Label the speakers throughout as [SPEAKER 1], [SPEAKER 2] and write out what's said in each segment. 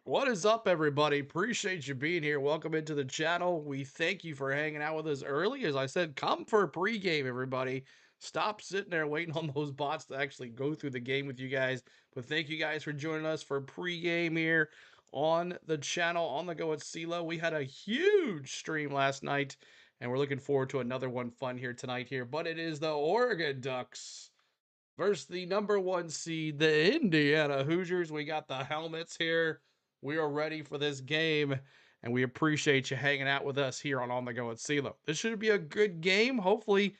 [SPEAKER 1] What is up, everybody? Appreciate you being here. Welcome into the channel. We thank you for hanging out with us early. As I said, come for a pregame, everybody. Stop sitting there waiting on those bots to actually go through the game with you guys. But thank you guys for joining us for pregame here on the channel on the go at CeeLo. We had a huge stream last night, and we're looking forward to another one fun here tonight here. But it is the Oregon Ducks versus the number one seed, the Indiana Hoosiers. We got the helmets here. We are ready for this game, and we appreciate you hanging out with us here on the Go at CeeLo. This should be a good game. Hopefully,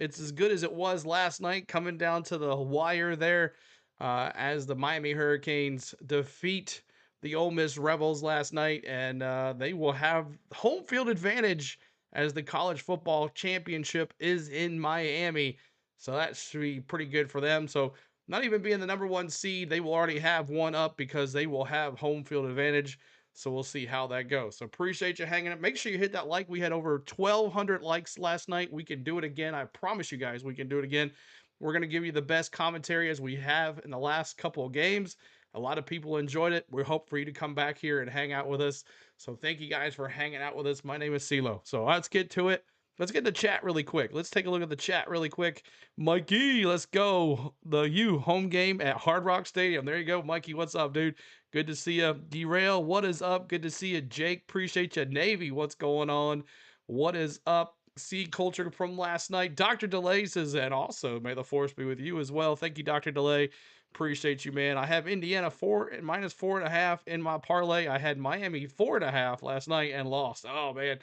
[SPEAKER 1] it's as good as it was last night, coming down to the wire there as the Miami Hurricanes defeat the Ole Miss Rebels last night, and they will have home field advantage as the college football championship is in Miami. So that should be pretty good for them. So not even being the number one seed, they will already have one up because they will have home field advantage. So we'll see how that goes. So appreciate you hanging up. Make sure you hit that like. We had over 1,200 likes last night. We can do it again. I promise you guys we can do it again. We're going to give you the best commentary as we have in the last couple of games. A lot of people enjoyed it. We hope for you to come back here and hang out with us. So thank you guys for hanging out with us. My name is CeeLo. So let's get to it. Let's get the chat really quick. Let's take a look at the chat really quick. Mikey, let's go. The U home game at Hard Rock Stadium. There you go, Mikey. What's up, dude? Good to see you. Derail, what is up? Good to see you. Jake, appreciate you. Navy, what's going on? What is up? Seed culture from last night. Dr. Delay says, and also may the force be with you as well. Thank you, Dr. Delay. Appreciate you, man. I have Indiana minus 4.5 in my parlay. I had Miami 4.5 last night and lost. Oh man.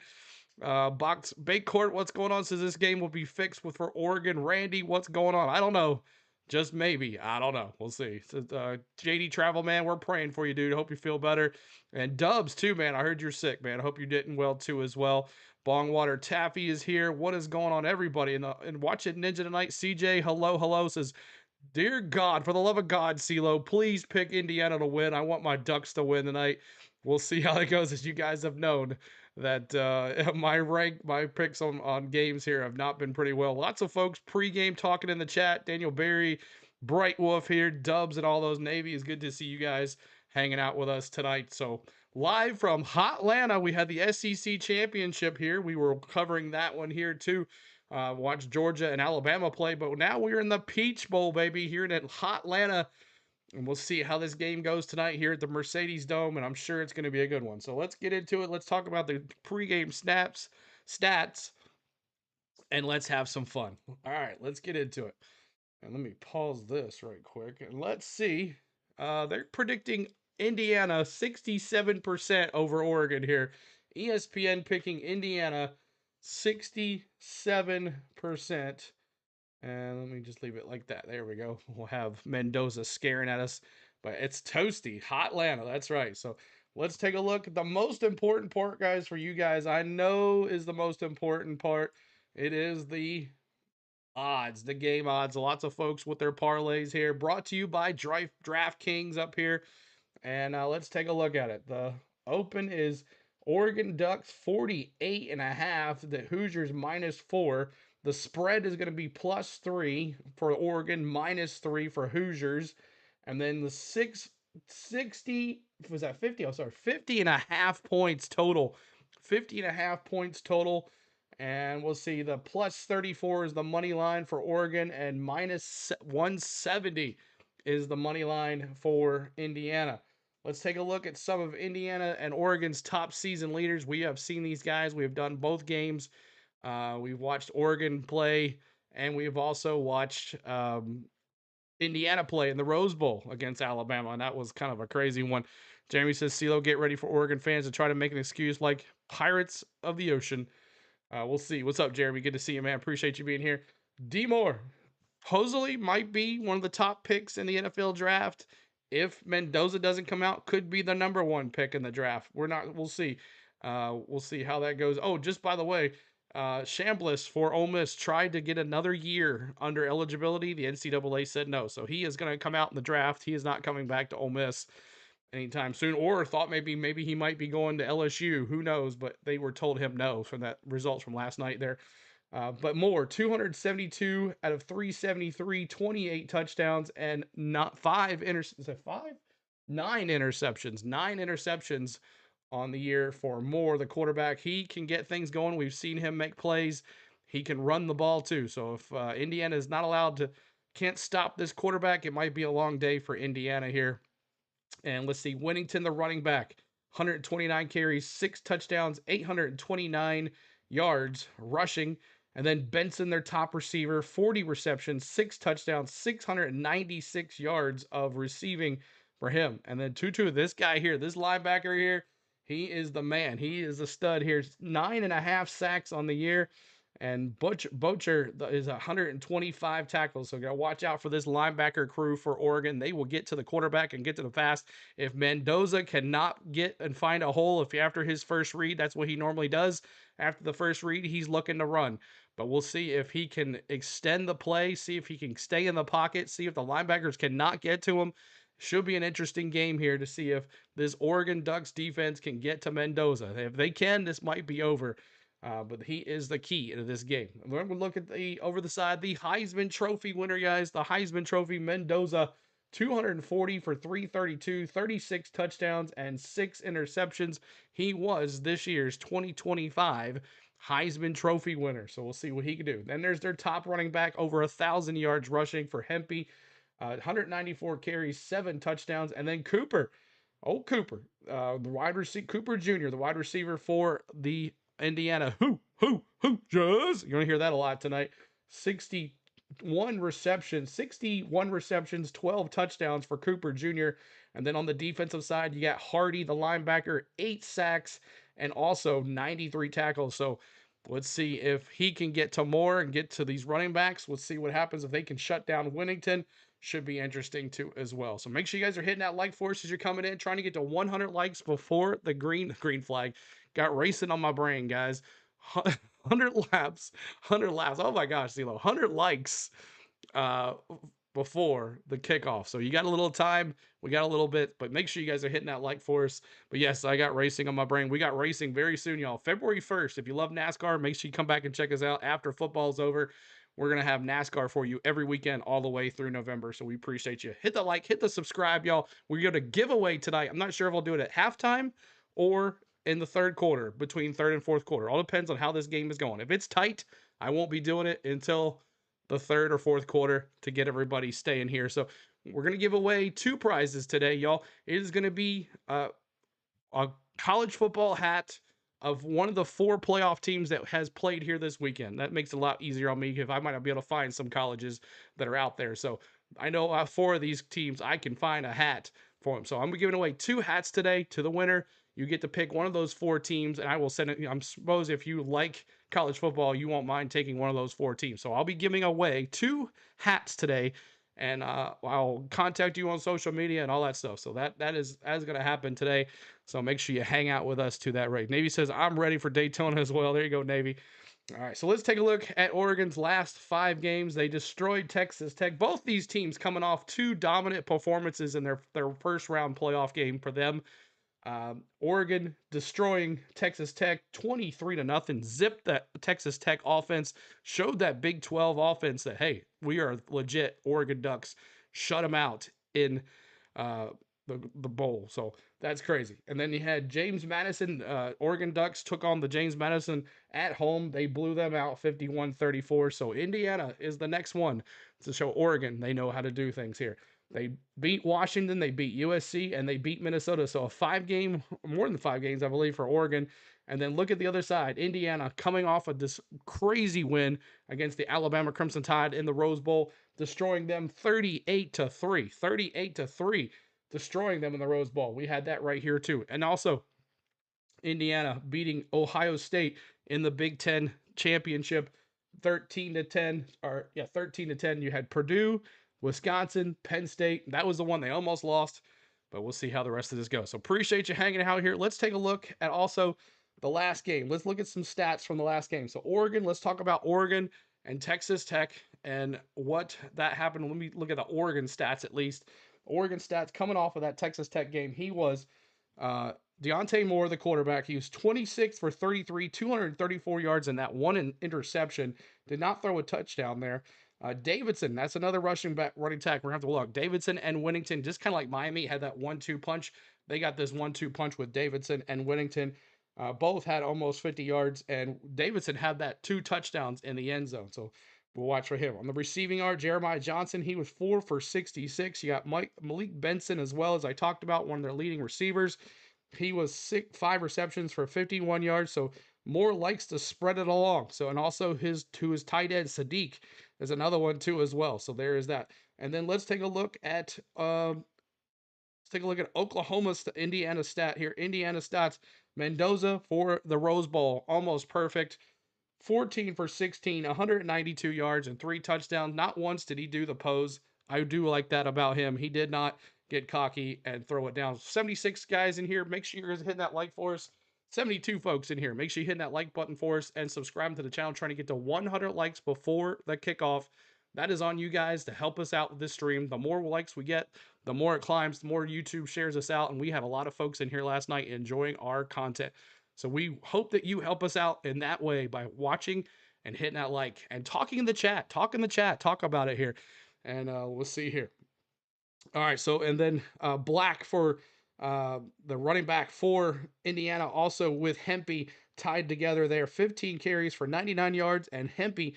[SPEAKER 1] Box Court, what's going on? Says this game will be fixed with for Oregon. Randy, what's going on? I don't know. Just maybe. I don't know. We'll see. So, JD Travel, man, we're praying for you, dude. Hope you feel better. And Dubs, too, man. I heard you're sick, man. I hope you're getting well, too, as well. Bongwater Taffy is here. What is going on, everybody? And watch it Ninja tonight. CJ, hello, says, dear God, for the love of God, CeeLo, please pick Indiana to win. I want my Ducks to win tonight. We'll see how it goes, as you guys have known that my picks on games here have not been pretty well. Lots of folks pregame talking in the chat. Daniel Berry, Bright Wolf here, Dubs, and all those Navy. It's good to see you guys hanging out with us tonight. So live from Hotlanta, we had the SEC championship here. We were covering that one here too. Watch Georgia and Alabama play, but now we're in the Peach Bowl, baby, here in Hotlanta. And we'll see how this game goes tonight here at the Mercedes Dome, and I'm sure it's going to be a good one. So let's get into it. Let's talk about the pregame stats, and let's have some fun. All right, let's get into it. And let me pause this right quick, and let's see. They're predicting Indiana 67% over Oregon here. ESPN picking Indiana 67%. And let me just leave it like that. There we go. We'll have Mendoza scaring at us, but it's toasty, hot Atlanta. That's right. So let's take a look at the most important part, guys, for you guys. I know is the most important part. It is the odds, the game odds. Lots of folks with their parlays here. Brought to you by DraftKings up here. And let's take a look at it. The open is Oregon Ducks 48.5. The Hoosiers -4. The spread is going to be +3 for Oregon, -3 for Hoosiers. And then the 60, was that 50? Oh, sorry, 50.5 points total. 50.5 points total. And we'll see the +34 is the money line for Oregon, and -170 is the money line for Indiana. Let's take a look at some of Indiana and Oregon's top season leaders. We have seen these guys. We have done both games. We've watched Oregon play, and we have also watched Indiana play in the Rose Bowl against Alabama, and that was kind of a crazy one. Jeremy says, CeeLo, get ready for Oregon fans to try to make an excuse like Pirates of the Ocean. We'll see. What's up, Jeremy? Good to see you, man. Appreciate you being here. D Moore, Hosley might be one of the top picks in the NFL draft. If Mendoza doesn't come out, could be the #1 pick in the draft. We'll see. We'll see how that goes. Oh, just by the way, Chambliss for Ole Miss tried to get another year under eligibility. The NCAA said no. So he is going to come out in the draft. He is not coming back to Ole Miss anytime soon, or thought maybe he might be going to LSU. Who knows? But they were told him no from that results from last night there. But more, 272 out of 373, 28 touchdowns, and not five interceptions. Is that five? Nine interceptions. Nine interceptions on the year for Moore, the quarterback. He can get things going. We've seen him make plays. He can run the ball too. So if Indiana is not allowed to, can't stop this quarterback, it might be a long day for Indiana here. And let's see, Winnington, the running back, 129 carries, 6 touchdowns, 829 yards rushing. And then Benson, their top receiver, 40 receptions, 6 touchdowns, 696 yards of receiving for him. And then Tutu, this guy here, this linebacker here, he is the man. He is a stud here. 9.5 sacks on the year. And Bocher is 125 tackles. So got to watch out for this linebacker crew for Oregon. They will get to the quarterback and get to the pass. If Mendoza cannot get and find a hole, if after his first read, that's what he normally does. After the first read, he's looking to run. But we'll see if he can extend the play, see if he can stay in the pocket, see if the linebackers cannot get to him. Should be an interesting game here to see if this Oregon Ducks defense can get to Mendoza. If they can, this might be over. But he is the key to this game. We're going to look at the over the side, the Heisman Trophy winner, guys. The Heisman Trophy, Mendoza, 240 for 332, 36 touchdowns, and 6 interceptions. He was this year's 2025 Heisman Trophy winner. So we'll see what he can do. Then there's their top running back, over 1,000 yards rushing for Hempy, 194 carries, 7 touchdowns, and then Cooper. Old Cooper, the wide receiver, Cooper Jr., the wide receiver for the Indiana Hoosiers. You're going to hear that a lot tonight. 61 receptions, 12 touchdowns for Cooper Jr. And then on the defensive side, you got Hardy, the linebacker, 8 sacks and also 93 tackles. So let's see if he can get to more and get to these running backs. Let's see what happens if they can shut down Winnington. Should be interesting too as well. So make sure you guys are hitting that like for us as you're coming in, trying to get to 100 likes before the green flag got racing on my brain, guys. 100 laps, 100 laps. Oh my gosh, CeeLo, 100 likes before the kickoff. So you got a little time. We got a little bit, but make sure you guys are hitting that like for us. But yes, I got racing on my brain. We got racing very soon, y'all. February 1st. If you love NASCAR, make sure you come back and check us out after football's over. We're going to have NASCAR for you every weekend all the way through November. So we appreciate you. Hit the like, hit the subscribe, y'all. We're going to give away tonight. I'm not sure if I'll do it at halftime or in the third quarter, between third and fourth quarter. All depends on how this game is going. If it's tight, I won't be doing it until the third or fourth quarter to get everybody staying here. So we're going to give away 2 prizes today, y'all. It is going to be a college football hat of one of the 4 playoff teams that has played here this weekend. That makes it a lot easier on me because I might not be able to find some colleges that are out there. So I know 4 of these teams, I can find a hat for them. So I'm giving away 2 hats today to the winner. You get to pick one of those 4 teams, and I will send it. I suppose if you like college football, you won't mind taking one of those 4 teams. So I'll be giving away 2 hats today, and I'll contact you on social media and all that stuff. So that is going to happen today. So make sure you hang out with us to that rate. Navy says I'm ready for Daytona as well. There you go, Navy. All right, so let's take a look at Oregon's last 5 games. They destroyed Texas Tech. Both these teams coming off 2 dominant performances in their first round playoff game for them. Oregon destroying Texas Tech 23-0. Zipped that Texas Tech offense. Showed that Big 12 offense that, hey, we are legit Oregon Ducks. Shut them out in uh, the bowl. So that's crazy. And then you had James Madison. Oregon Ducks took on the James Madison at home. They blew them out 51-34. So Indiana is the next one to show Oregon they know how to do things here. They beat Washington, they beat USC, and they beat Minnesota. So a 5-game, more than 5 games, I believe, for Oregon. And then look at the other side. Indiana coming off of this crazy win against the Alabama Crimson Tide in the Rose Bowl, destroying them 38-3. 38-3, destroying them in the Rose Bowl. We had that right here too. And also Indiana beating Ohio State in the Big Ten championship 13-10. 13-10. You had Purdue, Wisconsin, Penn State. That was the one they almost lost, but we'll see how the rest of this goes. So appreciate you hanging out here. Let's take a look at also the last game. Let's look at some stats from the last game. So Oregon, let's talk about Oregon and Texas Tech and what that happened. Let me look at the Oregon stats at least. Oregon stats coming off of that Texas Tech game. He was Deontay Moore, the quarterback. He was 26 for 33, 234 yards, and that one interception. Did not throw a touchdown there. Davidson, that's another running tack. We're going to have to look. Davidson and Winnington, just kind of like Miami, had that 1-2 punch. They got this 1-2 punch with Davidson and Winnington. Both had almost 50 yards, and Davidson had that 2 touchdowns in the end zone. So we'll watch for him. On the receiving yard, Jeremiah Johnson, he was 4 for 66. You got Malik Benson as well, as I talked about, one of their leading receivers. He was 5 receptions for 51 yards. So Moore likes to spread it along. So, and also his tight end Sadiq is another one too as well. So there is that. And then let's take a look at Oklahoma's to Indiana stat here. Indiana stats. Mendoza for the Rose Bowl, almost perfect. 14 for 16, 192 yards and 3 touchdowns. Not once did he do the pose. I do like that about him. He did not get cocky and throw it down. 76 guys in here. Make sure you're hitting that like for us. 72 folks in here. Make sure you hit that like button for us and subscribe to the channel. Trying to get to 100 likes before the kickoff. That is on you guys to help us out with this stream. The more likes we get, the more it climbs, the more YouTube shares us out. And we had a lot of folks in here last night enjoying our content. So we hope that you help us out in that way by watching and hitting that like and talking in the chat. Talk in the chat. Talk about it here. And we'll see here. All right. So, and then Black for the running back for Indiana, also with Hempy tied together there. 15 carries for 99 yards, and Hempy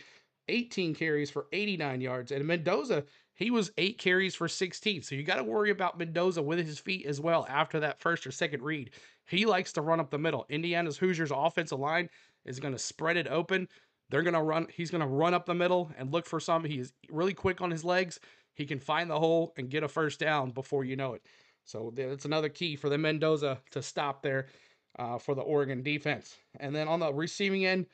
[SPEAKER 1] 18 carries for 89 yards. And Mendoza, he was 8 carries for 16. So you got to worry about Mendoza with his feet as well after that first or second read. He likes to run up the middle. Indiana's Hoosiers offensive line is going to spread it open. They're going to run. He's going to run up the middle and look for some. He is really quick on his legs. He can find the hole and get a first down before you know it. So that's another key for the Mendoza to stop there for the Oregon defense. And then on the receiving end,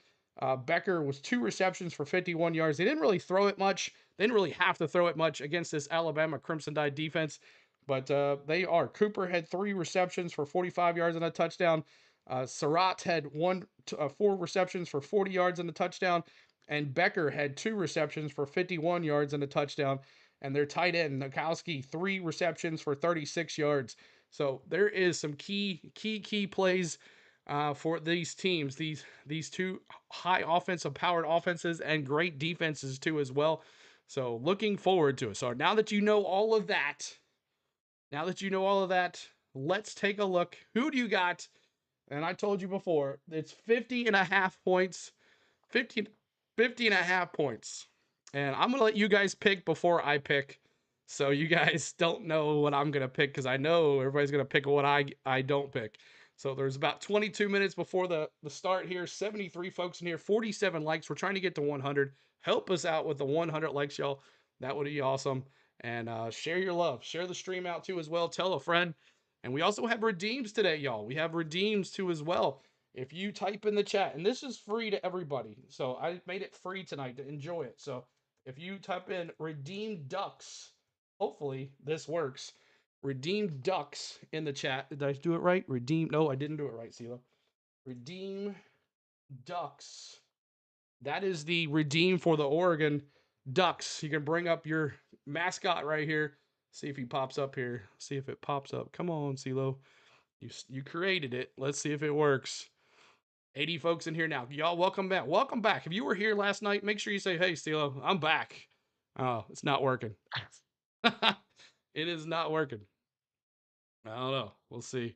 [SPEAKER 1] Becker was 2 receptions for 51 yards. They didn't really throw it much. They didn't really have to throw it much against this Alabama Crimson Tide defense. But they are. Cooper had 3 receptions for 45 yards and a touchdown. Surratt had 4 receptions for 40 yards and a touchdown. And Becker had 2 receptions for 51 yards and a touchdown. And their tight end, Nokowski, 3 receptions for 36 yards. So there is some key plays for these teams. These 2 high offensive powered offenses and great defenses too as well. So looking forward to it. So now that you know all of that, let's take a look. Who do you got? And I told you before, it's 50.5 points. 50.5 points. And I'm going to let you guys pick before I pick. So you guys don't know what I'm going to pick, because I know everybody's going to pick what I don't pick. So there's about 22 minutes before the start here. 73 folks in here. 47 likes. We're trying to get to 100. Help us out with the 100 likes, y'all. That would be awesome. And share your love. Share the stream out too as well. Tell a friend. And we also have redeems today, y'all. We have redeems too as well. If you type in the chat, and this is free to everybody, so I made it free tonight to enjoy it. So if you type in redeem ducks, hopefully this works. Redeem ducks in the chat. Did I do it right? Redeem. No, I didn't do it right, CeeLo. Redeem ducks. That is the redeem for the Oregon Ducks. You can bring up your mascot right here. See if he pops up here. See if it pops up. Come on, CeeLo. You created it. Let's see if it works. 80 folks in here now. Y'all, welcome back. Welcome back. If you were here last night, make sure you say, hey, CeeLo, I'm back. Oh, it's not working. It is not working. I don't know. We'll see.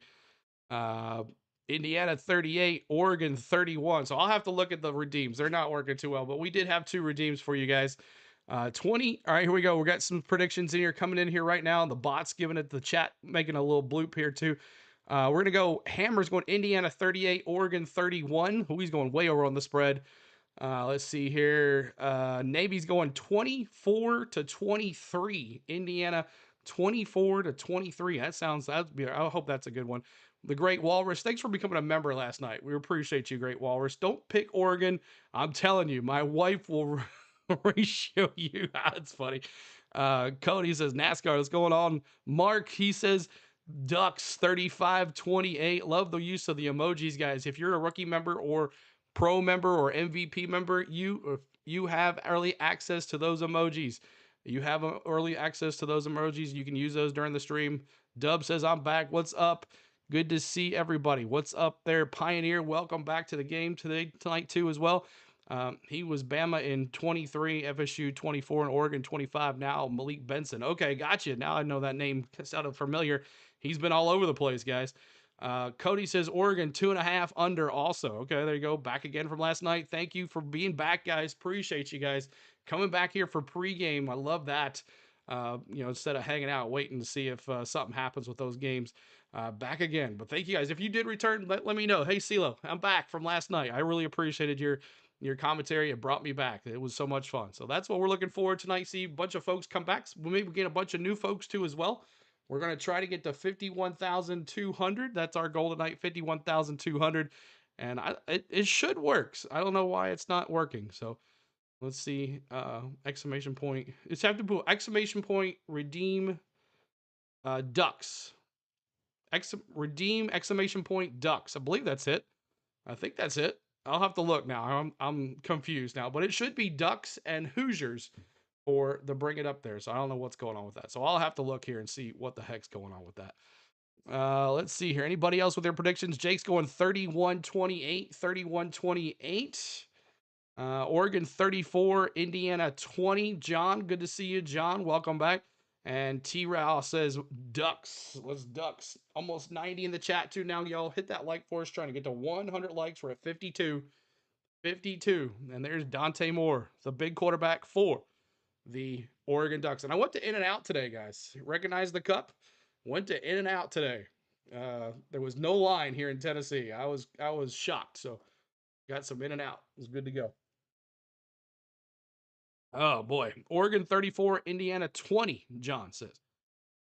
[SPEAKER 1] Indiana 38, Oregon 31. So I'll have to look at the redeems. They're not working too well, but we did have 2 redeems for you guys. 20. All right, here we go. We got some predictions in here coming in here right now. The bot's giving it the chat, making a little bloop here too. We're going to go Hammers going Indiana 38, Oregon 31. He's going way over on the spread. Let's see here. Navy's going 24-23. Indiana 24-23. I hope that's a good one. The Great Walrus, thanks for becoming a member last night. We appreciate you, Great Walrus. Don't pick Oregon. I'm telling you, my wife will ratio you. That's funny. Cody says NASCAR. What's going on? Mark, he says Ducks 35-28. Love the use of the emojis, guys. If you're a rookie member or pro member or MVP member, you have early access to those emojis. You have early access to those emojis. You can use those during the stream. Dub says, I'm back. What's up? Good to see everybody. What's up there, Pioneer? Welcome back to the game tonight too as well. He was Bama in 23, FSU 24, and Oregon 25. Now Malik Benson. Okay, gotcha. Now I know that name sounded familiar. He's been all over the place, guys. Cody says Oregon 2.5 under also. Okay, there you go. Back again from last night. Thank you for being back, guys. Appreciate you guys coming back here for pregame. I love that. Instead of hanging out waiting to see if something happens with those games. Back again. But thank you guys. If you did return, let me know. Hey, CeeLo, I'm back from last night. I really appreciated your commentary. It brought me back. It was so much fun. So that's what we're looking forward tonight. See a bunch of folks come back. Maybe we get a bunch of new folks too as well. We're going to try to get to 51,200. That's our goal tonight, 51,200. And it should work. I don't know why it's not working. So let's see. Exclamation point. It's have to put exclamation point redeem ducks. Redeem exclamation point ducks. I believe that's it. I think that's it. I'll have to look now. I'm confused now, but it should be Ducks and Hoosiers for the bring it up there. So I don't know what's going on with that. So I'll have to look here and see what the heck's going on with that. Let's see here. Anybody else with their predictions? Jake's going 31-28, 31-28. Oregon 34, Indiana 20. John, good to see you, John. Welcome back. And T-Raw says Ducks. Let's Ducks. Almost 90 in the chat too now, y'all. Hit that like for us. Trying to get to 100 likes. We're at 52. 52. And there's Dante Moore, the big quarterback for the Oregon Ducks. And I went to In-N-Out today, guys. Recognize the cup? Went to In-N-Out today. There was no line here in Tennessee. I was shocked. So got some In-N-Out. It was good to go. Oh boy. Oregon 34, Indiana 20, John says.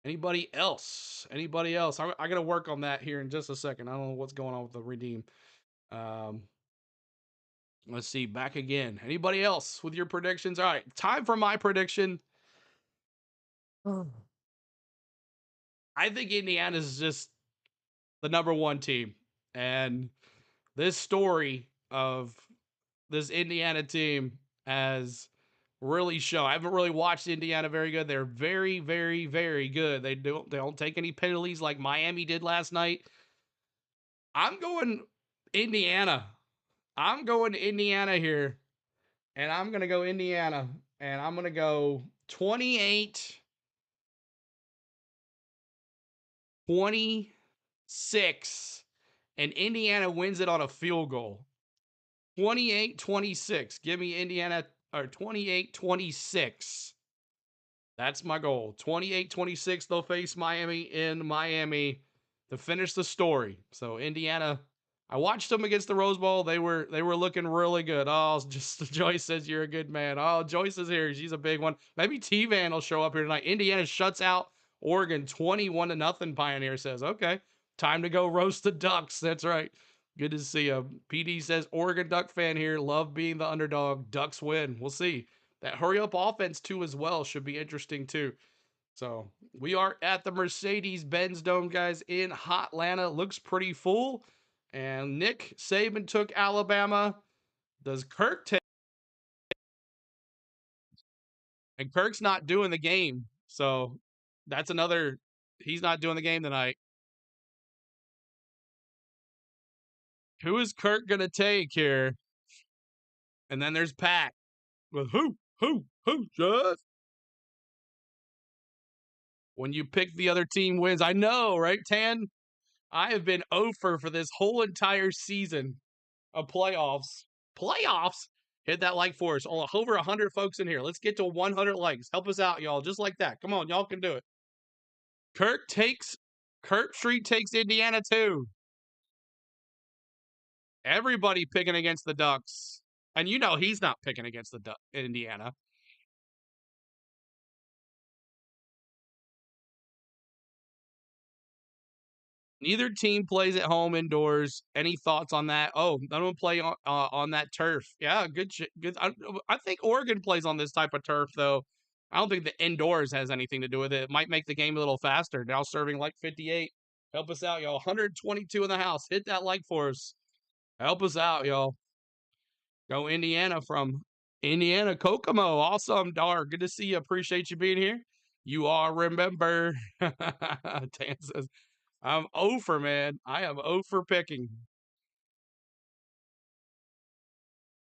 [SPEAKER 1] Anybody else? Anybody else? I got to work on that here in just a second. I don't know what's going on with the redeem. Let's see. Back again. Anybody else with your predictions? All right. Time for my prediction. I think Indiana is just the number 1 team. And this story of this Indiana team has really shown. I haven't really watched Indiana very good. They're very, very, very good. They don't take any penalties like Miami did last night. I'm going Indiana. I'm going Indiana here. And I'm going to go Indiana. And I'm going to go 28-26. And Indiana wins it on a field goal. 28-26. Give me Indiana, or 28-26. That's my goal. 28-26. They'll face Miami in Miami to finish the story. So Indiana, I watched them against the Rose Bowl. They were looking really good. Oh, just Joyce says you're a good man. Oh, Joyce is here. She's a big one. Maybe T-Van will show up here tonight. Indiana shuts out Oregon 21-0. Pioneer says, okay, time to go roast the Ducks. That's right. Good to see you. PD says, Oregon Duck fan here. Love being the underdog. Ducks win. We'll see. That hurry up offense, too, as well, should be interesting, too. So we are at the Mercedes Benz Dome, guys, in Hotlanta. Looks pretty full. And Nick Saban took Alabama. Does Kirk take? And Kirk's not doing the game. So that's another. He's not doing the game tonight. Who is Kirk going to take here? And then there's Pat with who, just. When you pick the other team wins. I know, right, Tan? I have been over for this whole entire season of playoffs. Playoffs? Hit that like for us. Over 100 folks in here. Let's get to 100 likes. Help us out, y'all. Just like that. Come on, y'all can do it. Kirk Street takes Indiana too. Everybody picking against the Ducks. And you know he's not picking against the Indiana. Neither team plays at home indoors. Any thoughts on that? Oh, none of them play on that turf. Yeah, good. I think Oregon plays on this type of turf, though. I don't think the indoors has anything to do with it. It might make the game a little faster. Now serving like 58. Help us out, y'all. 122 in the house. Hit that like for us. Help us out, y'all. Go Indiana from Indiana Kokomo. Awesome, Dar. Good to see you. Appreciate you being here. You are remember. Dan says, I'm over, man. I am over picking.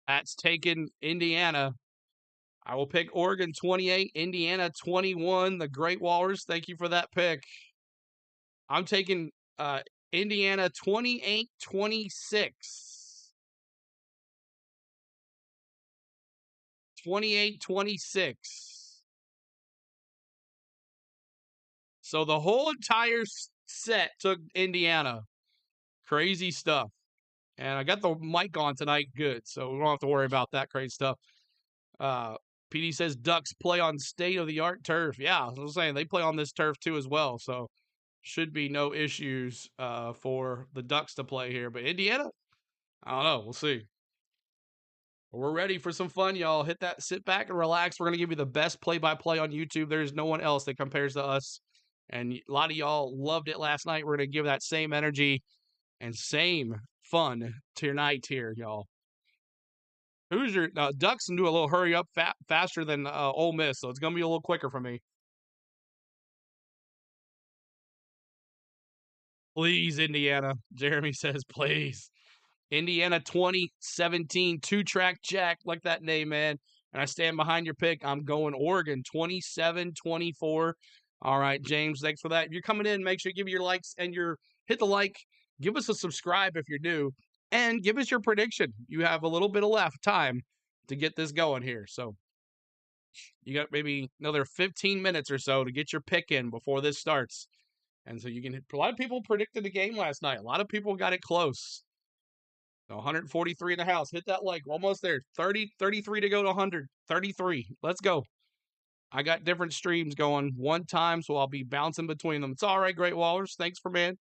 [SPEAKER 1] Pat's taking Indiana. I will pick Oregon 28, Indiana 21. The Great Walrus, thank you for that pick. I'm taking Indiana 28-26. 28-26. So the whole entire set took Indiana. Crazy stuff. And I got the mic on tonight. Good. So we don't have to worry about that crazy stuff. PD says Ducks play on state-of-the-art turf. Yeah, I was saying they play on this turf too as well. So should be no issues for the Ducks to play here. But Indiana, I don't know. We'll see. We're ready for some fun, y'all. Hit that, sit back and relax. We're going to give you the best play-by-play on YouTube. There's no one else that compares to us. And a lot of y'all loved it last night. We're going to give that same energy and same fun tonight here, y'all. Hoosier Ducks can do a little hurry up faster than Ole Miss, so it's going to be a little quicker for me. Please, Indiana. Jeremy says, please. Indiana 2017 two-track jack. Like that name, man. And I stand behind your pick. I'm going Oregon 27-24. All right, James, thanks for that. If you're coming in, make sure you give your likes and hit the like. Give us a subscribe if you're new. And give us your prediction. You have a little bit of left time to get this going here. So you got maybe another 15 minutes or so to get your pick in before this starts. And so you can a lot of people predicted the game last night. A lot of people got it close. So 143 in the house. Hit that like. We're almost there. 33 to go to 100. 33. Let's go. I got different streams going one time, so I'll be bouncing between them. It's all right, Great Wallers. Thanks for man.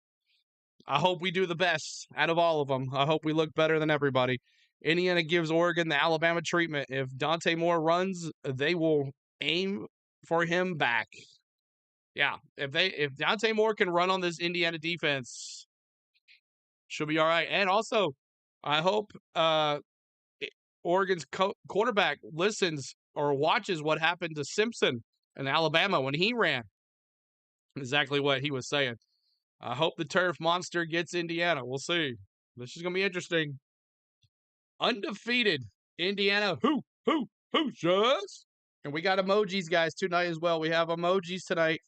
[SPEAKER 1] I hope we do the best out of all of them. I hope we look better than everybody. Indiana gives Oregon the Alabama treatment. If Dante Moore runs, they will aim for him back. Yeah, if Dante Moore can run on this Indiana defense, she'll be all right. And also, I hope Oregon's quarterback listens or watches what happened to Simpson in Alabama when he ran. Exactly what he was saying. I hope the turf monster gets Indiana. We'll see. This is going to be interesting. Undefeated Indiana. Hoosiers. And we got emojis, guys, tonight as well. We have emojis tonight.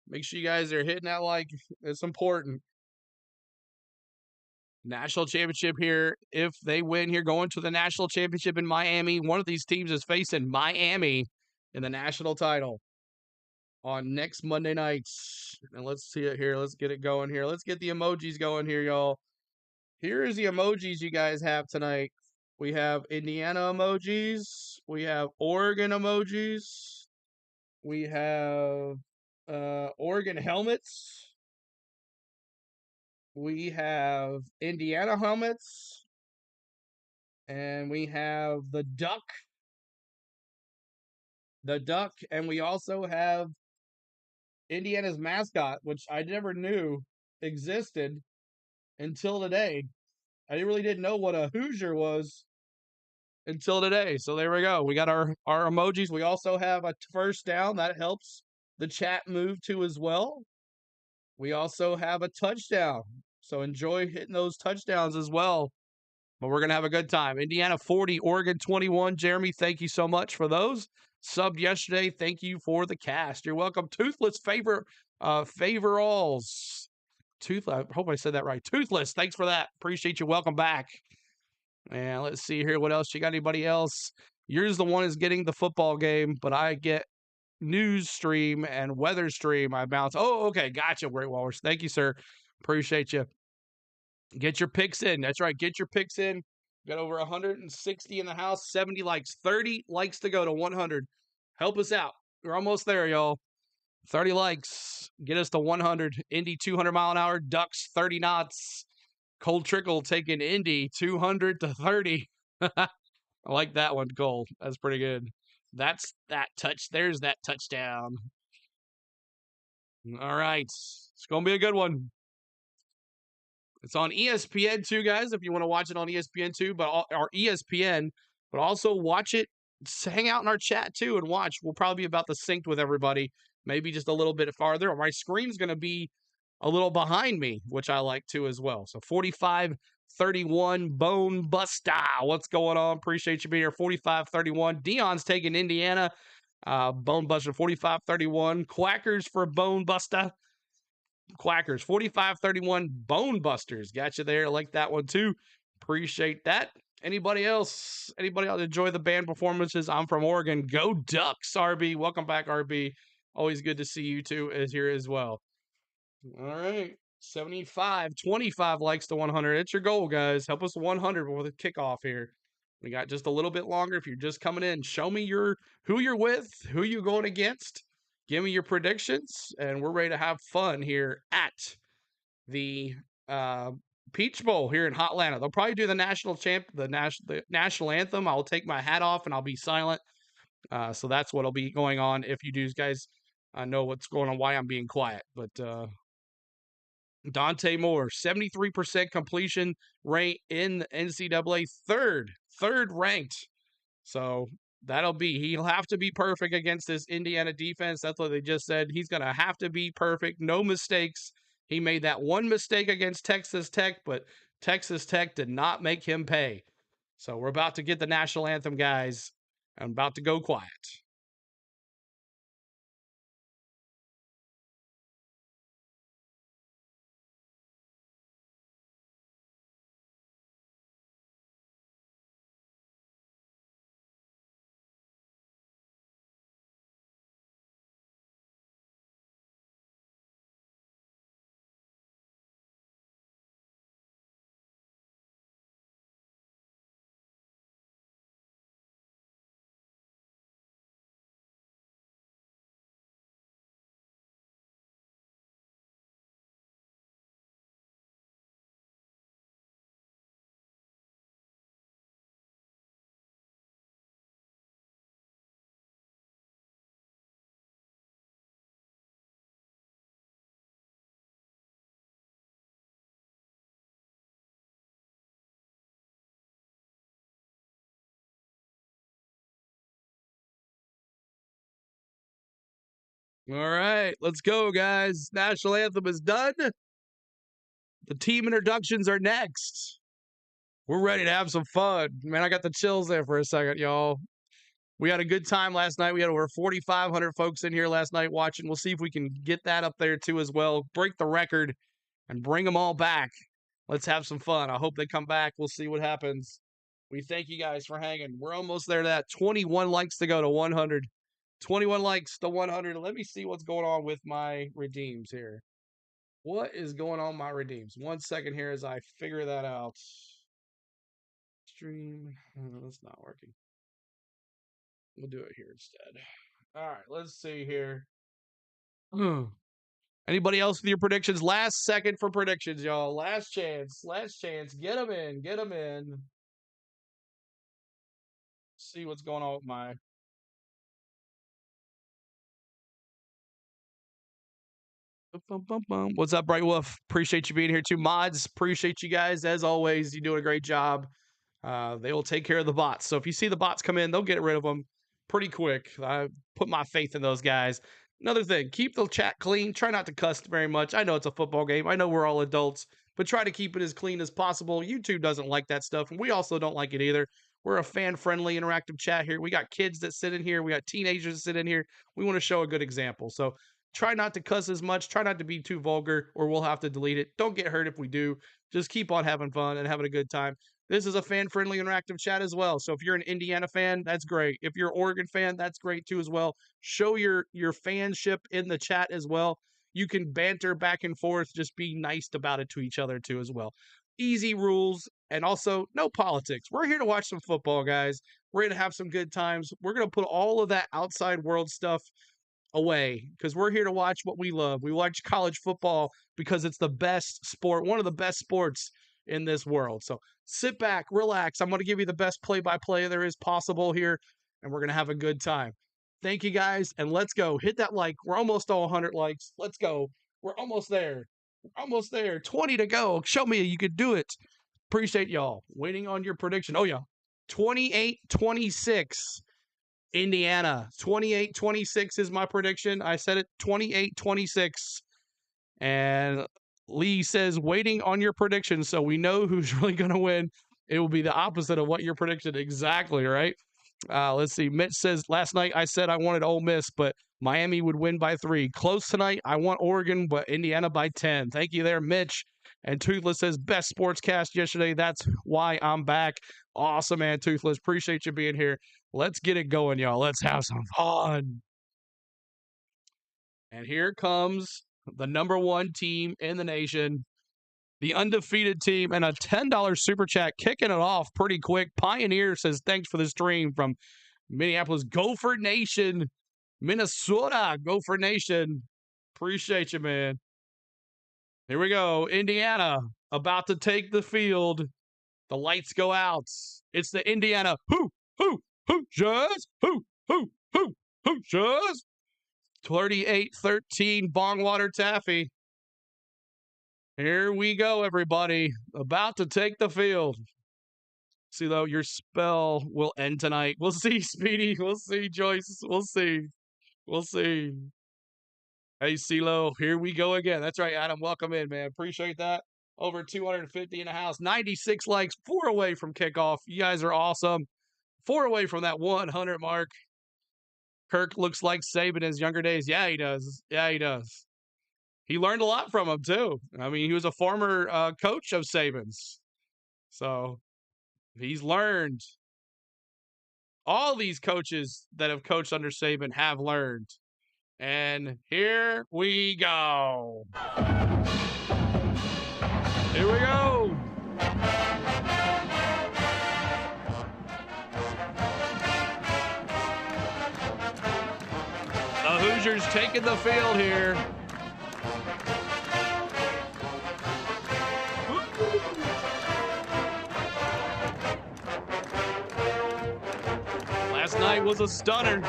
[SPEAKER 1] Make sure you guys are hitting that like. It's important. National championship here. If they win here, going to the national championship in Miami. One of these teams is facing Miami in the national title on next Monday nights. And let's see it here. Let's get it going here. Let's get the emojis going here, y'all. Here is the emojis you guys have tonight. We have Indiana emojis. We have Oregon emojis. We have Oregon helmets. We have Indiana helmets. And we have the duck, and we also have Indiana's mascot, which I never knew existed until today. I really didn't know what a Hoosier was until today. So there we go. We got our emojis. We also have a first down. That helps the chat move too as well. We also have a touchdown. So enjoy hitting those touchdowns as well. But we're going to have a good time. Indiana 40, Oregon 21. Jeremy, thank you so much for those. Subbed yesterday. Thank you for the cast. You're welcome. Toothless favor alls. I hope I said that right. Toothless, thanks for that. Appreciate you. Welcome back. And let's see here. What else? You got anybody else? Yours the one is getting the football game, but I get news stream and weather stream. I bounce. Oh, okay. Gotcha. Great Walrus. Thank you, sir. Appreciate you. Get your picks in. That's right. Get your picks in. Got over 160 in the house, 70 likes, 30 likes to go to 100. Help us out. We're almost there, y'all. 30 likes. Get us to 100. Indy 200 mile an hour. Ducks 30 knots. Cold Trickle taking Indy 200 to 30. I like that one, Cole. That's pretty good. That's that touch. There's that touchdown. All right. It's going to be a good one. It's on ESPN too, guys, if you want to watch it on ESPN too, our ESPN, but also watch it. Hang out in our chat too and watch. We'll probably be about the synced with everybody, maybe just a little bit farther. My screen's going to be a little behind me, which I like too as well. So 45-31, Bone Buster. What's going on? Appreciate you being here. 45-31. Dion's taking Indiana. Bone Buster 45-31. Quackers for Bone Buster. Quackers 45-31. Bone Busters got you there. Like that one too. Appreciate that. Anybody else enjoy the band performances? I'm from Oregon. Go Ducks. RB, welcome back. RB, always good to see you too is here as well. All right, 25 likes to 100. It's your goal, guys. Help us 100 before the kickoff here. We got just a little bit longer. If you're just coming in, show me who you're with, who you're going against. Give me your predictions, and we're ready to have fun here at the Peach Bowl here in Hotlanta. They'll probably do the the national anthem. I'll take my hat off and I'll be silent. So that's what'll be going on. If you do, guys, know what's going on, why I'm being quiet. But Dante Moore, 73% completion rate in the NCAA, third ranked. So he'll have to be perfect against this Indiana defense. That's what they just said. He's going to have to be perfect. No mistakes. He made that one mistake against Texas Tech, but Texas Tech did not make him pay. So we're about to get the national anthem, guys. I'm about to go quiet. All right, let's go, guys. National anthem is done. The team introductions are next. We're ready to have some fun. Man, I got the chills there for a second, y'all. We had a good time last night. We had over 4,500 folks in here last night watching. We'll see if we can get that up there too as well. Break the record and bring them all back. Let's have some fun. I hope they come back. We'll see what happens. We thank you guys for hanging. We're almost there to that. 21 likes to go to 100. 21 likes to 100. Let me see what's going on with my redeems here. What is going on with my redeems? 1 second here as I figure that out. Stream. That's not working. We'll do it here instead. All right, let's see here. Anybody else with your predictions? Last second for predictions, y'all. Last chance. Last chance. Get them in. Get them in. See what's going on with my. What's up, Bright Wolf? Appreciate you being here too. Mods, appreciate you guys. As always, you're doing a great job. They will take care of the bots. So if you see the bots come in, they'll get rid of them pretty quick. I put my faith in those guys. Another thing, keep the chat clean. Try not to cuss very much. I know it's a football game. I know we're all adults, but try to keep it as clean as possible. YouTube doesn't like that stuff, and we also don't like it either. We're a fan-friendly, interactive chat here. We got kids that sit in here. We got teenagers that sit in here. We want to show a good example. So try not to cuss as much. Try not to be too vulgar, or we'll have to delete it. Don't get hurt if we do. Just keep on having fun and having a good time. This is a fan-friendly interactive chat as well. So if you're an Indiana fan, that's great. If you're an Oregon fan, that's great too as well. Show your fanship in the chat as well. You can banter back and forth, just be nice about it to each other too as well. Easy rules, and also no politics. We're here to watch some football, guys. We're here to have some good times. We're going to put all of that outside world stuff away because we're here to watch what we love. We watch college football because it's the best sport, one of the best sports in this world. So sit back, relax. I'm going to give you the best play-by-play there is possible here, and we're going to have a good time. Thank you guys, and let's go. Hit that like. We're almost all 100 likes. Let's go. We're almost there. We're almost there. 20 to go. Show me you could do it. Appreciate y'all. Waiting on your prediction. Oh, yeah. 28-26. Indiana. 28-26 is my prediction. I said it 28-26. And Lee says, waiting on your prediction, so we know who's really going to win. It will be the opposite of what your prediction exactly, right? Let's see. Mitch says, last night I said I wanted Ole Miss, but Miami would win by 3. Close tonight. I want Oregon, but Indiana by 10. Thank you there, Mitch. And Toothless says, best sportscast yesterday. That's why I'm back. Awesome, man, Toothless. Appreciate you being here. Let's get it going, y'all. Let's have some fun. And here comes the number 1 team in the nation, the undefeated team, and a $10 super chat kicking it off pretty quick. Pioneer says, thanks for the stream from Minneapolis. Gopher Nation, Minnesota. Gopher Nation. Appreciate you, man. Here we go. Indiana about to take the field. The lights go out. It's the Indiana Hoosiers. Hoosiers. 38-13 Bongwater Taffy. Here we go, everybody. About to take the field. See, though, your spell will end tonight. We'll see, Speedy. We'll see, Joyce. We'll see. We'll see. Hey, CeeLo, here we go again. That's right, Adam. Welcome in, man. Appreciate that. Over 250 in the house. 96 likes. 4 away from kickoff. You guys are awesome. 4 away from that 100 mark. Kirk looks like Saban in his younger days. Yeah, he does. Yeah, he does. He learned a lot from him, too. I mean, he was a former coach of Saban's. So he's learned. All these coaches that have coached under Saban have learned. And here we go. Here we go. The Hoosiers taking the field here. Last night was a stunner.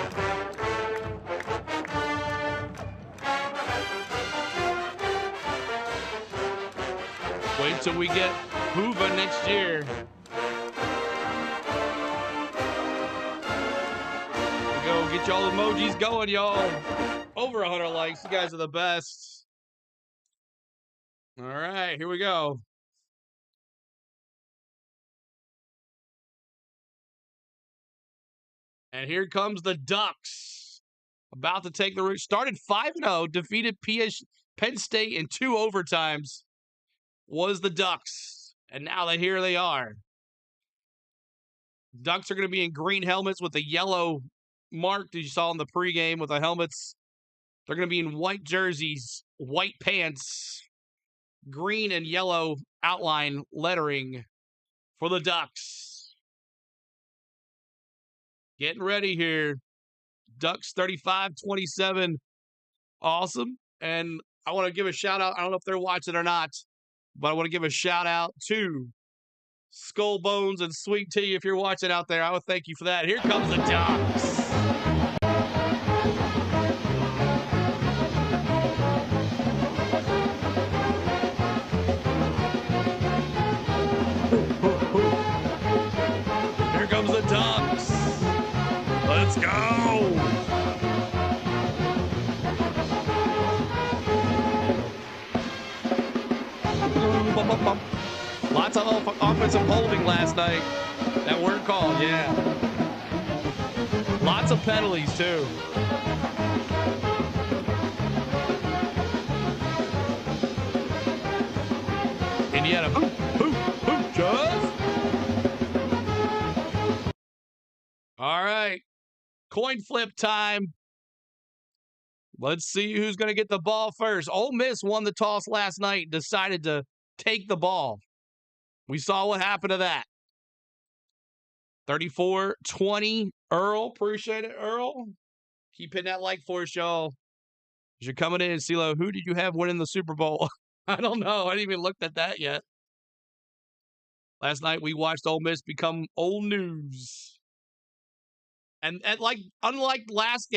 [SPEAKER 1] Wait till we get Hoover next year. Go get y'all emojis going, y'all. Over 100 likes. You guys are the best. All right, here we go. And here comes the Ducks. About to take the route. Started 5-0, defeated Penn State in 2 overtimes. Was the Ducks. And now here they are. Ducks are going to be in green helmets with a yellow mark that you saw in the pregame with the helmets. They're going to be in white jerseys, white pants, green and yellow outline lettering for the Ducks. Getting ready here. Ducks 35-27 Awesome. And I want to give a shout out. I don't know if they're watching or not, but I want to give a shout out to Skull Bones and Sweet Tea. If you're watching out there, I would thank you for that. Here comes the Ducks. Here comes the Ducks. Let's go. Lots of offensive holding last night that weren't called, yeah. Lots of penalties, too. Indiana, just. All right, coin flip time. Let's see who's going to get the ball first. Ole Miss won the toss last night and decided to take the ball. We saw what happened to that. 34-20. Earl, appreciate it, Earl. Keep hitting that like for us, y'all. As you're coming in, CeeLo, who did you have winning the Super Bowl? I don't know. I didn't even look at that yet. Last night we watched Ole Miss become old news. And unlike last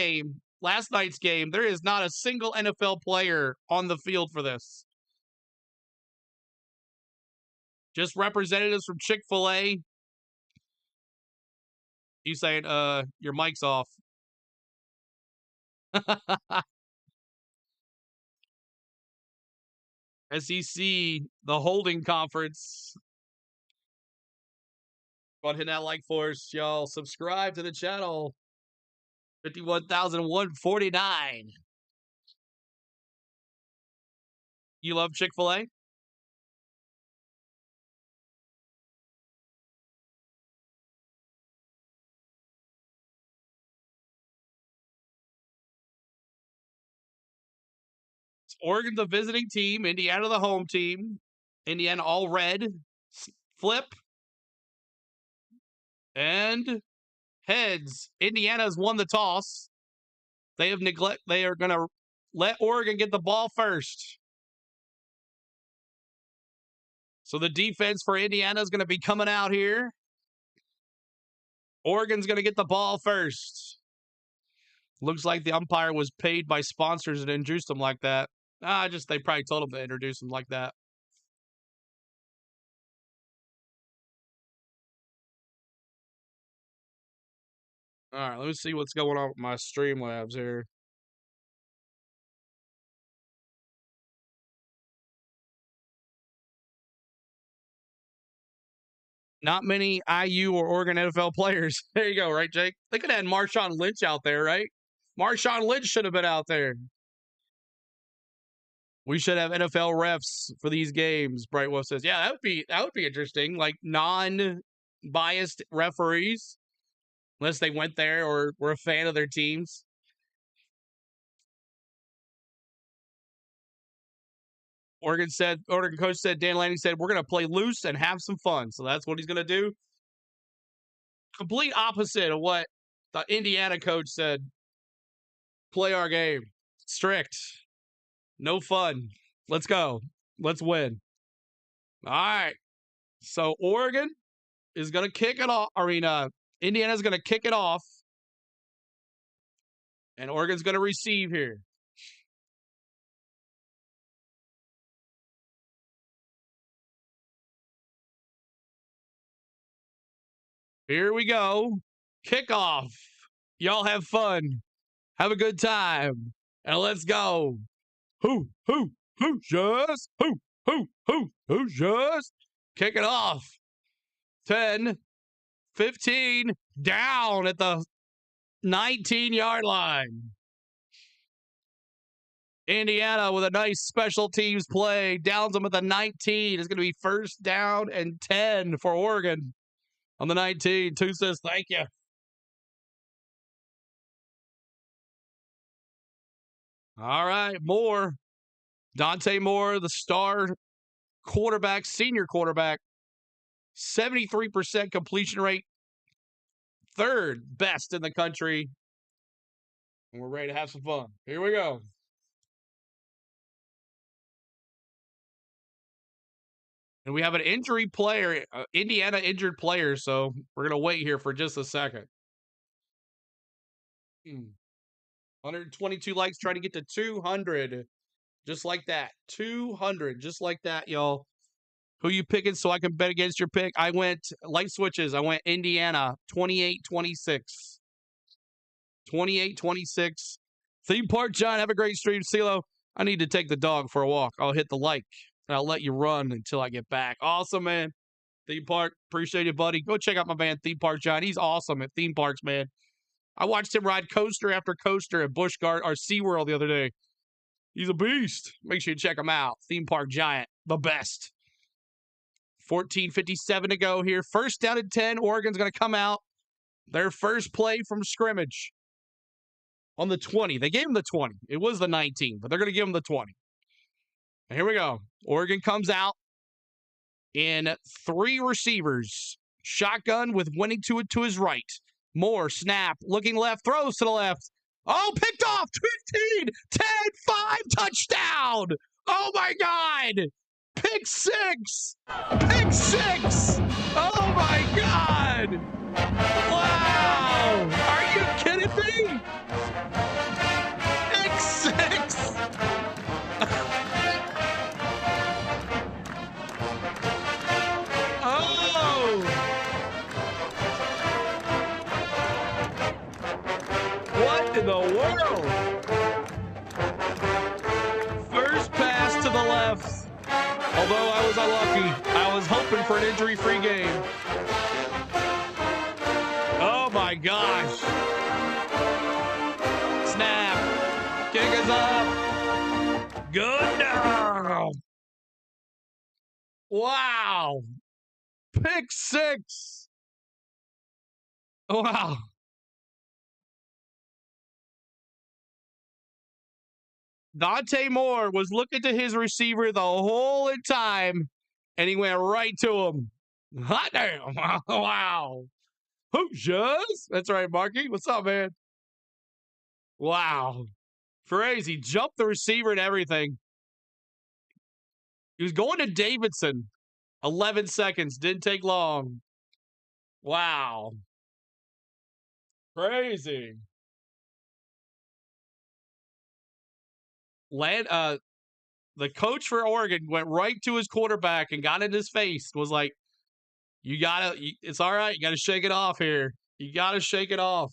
[SPEAKER 1] night's game, there is not a single NFL player on the field for this. Just representatives from Chick-fil-A. You saying, your mic's off. SEC, the holding conference. Go ahead and hit that like for us, y'all. Subscribe to the channel. 51,149. You love Chick-fil-A? Oregon the visiting team, Indiana the home team. Indiana all red. Flip. And heads. Indiana's won the toss. They are going to let Oregon get the ball first. So the defense for Indiana is going to be coming out here. Oregon's going to get the ball first. Looks like the umpire was paid by sponsors and introduced them like that. They probably told him to introduce them like that. All right, let me see what's going on with my Streamlabs here. Not many IU or Oregon NFL players. There you go, right, Jake? They could have had Marshawn Lynch out there, right? Marshawn Lynch should have been out there. We should have NFL refs for these games. Bright Wolf says, "Yeah, that would be interesting. Like non-biased referees, unless they went there or were a fan of their teams." Oregon coach said, Dan Lanning said, "We're going to play loose and have some fun." So that's what he's going to do. Complete opposite of what the Indiana coach said. Play our game. Strict. No fun. Let's go. Let's win. All right. So Oregon is going to kick it off. Indiana's going to kick it off. And Oregon's going to receive here. Here we go. Kickoff. Y'all have fun. Have a good time. And let's go. Hoosiers. Hoosiers. Kick it off. 10, 15, down at the 19-yard line. Indiana with a nice special teams play. Downs them at the 19. It's going to be first down and 10 for Oregon on the 19. Two says, thank you. All right, Moore. Dante Moore, the star quarterback, senior quarterback. 73% completion rate. Third best in the country. And we're ready to have some fun. Here we go. And we have an injury player, Indiana injured player, so we're going to wait here for just a second. 122 likes, trying to get to 200. Just like that. 200, just like that, y'all. Who you picking so I can bet against your pick? I went light switches. I went Indiana 28-26. 28-26. Theme Park John, have a great stream. CeeLo, I need to take the dog for a walk. I'll hit the like, and I'll let you run until I get back. Awesome, man. Theme Park, appreciate it, buddy. Go check out my man, Theme Park John. He's awesome at theme parks, man. I watched him ride coaster after coaster at Busch Gardens or SeaWorld the other day. He's a beast. Make sure you check him out. Theme Park Giant, the best. 14:57 to go here. First down and 10. Oregon's going to come out. Their first play from scrimmage on the 20. They gave him the 20. It was the 19, but they're going to give him the 20. And here we go. Oregon comes out in 3 receivers. Shotgun with winning to his right. Moore, snap, looking left, throws to the left. Oh, picked off. 15, 10, 5, touchdown. Oh, my God. Pick 6. Pick 6. Oh, my God. Wow. Are you kidding me? Pick 6. Oh. What in the world? First pass to the left. Although I was unlucky, I was hoping for an injury-free game. Oh my gosh. Snap. Kick is up. Good now. Wow. Pick 6. Wow. Dante Moore was looking to his receiver the whole time, and he went right to him. Hot damn. Wow. Hoosiers. That's right, Marky. What's up, man? Wow. Crazy. Jumped the receiver and everything. He was going to Davidson. 11 seconds. Didn't take long. Wow. Crazy. The coach for Oregon went right to his quarterback and got in his face. Was like, it's all right. You got to shake it off here. You got to shake it off.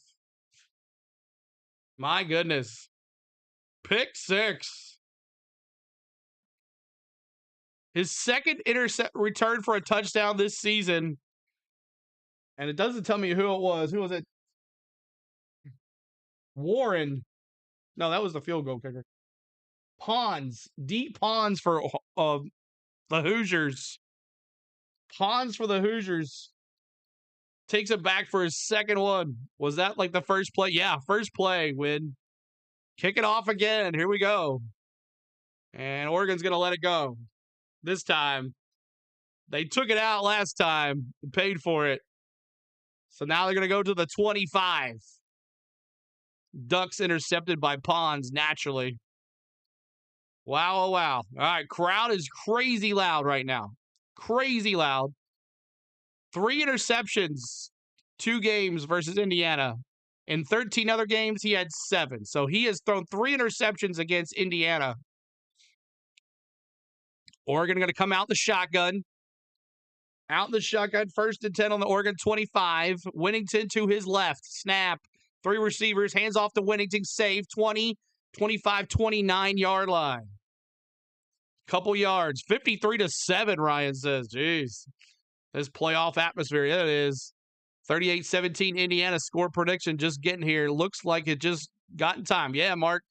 [SPEAKER 1] My goodness. Pick 6. His second return for a touchdown this season. And it doesn't tell me who it was. Who was it? Warren. No, that was the field goal kicker. Pons. Deep Pons for the Hoosiers. Pons for the Hoosiers. Takes it back for his second one. Was that like the first play? Yeah, first play. Win. Kick it off again. Here we go. And Oregon's going to let it go. This time. They took it out last time and paid for it. So now they're going to go to the 25. Ducks intercepted by Pons naturally. Wow, oh, wow. All right, crowd is crazy loud right now. Crazy loud. 3 interceptions, 2 games versus Indiana. In 13 other games, he had 7. So he has thrown 3 interceptions against Indiana. Oregon going to come out the shotgun. Out in the shotgun, 1st and 10 on the Oregon 25. Winnington to his left. Snap. 3 receivers. Hands off to Winnington. Save. 20, 25, 29-yard line. Couple yards. 53-7, Ryan says. Jeez. This playoff atmosphere. Yeah, it is. 38-17 Indiana score prediction just getting here. Looks like it just got in time. Yeah, Mark.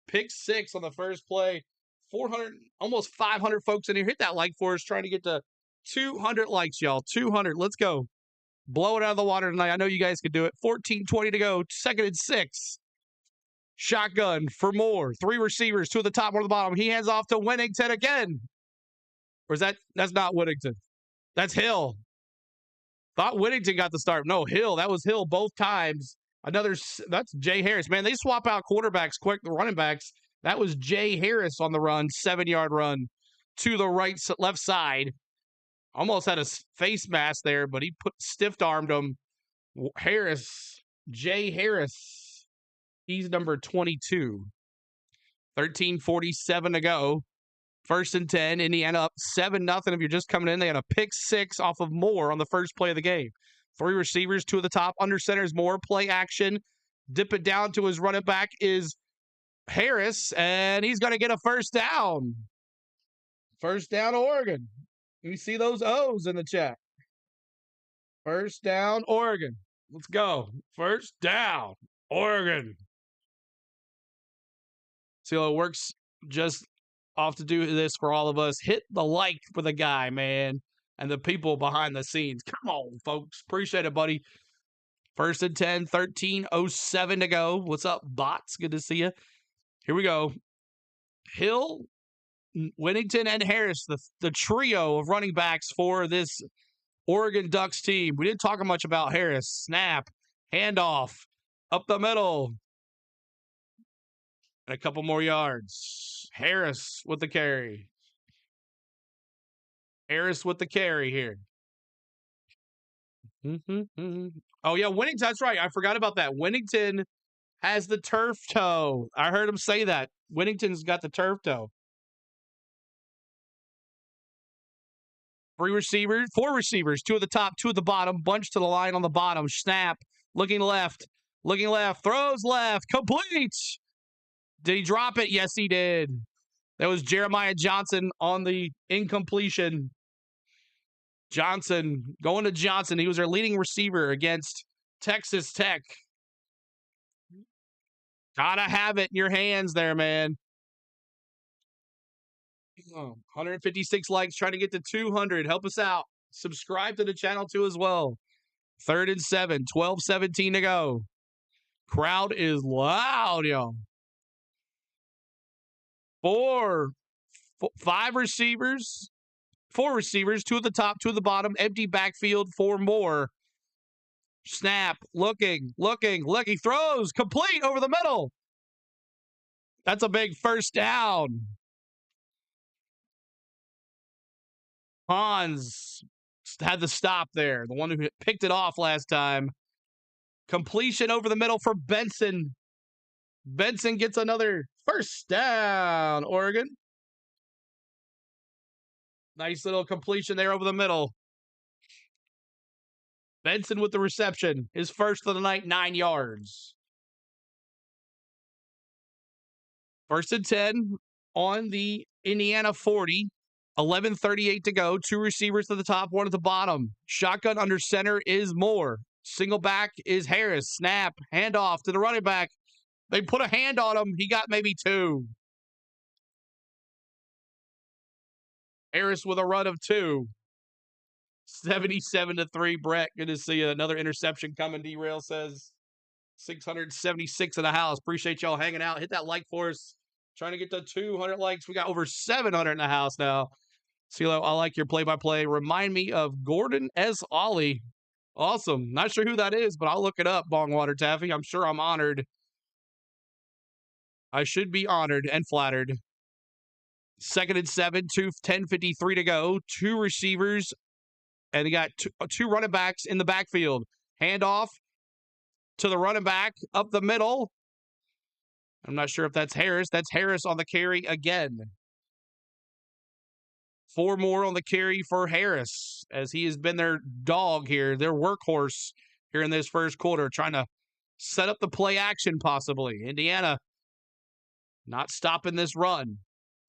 [SPEAKER 1] Pick 6 on the first play. 400, almost 500 folks in here. Hit that like for us. Trying to get to 200 likes, y'all. 200. Let's go. Blow it out of the water tonight. I know you guys can do it. 14:20 to go. 2nd and 6. Shotgun for Moore. 3 receivers. 2 at the top, 1 at the bottom. He hands off to Winnington again. Or is that's not Winnington. That's Hill. Thought Winnington got the start. No, Hill. That was Hill both times. That's Jay Harris. Man, they swap out quarterbacks quick, the running backs. That was Jay Harris on the run. 7-yard run to the left side. Almost had a face mask there, but he stiff-armed him. Harris, Jay Harris. He's number 22. 13:47 to go. 1st and 10. Indiana up 7-0. If you're just coming in, they had a pick 6 off of Moore on the first play of the game. 3 receivers, 2 at the top. Under center is Moore. Play action. Dip it down to his running back is Harris, and he's going to get a first down. First down, Oregon. You see those O's in the chat. First down, Oregon. Let's go. First down, Oregon. See how it works just off to do this for all of us. Hit the like for the guy, man, and the people behind the scenes. Come on, folks. Appreciate it, buddy. 1st and 10, 13:07 to go. What's up, bots? Good to see you. Here we go. Hill, Winnington, and Harris, the trio of running backs for this Oregon Ducks team. We didn't talk much about Harris. Snap, handoff, up the middle, and a couple more yards. Harris with the carry. Harris with the carry here. Oh, yeah, Winnington. That's right. I forgot about that. Winnington has the turf toe. I heard him say that. Winnington's got the turf toe. 4 receivers, 2 at the top, 2 at the bottom, bunch to the line on the bottom. Snap, looking left, throws left, complete. Did he drop it? Yes, he did. That was Jeremiah Johnson on the incompletion. Johnson, going to Johnson. He was their leading receiver against Texas Tech. Gotta have it in your hands there, man. 156 likes, trying to get to 200. Help us out. Subscribe to the channel too as well. 3rd and 7, 12:17 to go. Crowd is loud, yo. 4 receivers, 2 at the top, 2 at the bottom, empty backfield, 4 more. Snap, looking, throws, complete over the middle. That's a big first down. Hans had the stop there, the one who picked it off last time. Completion over the middle for Benson. Benson gets another first down, Oregon. Nice little completion there over the middle. Benson with the reception. His first of the night, 9 yards. 1st and 10 on the Indiana 40. 11:38 to go. 2 receivers to the top, 1 at the bottom. Shotgun under center is Moore. Single back is Harris. Snap, handoff to the running back. They put a hand on him. He got maybe 2. Harris with a run of 2. 77-3, Brett. Good to see you. Another interception coming. D-Rail says 676 in the house. Appreciate y'all hanging out. Hit that like for us. Trying to get to 200 likes. We got over 700 in the house now. CeeLo, I like your play-by-play. Remind me of Gordon S. Ollie. Awesome. Not sure who that is, but I'll look it up, Bongwater Taffy. I'm sure I'm honored. I should be honored and flattered. 2nd and 7, 10:53 to go. 2 receivers, and they got 2 running backs in the backfield. Handoff to the running back up the middle. I'm not sure if that's Harris. That's Harris on the carry again. 4 more on the carry for Harris, as he has been their dog here, their workhorse here in this first quarter, trying to set up the play action possibly. Indiana not stopping this run.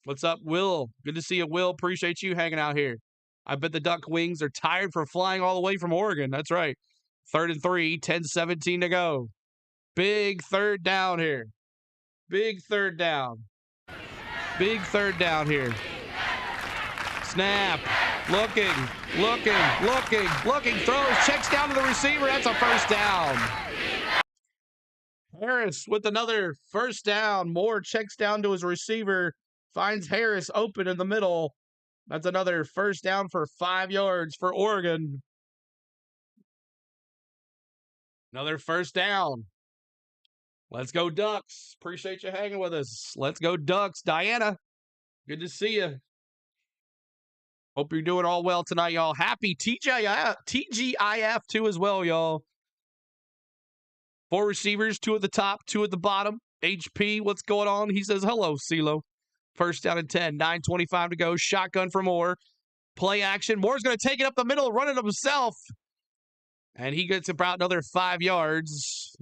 [SPEAKER 1] What's up, Will? Good to see you, Will. Appreciate you hanging out here. I bet the Duck Wings are tired from flying all the way from Oregon. That's right. 3rd and 3, 10:17 to go. Big third down here. Big third down. Big third down here. Snap. Looking. Throws. Checks down to the receiver. That's a first down. Harris with another first down. Moore checks down to his receiver. Finds Harris open in the middle. That's another first down for 5 yards for Oregon. Another first down. Let's go Ducks. Appreciate you hanging with us. Let's go Ducks. Diana, good to see you. Hope you're doing all well tonight, y'all. Happy TGIF too as well, y'all. 4 receivers, 2 at the top, 2 at the bottom. HP, what's going on? He says, hello, CeeLo. First down and 10, 9:25 to go. Shotgun for Moore. Play action. Moore's going to take it up the middle, run it himself. And he gets about another 5 yards.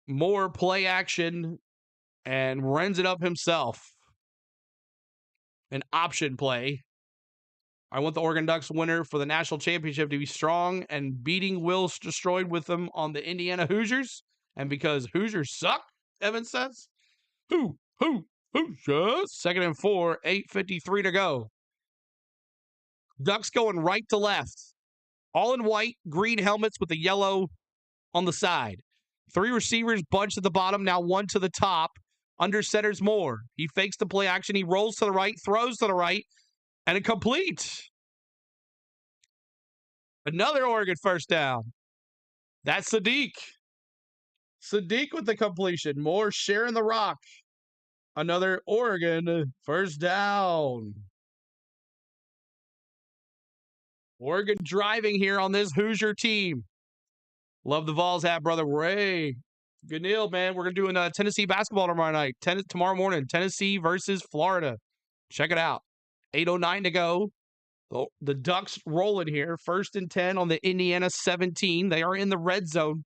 [SPEAKER 1] Moore play action and runs it up himself. An option play. I want the Oregon Ducks winner for the national championship to be strong and beating Will Destroyed with them on the Indiana Hoosiers. And because Hoosiers suck, Evan says. Hoosiers. 2nd and 4, 8:53 to go. Ducks going right to left. All in white, green helmets with the yellow on the side. 3 receivers bunched at the bottom, now 1 to the top. Under center's Moore. He fakes the play action. He rolls to the right, throws to the right, and it complete. Another Oregon first down. That's Sadiq. Sadiq with the completion. Moore sharing the rock. Another Oregon first down. Oregon driving here on this Hoosier team. Love the Vols hat, brother Ray. Good deal, man. We're going to do Tennessee basketball tomorrow night. Tomorrow morning. Tennessee versus Florida. Check it out. 8:09 to go. The Ducks rolling here. 1st and 10 on the Indiana 17. They are in the red zone.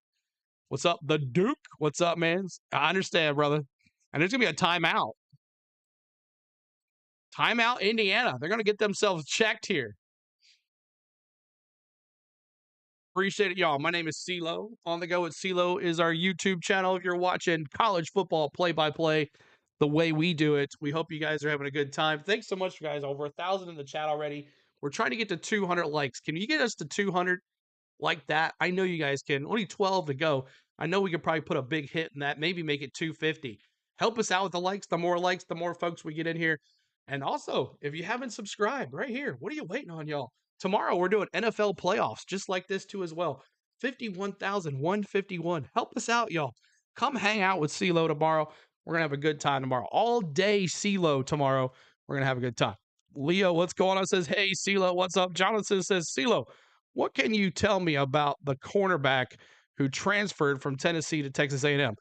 [SPEAKER 1] What's up, the Duke? What's up, man? I understand, brother. And there's going to be a timeout. Timeout, Indiana. They're going to get themselves checked here. Appreciate it, y'all. My name is CeeLo. On the Go with CeeLo is our YouTube channel. If you're watching college football play-by-play the way we do it, we hope you guys are having a good time. Thanks so much, guys. Over 1,000 in the chat already. We're trying to get to 200 likes. Can you get us to 200 like that? I know you guys can. Only 12 to go. I know we could probably put a big hit in that. Maybe make it 250. Help us out with the likes. The more likes, the more folks we get in here. And also, if you haven't subscribed, right here, what are you waiting on, y'all? Tomorrow, we're doing NFL playoffs, just like this, too, as well. 51,151. Help us out, y'all. Come hang out with CeeLo tomorrow. We're going to have a good time tomorrow. All day CeeLo tomorrow. We're going to have a good time. Leo, what's going on? Says, hey, CeeLo, what's up? Jonathan says, CeeLo, what can you tell me about the cornerback who transferred from Tennessee to Texas A&M?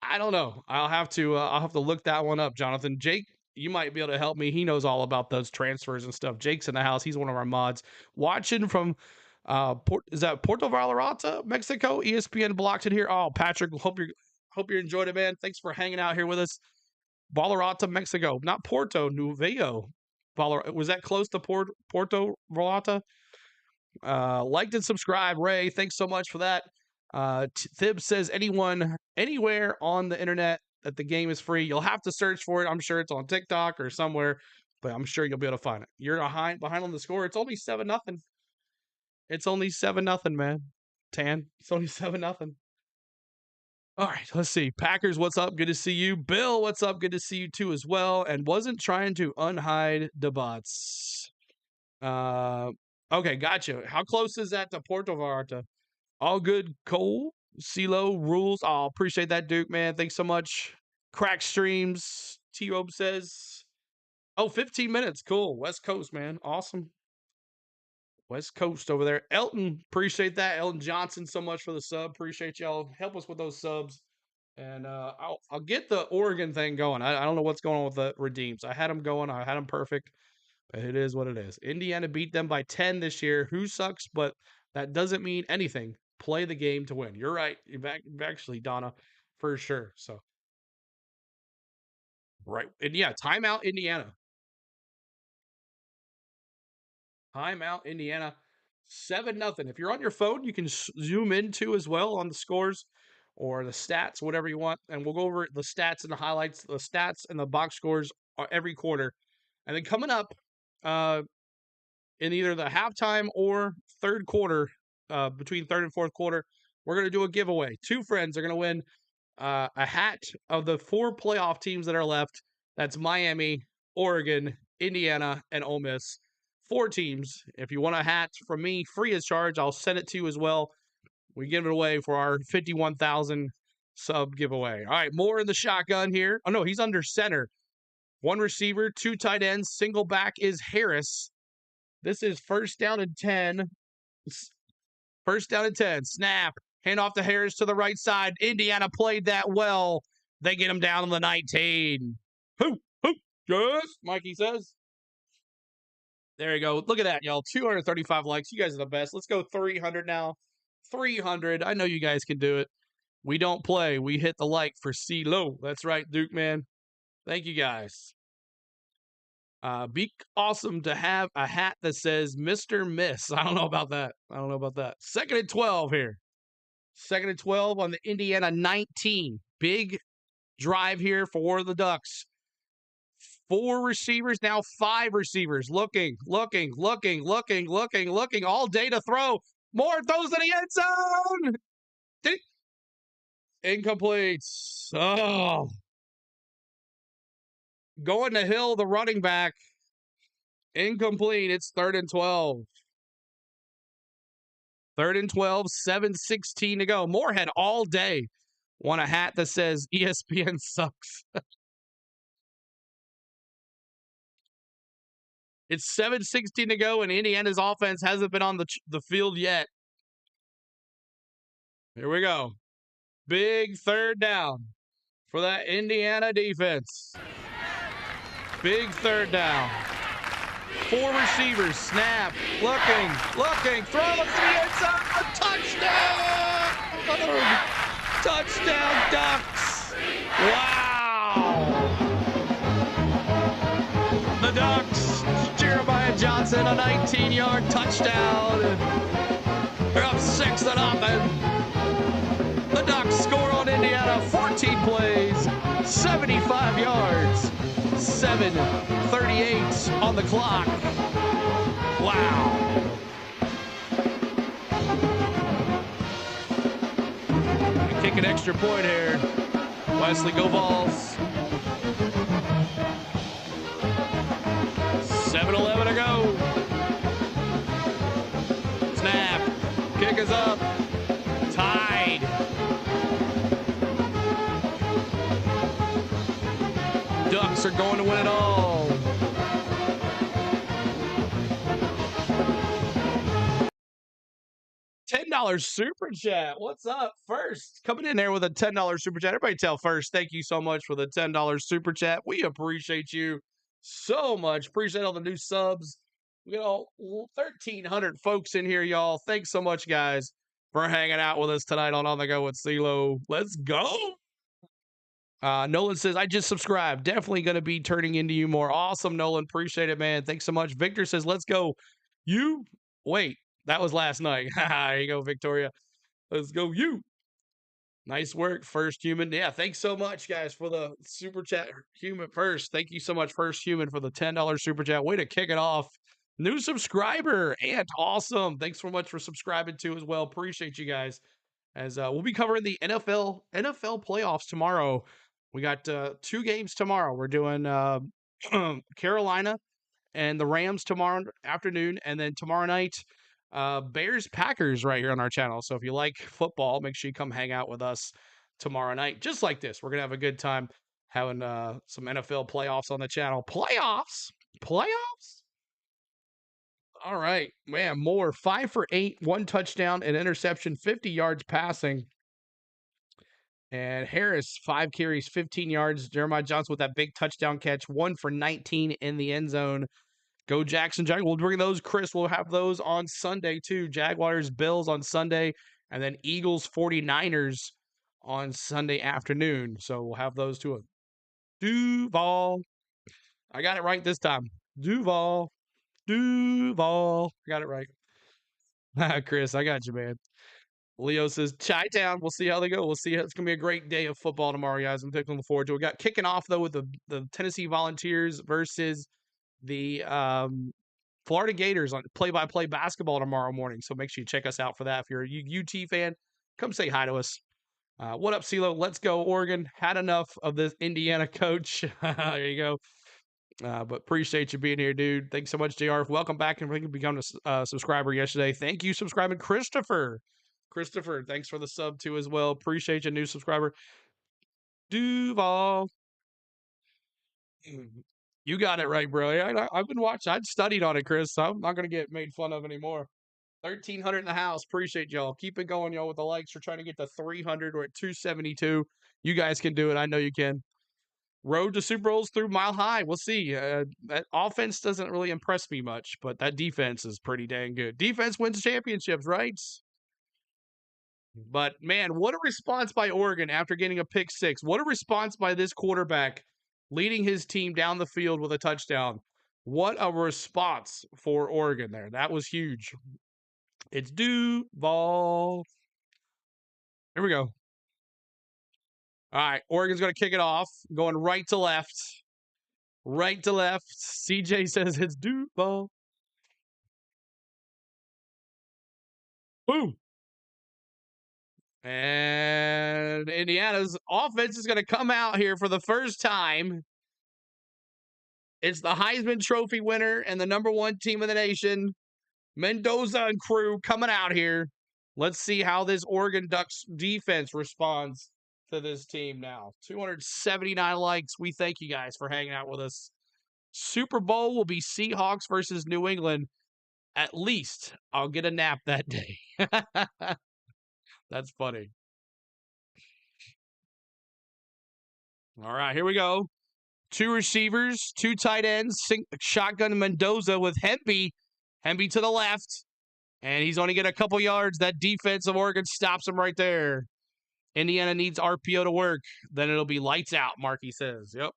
[SPEAKER 1] I don't know. I'll have to look that one up, Jonathan. Jake, you might be able to help me. He knows all about those transfers and stuff. Jake's in the house. He's one of our mods. Watching from is that Puerto Vallarta, Mexico? ESPN blocked it here. Oh, Patrick, hope you enjoyed it, man. Thanks for hanging out here with us. Vallarta, Mexico, not Puerto Nuevo. Was that close to Puerto Vallarta? Liked and subscribe, Ray. Thanks so much for that. Thib says anyone, anywhere on the internet that the game is free, you'll have to search for it. I'm sure it's on TikTok or somewhere, but I'm sure you'll be able to find it. You're behind on the score. It's only 7-0. It's only 7-0, man. Tan. It's only 7-0. All right, let's see. Packers, what's up? Good to see you. Bill, what's up? Good to see you too as well. And wasn't trying to unhide the bots. Okay, gotcha. How close is that to Puerto Vallarta? All good, Cole. CeeLo rules. Oh, appreciate that, Duke, man. Thanks so much. Crack streams. T-Robe says. Oh, 15 minutes. Cool. West Coast, man. Awesome. West Coast over there. Elton, appreciate that. Elton Johnson, so much for the sub. Appreciate y'all. Help us with those subs. And I'll get the Oregon thing going. I don't know what's going on with the redeems. I had them going. I had them perfect. But it is what it is. Indiana beat them by 10 this year. Who sucks? But that doesn't mean anything. Play the game to win. You're right. You've actually, Donna, for sure. So, right. And yeah, timeout, Indiana. Timeout, Indiana. 7-0. If you're on your phone, you can zoom in too as well on the scores or the stats, whatever you want. And we'll go over the stats and the highlights, the stats and the box scores every quarter. And then coming up in either the halftime or third quarter, between third and fourth quarter, we're going to do a giveaway. 2 friends are going to win a hat of the 4 playoff teams that are left. That's Miami, Oregon, Indiana, and Ole Miss. 4 teams. If you want a hat from me, free of charge, I'll send it to you as well. We give it away for our 51,000 sub giveaway. All right, more in the shotgun here. Oh, no, he's under center. One receiver, two tight ends, single back is Harris. This is 1st down and 10. 1st down and 10. Snap. Hand off to Harris to the right side. Indiana played that well. They get him down on the 19. Hoop, yes, Mikey says. There you go. Look at that, y'all. 235 likes. You guys are the best. Let's go 300 now. 300. I know you guys can do it. We don't play. We hit the like for CeeLo. That's right, Duke, man. Thank you, guys. Be awesome to have a hat that says Mr. Miss. I don't know about that. 2nd and 12 here. 2nd and 12 on the Indiana 19. Big drive here for the Ducks. 4 receivers, now 5 receivers. Looking. All day to throw. More throws in the end zone. Incomplete. Oh. Going to Hill, the running back. Incomplete. It's 3rd and 12. 3rd and 12, 7:16 to go. Moorhead all day. Want a hat that says ESPN sucks. It's 7:16 to go, and Indiana's offense hasn't been on the field yet. Here we go. Big 3rd down for that Indiana defense. Big 3rd down. 4 receivers. Snap. Looking. Throw to the end zone. Touchdown! Touchdown, Ducks! Wow! The Ducks. Jeremiah Johnson, a 19-yard touchdown. They're up 6-0. The Ducks score on Indiana. 14 plays, 75 yards. 7:38 on the clock. Wow. Kick an extra point here. Wesley, go Vols. 7:11 to go. Snap. Kick is up. Tied. Ducks are going to win it all. $10 super chat. What's up? First, coming in there with a $10 super chat. Everybody tell First, thank you so much for the $10 super chat. We appreciate you so much. Appreciate all the new subs. We got all 1,300 folks in here, y'all. Thanks so much, guys, for hanging out with us tonight on the Go with CeeLo. Let's go. Nolan says, I just subscribed. Definitely going to be turning into you more. Awesome, Nolan. Appreciate it, man. Thanks so much. Victor says, let's go. You? Wait, that was last night. There you go, Victoria. Let's go, you. Nice work, First Human. Yeah, thanks so much, guys, for the super chat. Human First. Thank you so much, First Human, for the $10 super chat. Way to kick it off. New subscriber. And awesome. Thanks so much for subscribing, too, as well. Appreciate you guys. As we'll be covering the NFL playoffs tomorrow. We got 2 games tomorrow. We're doing Carolina and the Rams tomorrow afternoon, and then tomorrow night, Bears Packers right here on our channel. So if you like football, make sure you come hang out with us tomorrow night. Just like this, we're gonna have a good time having some NFL playoffs on the channel. Playoffs. All right, man. More 5 for 8, 1 touchdown, an interception, 50 yards passing. And Harris, 5 carries, 15 yards. Jeremiah Johnson with that big touchdown catch, 1 for 19 in the end zone. Go Jackson Jaguars. We'll bring those, Chris. We'll have those on Sunday, too. Jaguars, Bills on Sunday, and then Eagles, 49ers on Sunday afternoon. So we'll have those too. Duval. I got it right this time. Duval. I got it right. Chris, I got you, man. Leo says, Chi-Town. We'll see how they go. We'll see. It's going to be a great day of football tomorrow, guys. I'm looking forward to it. We got kicking off, though, with the Tennessee Volunteers versus the Florida Gators on play-by-play basketball tomorrow morning. So make sure you check us out for that. If you're a UT fan, come say hi to us. What up, CeeLo? Let's go, Oregon. Had enough of this Indiana coach. There you go. But appreciate you being here, dude. Thanks so much, JR. Welcome back, and we become a subscriber yesterday. Thank you, subscribing, Christopher. Thanks for the sub too as well. Appreciate you, new subscriber. Duval. You got it right, bro. Yeah, I've been watching. I'd studied on it, Chris. So I'm not going to get made fun of anymore. 1,300 in the house. Appreciate y'all. Keep it going, y'all, with the likes. We're trying to get to 300. We're at 272. You guys can do it. I know you can. Road to Super Bowls through Mile High. We'll see. That offense doesn't really impress me much, but that defense is pretty dang good. Defense wins championships, right? But, man, what a response by Oregon after getting a pick six. What a response by this quarterback leading his team down the field with a touchdown. What a response for Oregon there. That was huge. It's Duval. Here we go. All right, Oregon's going to kick it off, going right to left. Right to left. CJ says it's Duval. Boom. And Indiana's offense is going to come out here for the first time. It's the Heisman Trophy winner and the #1 team in the nation, Mendoza and crew, coming out here. Let's see how this Oregon Ducks defense responds to this team now. 279 likes. We thank you guys for hanging out with us. Super Bowl will be Seahawks versus New England. At least I'll get a nap that day. That's funny. All right, here we go. 2 receivers, 2 tight ends, shotgun Mendoza with Hempy. Hempy to the left, and he's only getting a couple yards. That defense of Oregon stops him right there. Indiana needs RPO to work. Then it'll be lights out, Markey says. Yep.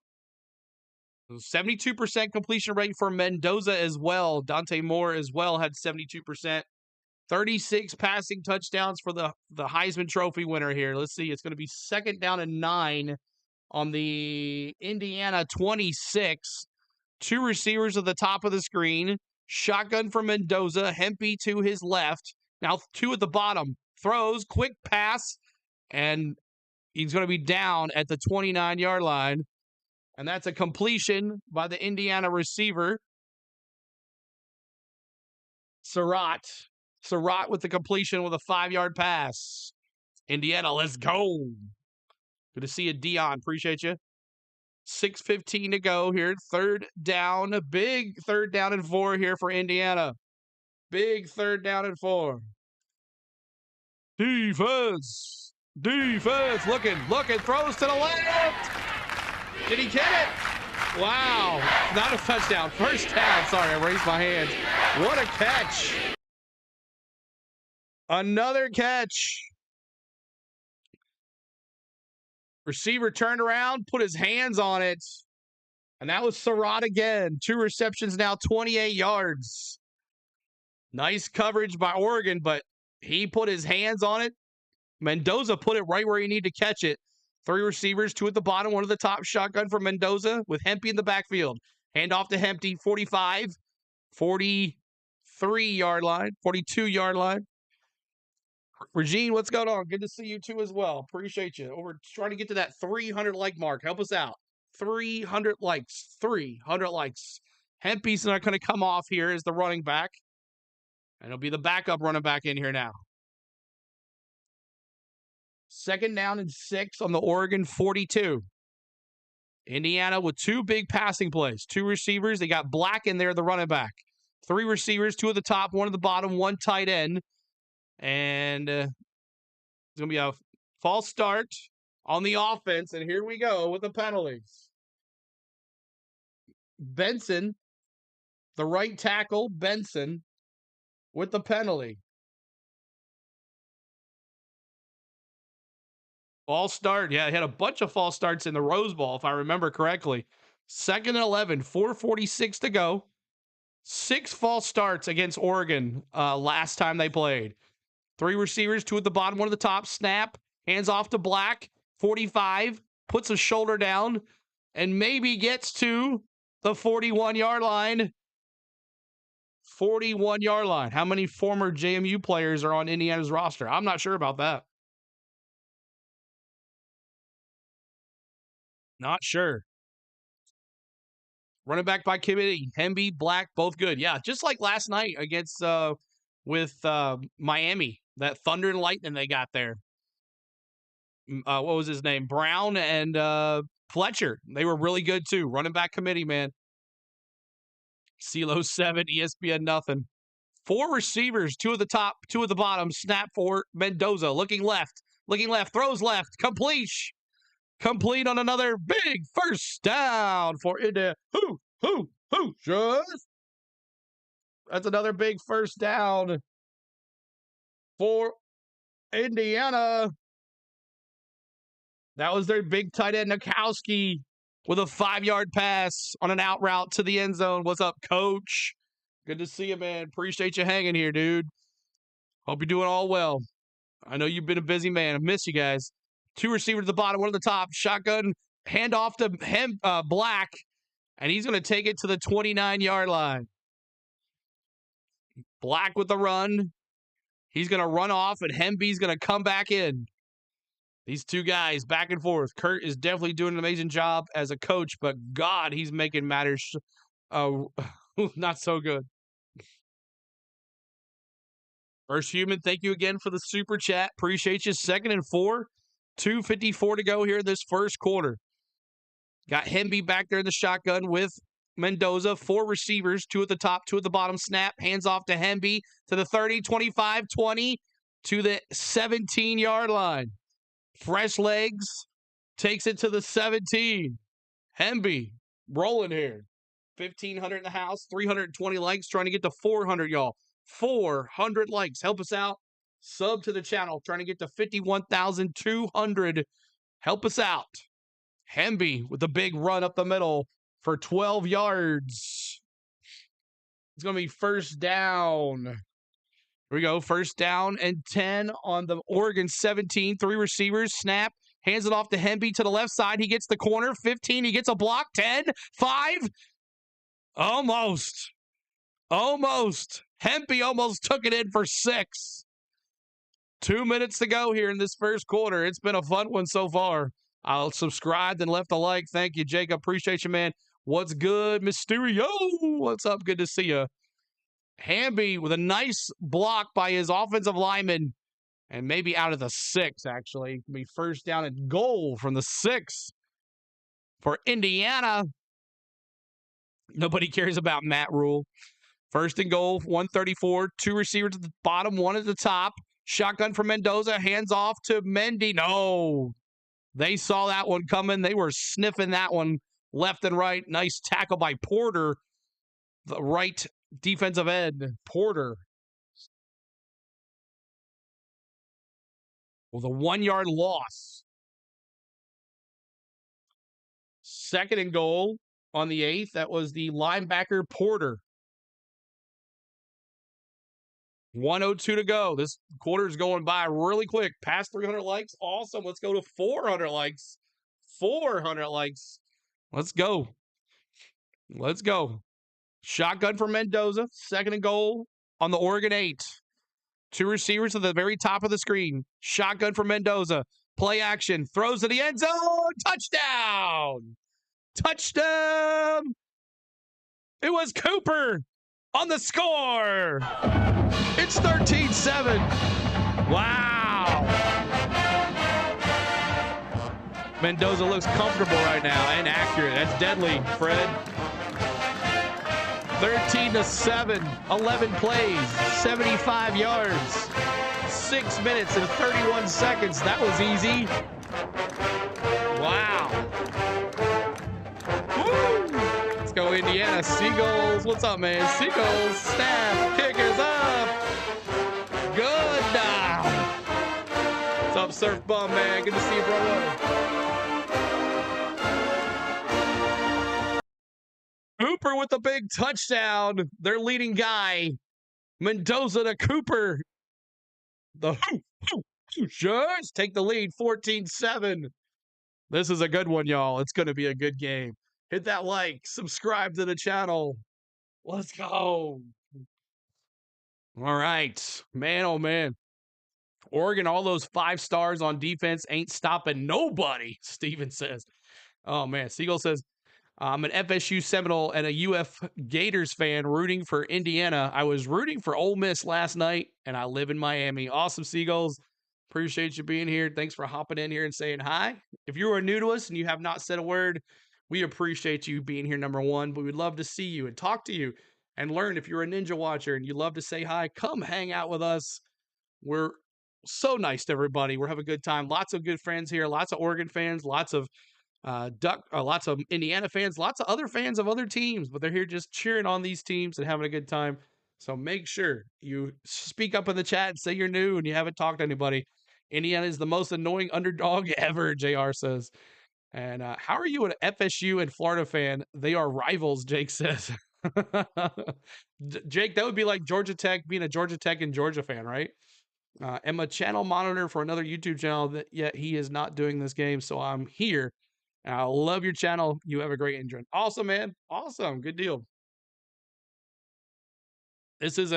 [SPEAKER 1] 72% completion rate for Mendoza as well. Dante Moore as well had 72%. 36 passing touchdowns for the Heisman Trophy winner here. Let's see. It's going to be 2nd down and 9 on the Indiana 26. 2 receivers at the top of the screen. Shotgun for Mendoza. Hempy to his left. Now 2 at the bottom. Throws. Quick pass. And he's going to be down at the 29-yard line. And that's a completion by the Indiana receiver. Surratt. Surratt with the completion with a 5-yard pass. Indiana, let's go. Good to see you, Dion. Appreciate you. 6:15 to go here. 3rd down. A big 3rd down and 4 here for Indiana. Big 3rd down and 4. Defense. Defense. Looking. Throws to the left. Did he get it? Wow. Not a touchdown. 1st down. Sorry, I raised my hands. What a catch. Another catch. Receiver turned around, put his hands on it. And that was Surratt again. 2 receptions now, 28 yards. Nice coverage by Oregon, but he put his hands on it. Mendoza put it right where he needed to catch it. 3 receivers, 2 at the bottom, 1 at the top. Shotgun for Mendoza with Hempy in the backfield. Hand off to Hempy, 45, 43-yard line, 42-yard line. Regine, what's going on? Good to see you too as well. Appreciate you. We're trying to get to that 300 like mark. Help us out. 300 likes. 300 likes. Hempy's not going to come off here as the running back. And it'll be the backup running back in here now. 2nd down and 6 on the Oregon 42. Indiana with 2 big passing plays. 2 receivers. They got Black in there, the running back. 3 receivers, 2 at the top, 1 at the bottom, 1 tight end. And it's going to be a false start on the offense. And here we go with the penalties. Benson, the right tackle, Benson, with the penalty. False start. Yeah, he had a bunch of false starts in the Rose Bowl, if I remember correctly. 2nd and 11, 4:46 to go. 6 false starts against Oregon last time they played. 3 receivers, 2 at the bottom, 1 at the top. Snap, hands off to Black. 45, puts a shoulder down, and maybe gets to the 41-yard line. 41-yard line. How many former JMU players are on Indiana's roster? I'm not sure about that. Not sure. Running back by committee. Hemby, Black, both good. Yeah, just like last night against with Miami. That Thunder and Lightning they got there. What was his name? Brown and Fletcher. They were really good too. Running back committee, man. CeeLo 7, ESPN nothing. 4 receivers, 2 at the top, 2 at the bottom. Snap for Mendoza. Looking left, throws left. Complete on another big first down for India. Hoosiers. That's another big first down for Indiana. That was their big tight end, Nikowski, with a 5-yard pass on an out route to the end zone. What's up, coach? Good to see you, man. Appreciate you hanging here, dude. Hope you're doing all well. I know you've been a busy man. I miss you guys. 2 receivers at the bottom, 1 at the top. Shotgun, handoff to him, Black, and he's going to take it to the 29-yard line. Black with the run. He's going to run off, and Hemby's going to come back in. These 2 guys back and forth. Kurt is definitely doing an amazing job as a coach, but God, he's making matters not so good. First Human, thank you again for the super chat. Appreciate you. 2nd and 4. 2:54 to go here in this first quarter. Got Hemby back there in the shotgun with Mendoza. 4 receivers, 2 at the top, 2 at the bottom. Snap, hands off to Hemby to the 30, 25, 20 to the 17-yard line. Fresh legs, takes it to the 17. Hemby rolling here. 1,500 in the house, 320 likes, trying to get to 400, y'all. 400 likes. Help us out. Sub to the channel, trying to get to 51,200. Help us out. Hemby with a big run up the middle for 12 yards. It's going to be first down. Here we go. First down and 10 on the Oregon 17. 3 receivers. Snap. Hands it off to Hemby to the left side. He gets the corner. 15. He gets a block. 10. 5. Almost. Hemby almost took it in for 6. 2 minutes to go here in this first quarter. It's been a fun one so far. I'll subscribe and left a like. Thank you, Jacob. Appreciate you, man. What's good, Mysterio? What's up? Good to see you. Hemby with a nice block by his offensive lineman. And maybe out of the 6, actually. It'll be first down and goal from the 6 for Indiana. Nobody cares about Matt Rule. First and goal, 134. 2 receivers at the bottom, 1 at the top. Shotgun for Mendoza. Hands off to Mendy. No. They saw that one coming. They were sniffing that one left and right. Nice tackle by Porter, the right defensive end. Porter with a 1-yard loss. 2nd and goal on the 8th. That was the linebacker Porter. 1:02 to go. This quarter is going by really quick. Past 300 likes. Awesome. Let's go to 400 likes. 400 likes. Let's go. Shotgun for Mendoza. 2nd and goal on the Oregon 8. 2 receivers at the very top of the screen. Shotgun for Mendoza. Play action. Throws to the end zone. Touchdown. It was Cooper on the score. It's 13-7. Wow. Mendoza looks comfortable right now and accurate. That's deadly, Fred. 13-7. 11 plays. 75 yards. 6 minutes and 31 seconds. That was easy. Wow. Woo! Let's go, Indiana. Seagulls. What's up, man? Seagulls. Snap. Kickers up. Good now. What's up, Surf Bum, man? Good to see you, brother. Cooper with the big touchdown. Their leading guy. Mendoza to Cooper. The Hoosiers take the lead, 14-7. This is a good one, y'all. It's going to be a good game. Hit that like, subscribe to the channel. Let's go. All right. Man, oh, man. Oregon, all those 5 stars on defense ain't stopping nobody, Steven says. Oh, man. Siegel says, I'm an FSU Seminole and a UF Gators fan rooting for Indiana. I was rooting for Ole Miss last night, and I live in Miami. Awesome, Seagulls. Appreciate you being here. Thanks for hopping in here and saying hi. If you are new to us and you have not said a word, we appreciate you being here, number one. But we'd love to see you and talk to you. and learn. If you're a Ninja watcher and you love to say hi, come hang out with us. We're so nice to everybody. We're having a good time. Lots of good friends here. Lots of Oregon fans. Lots of lots of Indiana fans. Lots of other fans of other teams. But they're here just cheering on these teams and having a good time. So make sure you speak up in the chat and say you're new and you haven't talked to anybody. Indiana is the most annoying underdog ever, JR says. And how are you an FSU and Florida fan? They are rivals, Jake says. Jake, that would be like Georgia Tech being a Georgia Tech and Georgia fan, right? Am a channel monitor for another YouTube channel that yet he is not doing this game, so I'm here. I love your channel. You have a great enjoy. Awesome, man. Awesome. Good deal. This is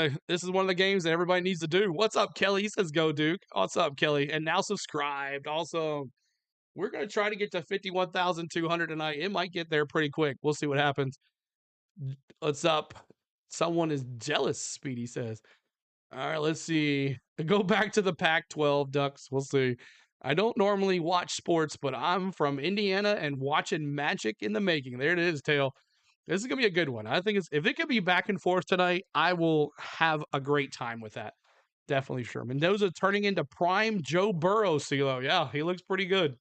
[SPEAKER 1] one of the games that everybody needs to do. What's up, Kelly? He says go Duke. What's up, Kelly? And now subscribed. Also, we're gonna try to get to 51,200 tonight. It might get there pretty quick. We'll see what happens. What's up? Someone is jealous, Speedy says. All right, let's see. Go back to the Pac-12 Ducks. We'll see. I don't normally watch sports, but I'm from Indiana and watching magic in the making. There it is, Tail. This is going to be a good one. I think if it could be back and forth tonight, I will have a great time with that. Definitely sure. Mendoza turning into prime Joe Burrow, CeeLo. Yeah, he looks pretty good.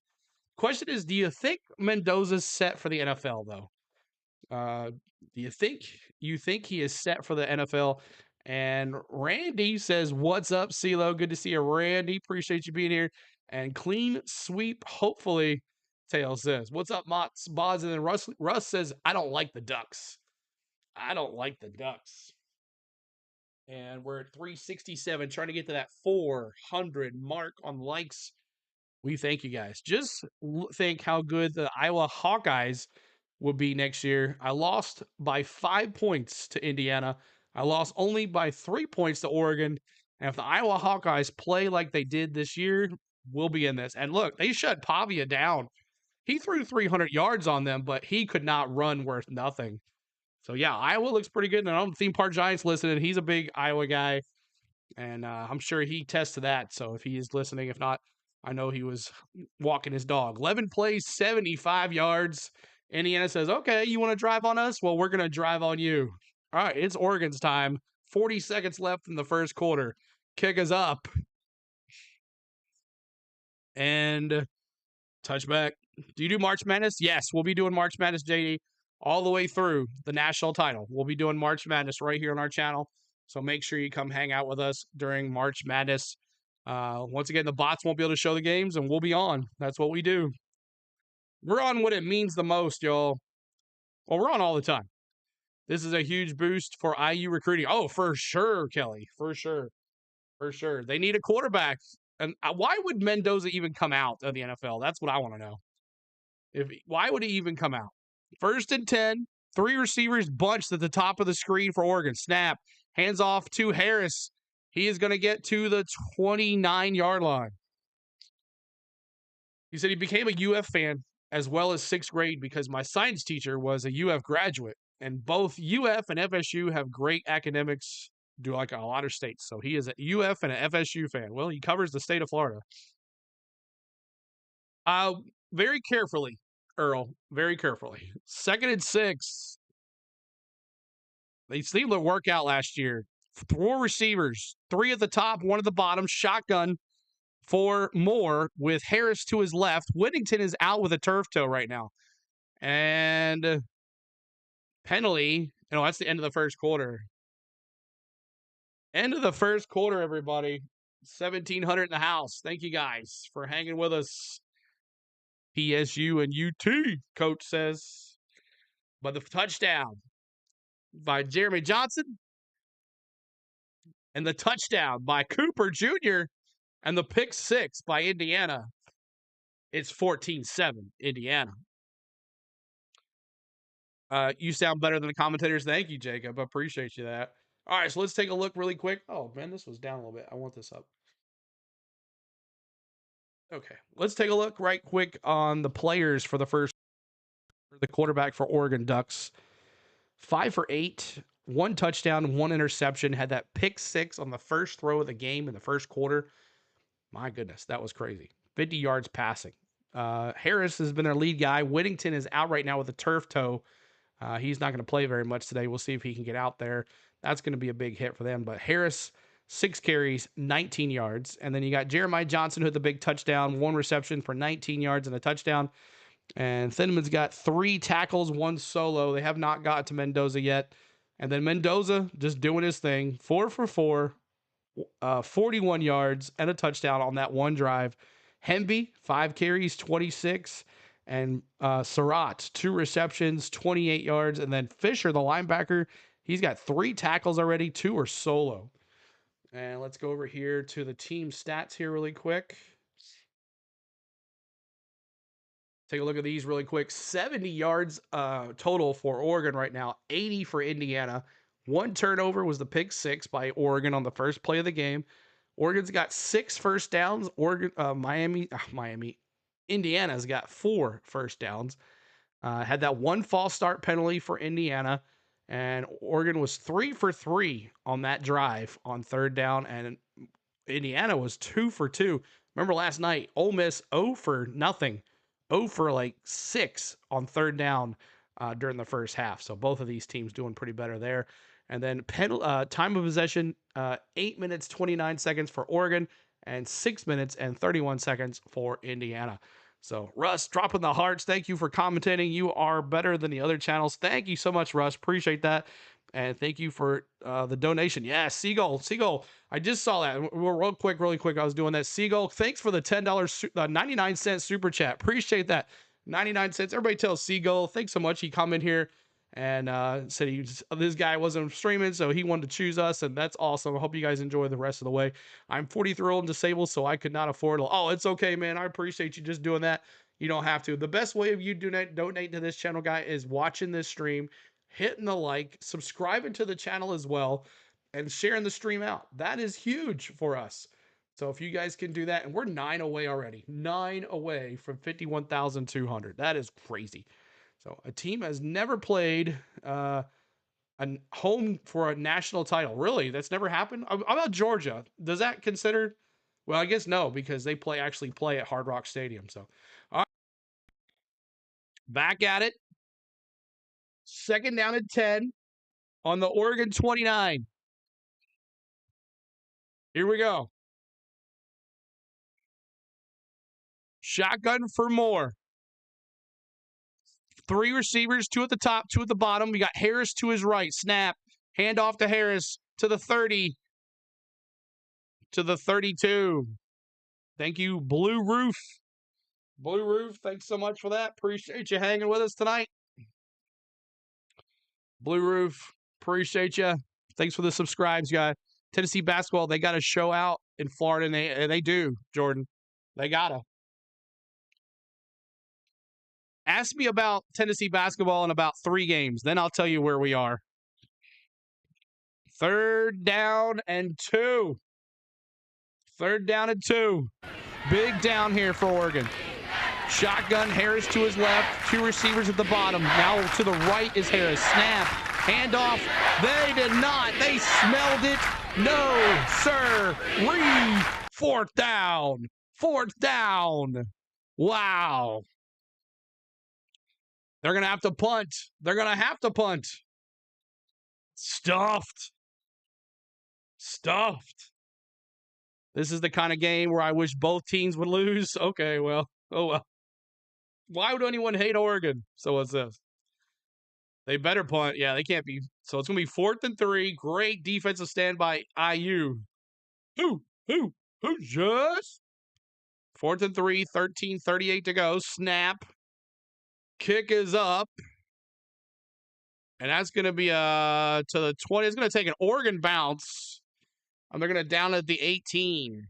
[SPEAKER 1] Question is, do you think Mendoza's set for the NFL, though? Do you think he is set for the NFL? And Randy says, "What's up, CeeLo? Good to see you, Randy. Appreciate you being here." And clean sweep, hopefully. Tail says, "What's up, Mott's Boz?" And then Russ says, "I don't like the Ducks. I don't like the Ducks." And we're at 367, trying to get to that 400 mark on likes. We thank you guys. Just think how good the Iowa Hawkeyes will be next year. I lost by 5 points to Indiana. I lost only by 3 points to Oregon. And if the Iowa Hawkeyes play like they did this year, we'll be in this. And look, they shut Pavia down. He threw 300 yards on them, but he could not run worth nothing. So, yeah, Iowa looks pretty good. And I know Theme Park Giants listening. He's a big Iowa guy. And I'm sure he tests to that. So if he is listening, if not, I know he was walking his dog. 11 plays, 75 yards. Indiana says, okay, you want to drive on us? Well, we're going to drive on you. All right, it's Oregon's time. 40 seconds left in the first quarter. Kick is up. And touchback. Do you do March Madness? Yes, we'll be doing March Madness, JD, all the way through the national title. We'll be doing March Madness right here on our channel. So make sure you come hang out with us during March Madness. Once again, the bots won't be able to show the games, and we'll be on. That's what we do. We're on what it means the most, y'all. Well, we're on all the time. This is a huge boost for IU recruiting. Oh, for sure, Kelly. For sure. For sure. They need a quarterback. And why would Mendoza even come out of the NFL? That's what I want to know. Why would he even come out? 1st and 10, 3 receivers bunched at the top of the screen for Oregon. Snap. Hands off to Harris. He is going to get to the 29-yard line. He said he became a UF fan as well as 6th grade because my science teacher was a UF graduate. And both UF and FSU have great academics, do like a lot of states. So he is a UF and an FSU fan. Well, he covers the state of Florida. Very carefully, Earl. Very carefully. 2nd and 6. They seemed to work out last year. 4 receivers, 3 at the top, 1 at the bottom, shotgun for Moore with Harris to his left. Whittington is out with a turf toe right now. And penalty. That's the end of the first quarter. End of the first quarter, everybody. 1,700 in the house. Thank you guys for hanging with us. PSU and UT, coach says. But the touchdown by Jeremy Johnson and the touchdown by Cooper Jr. and the pick 6 by Indiana. It's 14-7, Indiana. You sound better than the commentators. Thank you, Jacob. I appreciate you that. All right, so let's take a look really quick. Oh, man, this was down a little bit. I want this up. Okay, let's take a look right quick on the players for the quarterback for Oregon Ducks. 5 for 8, 1 touchdown, 1 interception. Had that pick 6 on the first throw of the game in the first quarter. My goodness, that was crazy. 50 yards passing. Harris has been their lead guy. Whittington is out right now with a turf toe. He's not going to play very much today. We'll see if he can get out there. That's going to be a big hit for them. But Harris, 6 carries, 19 yards. And then you got Jeremiah Johnson, who had the big touchdown, 1 reception for 19 yards and a touchdown. And Thinman's got 3 tackles, 1 solo. They have not got to Mendoza yet. And then Mendoza just doing his thing, 4 for 4, 41 yards and a touchdown on that one drive. Hemby, 5 carries, 26. And Surratt, 2 receptions, 28 yards. And then Fisher, the linebacker, he's got 3 tackles already. 2 are solo. And let's go over here to the team stats here really quick. Take a look at these really quick. 70 yards total for Oregon right now, 80 for Indiana. 1 turnover was the pick 6 by Oregon on the first play of the game. Oregon's got 6 first downs. Indiana's got 4 first downs. Had that 1 false start penalty for Indiana. And Oregon was 3 for 3 on that drive on 3rd down. And Indiana was 2 for 2. Remember last night, Ole Miss 0 for nothing. 0 for like 6 on 3rd down during the first half. So both of these teams doing pretty better there. And then time of possession, 8 minutes, 29 seconds for Oregon and 6 minutes and 31 seconds for Indiana. So Russ, dropping the hearts. Thank you for commentating. You are better than the other channels. Thank you so much, Russ. Appreciate that. And thank you for the donation. Yeah, Seagull. I just saw that. Really quick. I was doing that. Seagull, thanks for the $10, 99-cent super chat. Appreciate that. 99 cents. Everybody tell Seagull, thanks so much. He commented here and said this guy wasn't streaming, so he wanted to choose us, and that's awesome. I hope you guys enjoy the rest of the way. I'm 43 old and disabled, so I could not afford it. Oh, it's okay, man. I appreciate you just doing that. You don't have to. The best way of you donate to this channel, guy, is watching this stream, hitting the like, subscribing to the channel as well, and sharing the stream out. That is huge for us. So if you guys can do that, and we're 9 away already, 9 away from 51,200. That is crazy. So a team has never played a home for a national title. Really? That's never happened? How about Georgia? Does that consider? Well, I guess no, because they actually play at Hard Rock Stadium. So, all right. Back at it. 2nd down and 10 on the Oregon 29. Here we go. Shotgun for Moore. 3 receivers, 2 at the top, 2 at the bottom. We got Harris to his right. Snap. Hand off to Harris to the 30. To the 32. Thank you, Blue Roof. Blue Roof, thanks so much for that. Appreciate you hanging with us tonight. Blue Roof, appreciate you. Thanks for the subscribes, guys. Tennessee basketball, they got a show out in Florida, and they do, Jordan. They gotta. Ask me about Tennessee basketball in about 3 games. Then I'll tell you where we are. 3rd down and 2. 3rd down and 2. Big down here for Oregon. Shotgun, Harris to his left. 2 receivers at the bottom. Now to the right is Harris. Snap. Handoff. They did not. They smelled it. No, sir. 4th down. 4th down. Wow. They're going to have to punt. They're going to have to punt. Stuffed. This is the kind of game where I wish both teams would lose. Okay, well. Oh, well. Why would anyone hate Oregon? So what's this? They better punt. Yeah, they can't be. So it's going to be 4th and 3. Great defensive stand by IU. Just 4th and 3, 13:38 to go. Snap. Kick is up. And that's going to be to the 20. It's going to take an Oregon bounce. And they're going to down at the 18.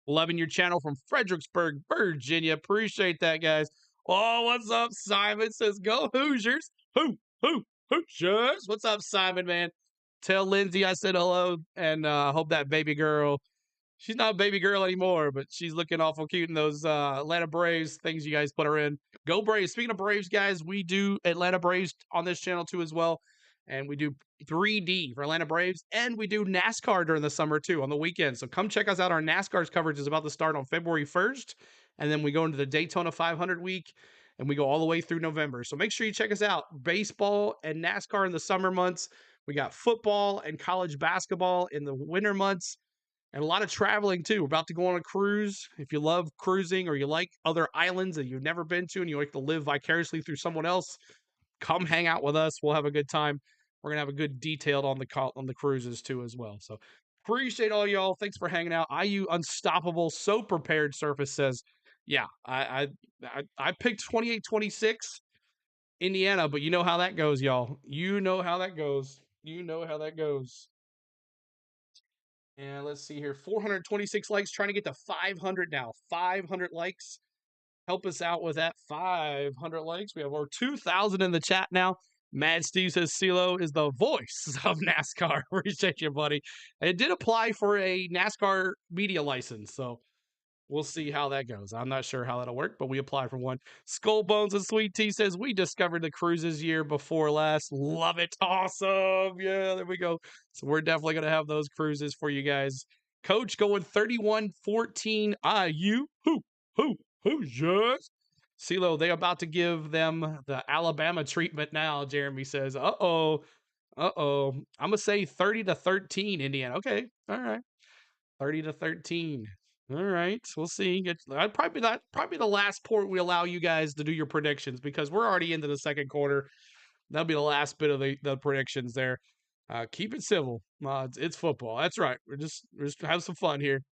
[SPEAKER 1] 11 your channel from Fredericksburg, Virginia. Appreciate that, guys. Oh, what's up, Simon? Says, go Hoosiers. Hoosiers. What's up, Simon, man? Tell Lindsay I said hello, and hope that baby girl, she's not a baby girl anymore, but she's looking awful cute in those Atlanta Braves things you guys put her in. Go Braves. Speaking of Braves, guys, we do Atlanta Braves on this channel too as well. And we do 3D for Atlanta Braves, and we do NASCAR during the summer too on the weekends. So come check us out. Our NASCAR's coverage is about to start on February 1st, and then we go into the Daytona 500 week. and we go all the way through November. So make sure you check us out. Baseball and NASCAR in the summer months. We got football and college basketball in the winter months, and a lot of traveling too. We're about to go on a cruise. If you love cruising or you like other islands that you've never been to and you like to live vicariously through someone else, come hang out with us. We'll have a good time. We're gonna have a good detailed on the cruises too as well. So appreciate all y'all. Thanks for hanging out. IU Unstoppable, so prepared. Surface says, yeah, I picked 28-26 Indiana, but you know how that goes, y'all. You know how that goes. You know how that goes. And let's see here, 426 likes, trying to get to 500 now. 500 likes. Help us out with that 500 likes. We have over 2,000 in the chat now. Mad Steve says CeeLo is the voice of NASCAR. Appreciate you, buddy. It did apply for a NASCAR media license, so we'll see how that goes. I'm not sure how that'll work, but we applied for one. Skull Bones and Sweet Tea says, we discovered the cruises year before last. Love it. Awesome. Yeah, there we go. So we're definitely going to have those cruises for you guys. Coach going 31-14 IU. Hoosiers. CeeLo, they about to give them the Alabama treatment now, Jeremy says. Uh-oh. I'm going to say 30-13 Indiana. Okay. All right. 30-13. All right. We'll see. I'd probably the last port we allow you guys to do your predictions because we're already into the second quarter. That'll be the last bit of the predictions there. Keep it civil. It's football. That's right. We're just have some fun here.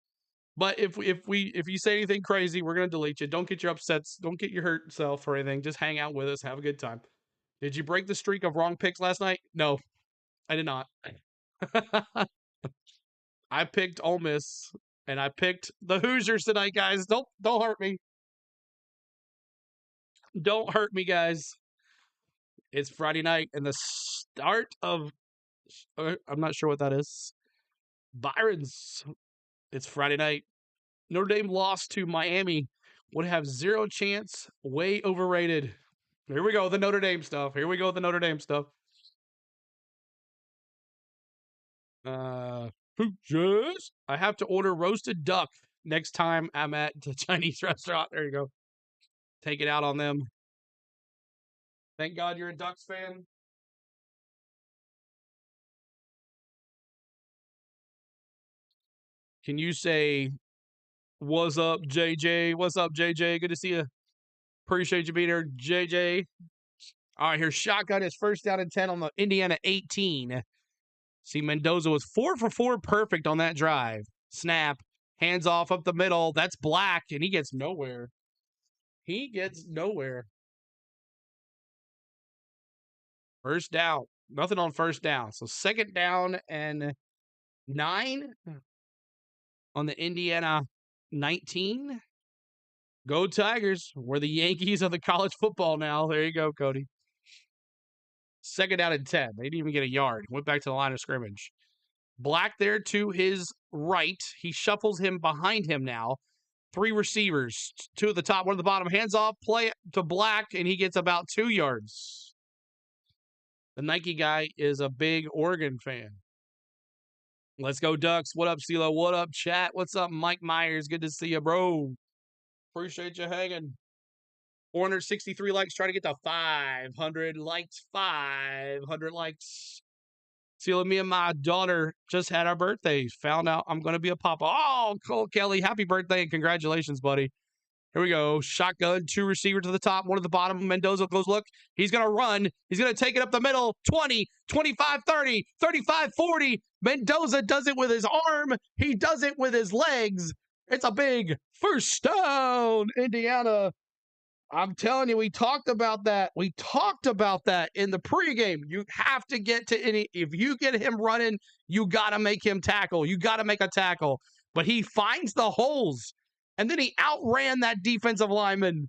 [SPEAKER 1] But if you say anything crazy, we're gonna delete you. Don't get your upsets. Don't get your hurt self or anything. Just hang out with us. Have a good time. Did you break the streak of wrong picks last night? No, I did not. I picked Ole Miss and I picked the Hoosiers tonight, guys. Don't hurt me. Don't hurt me, guys. It's Friday night and the start of. I'm not sure what that is. Byron's. It's Friday night. Notre Dame lost to Miami. Would have zero chance. Way overrated. Here we go. The Notre Dame stuff. Hoosiers. I have to order roasted duck next time I'm at the Chinese restaurant. There you go. Take it out on them. Thank God you're a Ducks fan. Can you say, what's up, JJ? What's up, JJ? Good to see you. Appreciate you being here, JJ. All right, here's shotgun. His first down and 10 on the Indiana 18. See, Mendoza was 4 for 4 perfect on that drive. Snap. Hands off up the middle. That's Black, and he gets nowhere. First down. Nothing on first down. So second down and 9 on the Indiana 19. Go Tigers. We're the Yankees of the college football now. There you go, Cody. Second down and 10. They didn't even get a yard. Went back to the line of scrimmage. Black there to his right. He shuffles him behind him now. 3 receivers. 2 at the top, 1 at the bottom. Hands off, play to Black, and he gets about 2 yards. The Nike guy is a big Oregon fan. Let's go, Ducks. What up, CeeLo? What up, chat? What's up, Mike Myers? Good to see you, bro. Appreciate you hanging. 463 likes. Try to get to 500 likes. 500 likes. CeeLo, me and my daughter just had our birthdays. Found out I'm going to be a papa. Oh, Cole Kelly, happy birthday and congratulations, buddy. Here we go. Shotgun, 2 receivers to the top, 1 at the bottom. Mendoza goes, look. He's going to run. He's going to take it up the middle. 20, 25, 30, 35, 40. Mendoza does it with his arm. He does it with his legs. It's a big first down, Indiana. I'm telling you, we talked about that. We talked about that in the pregame. You have to get to any. If you get him running, you got to make him tackle. You got to make a tackle. But he finds the holes. And then he outran that defensive lineman.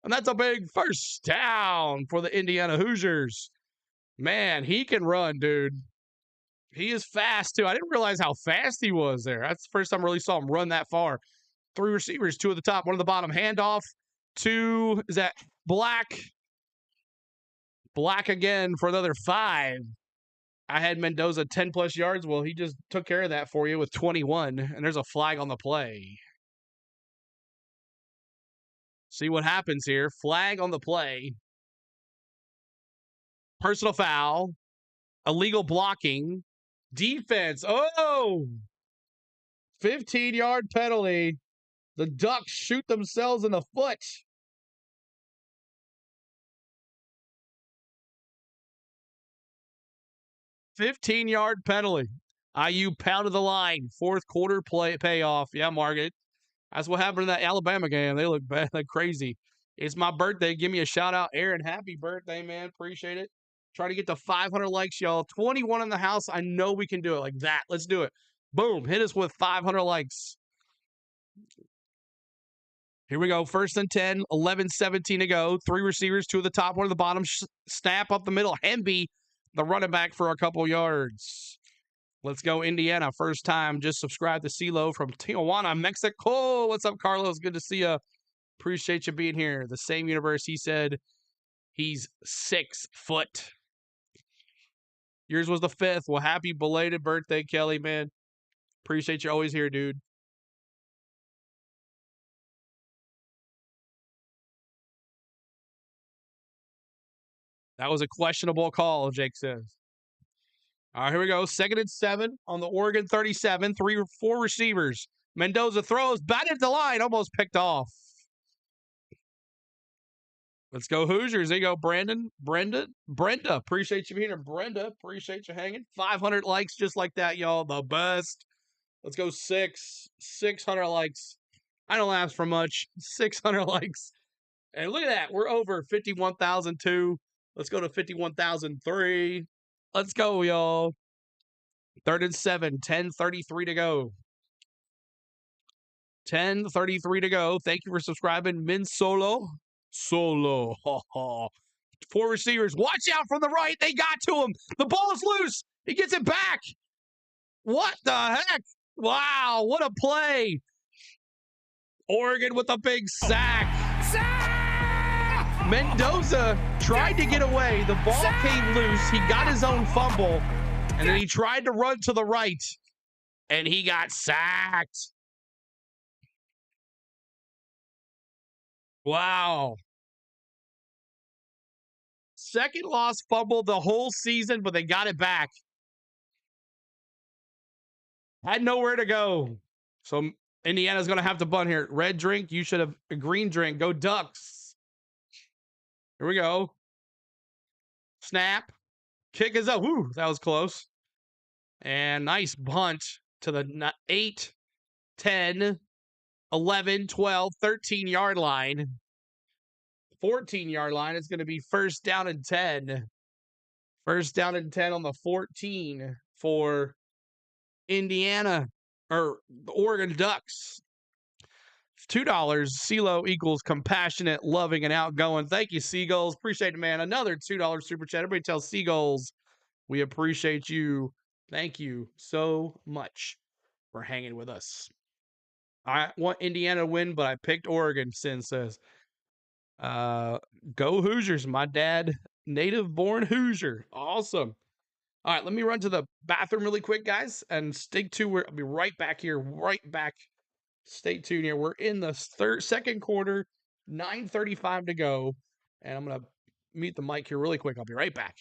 [SPEAKER 1] And that's a big first down for the Indiana Hoosiers. Man, he can run, dude. He is fast, too. I didn't realize how fast he was there. That's the first time I really saw him run that far. 3 receivers, 2 at the top, 1 at the bottom. Handoff to, is that Black? Black again for another 5. I had Mendoza 10-plus yards. Well, he just took care of that for you with 21. And there's a flag on the play. See what happens here. Flag on the play. Personal foul. Illegal blocking. Defense. Oh! 15-yard penalty. The Ducks shoot themselves in the foot. 15-yard penalty. IU pounded the line. Fourth quarter payoff. Yeah, Margaret. That's what happened in that Alabama game. They look bad, like crazy. It's my birthday. Give me a shout out, Aaron. Happy birthday, man. Appreciate it. Try to get to 500 likes, y'all. 21 in the house. I know we can do it like that. Let's do it. Boom. Hit us with 500 likes. Here we go. First and 10, 11-17 to go. Three receivers, two at the top, one at the bottom. Snap up the middle. Hemby, the running back, for a couple yards. Let's go, Indiana. First time. Just subscribe to CeeLo from Tijuana, Mexico. What's up, Carlos? Good to see you. Appreciate you being here. The same universe. He said he's 6 foot. Yours was the 5th. Well, happy belated birthday, Kelly, man. Appreciate you always here, dude. That was a questionable call, Jake says. All right, here we go. 2nd and 7 on the Oregon 37. 4 receivers. Mendoza throws, batted the line, almost picked off. Let's go Hoosiers. There you go, Brenda. Appreciate you being here. Brenda, appreciate you hanging. 500 likes just like that, y'all. The best. Let's go 600 likes. I don't ask for much. 600 likes. And look at that. We're over 51,002. Let's go to 51,003. Let's go, y'all. 3rd and 7. 10:33 to go. 10:33 to go. Thank you for subscribing. Min Solo. 4 receivers. Watch out from the right. They got to him. The ball is loose. He gets it back. What the heck? Wow, what a play. Oregon with a big sack. Mendoza tried to get away. The ball came loose. He got his own fumble. And then he tried to run to the right. And he got sacked. Wow. Second lost fumble the whole season, but they got it back. Had nowhere to go. So Indiana's going to have to bunt here. Red drink. You should have a green drink. Go Ducks. Here we go. Snap. Kick is up. Woo, that was close. And nice bunt to the 8, 10, 11, 12, 13-yard line. 14-yard line. It's going to be 1st down and 10. 1st down and 10 on the 14 for Indiana, or the Oregon Ducks. $2. CeeLo equals compassionate, loving, and outgoing. Thank you, Seagulls. Appreciate it, man. Another $2 super chat. Everybody tell Seagulls we appreciate you. Thank you so much for hanging with us. I want Indiana to win, but I picked Oregon, Sin says. Go Hoosiers. My dad, native-born Hoosier. Awesome. All right, let me run to the bathroom really quick, guys, and stay tuned. I'll be right back here, right back. Stay tuned here. We're in the second quarter, 9:35 to go, and I'm going to mute the mic here really quick. I'll be right back.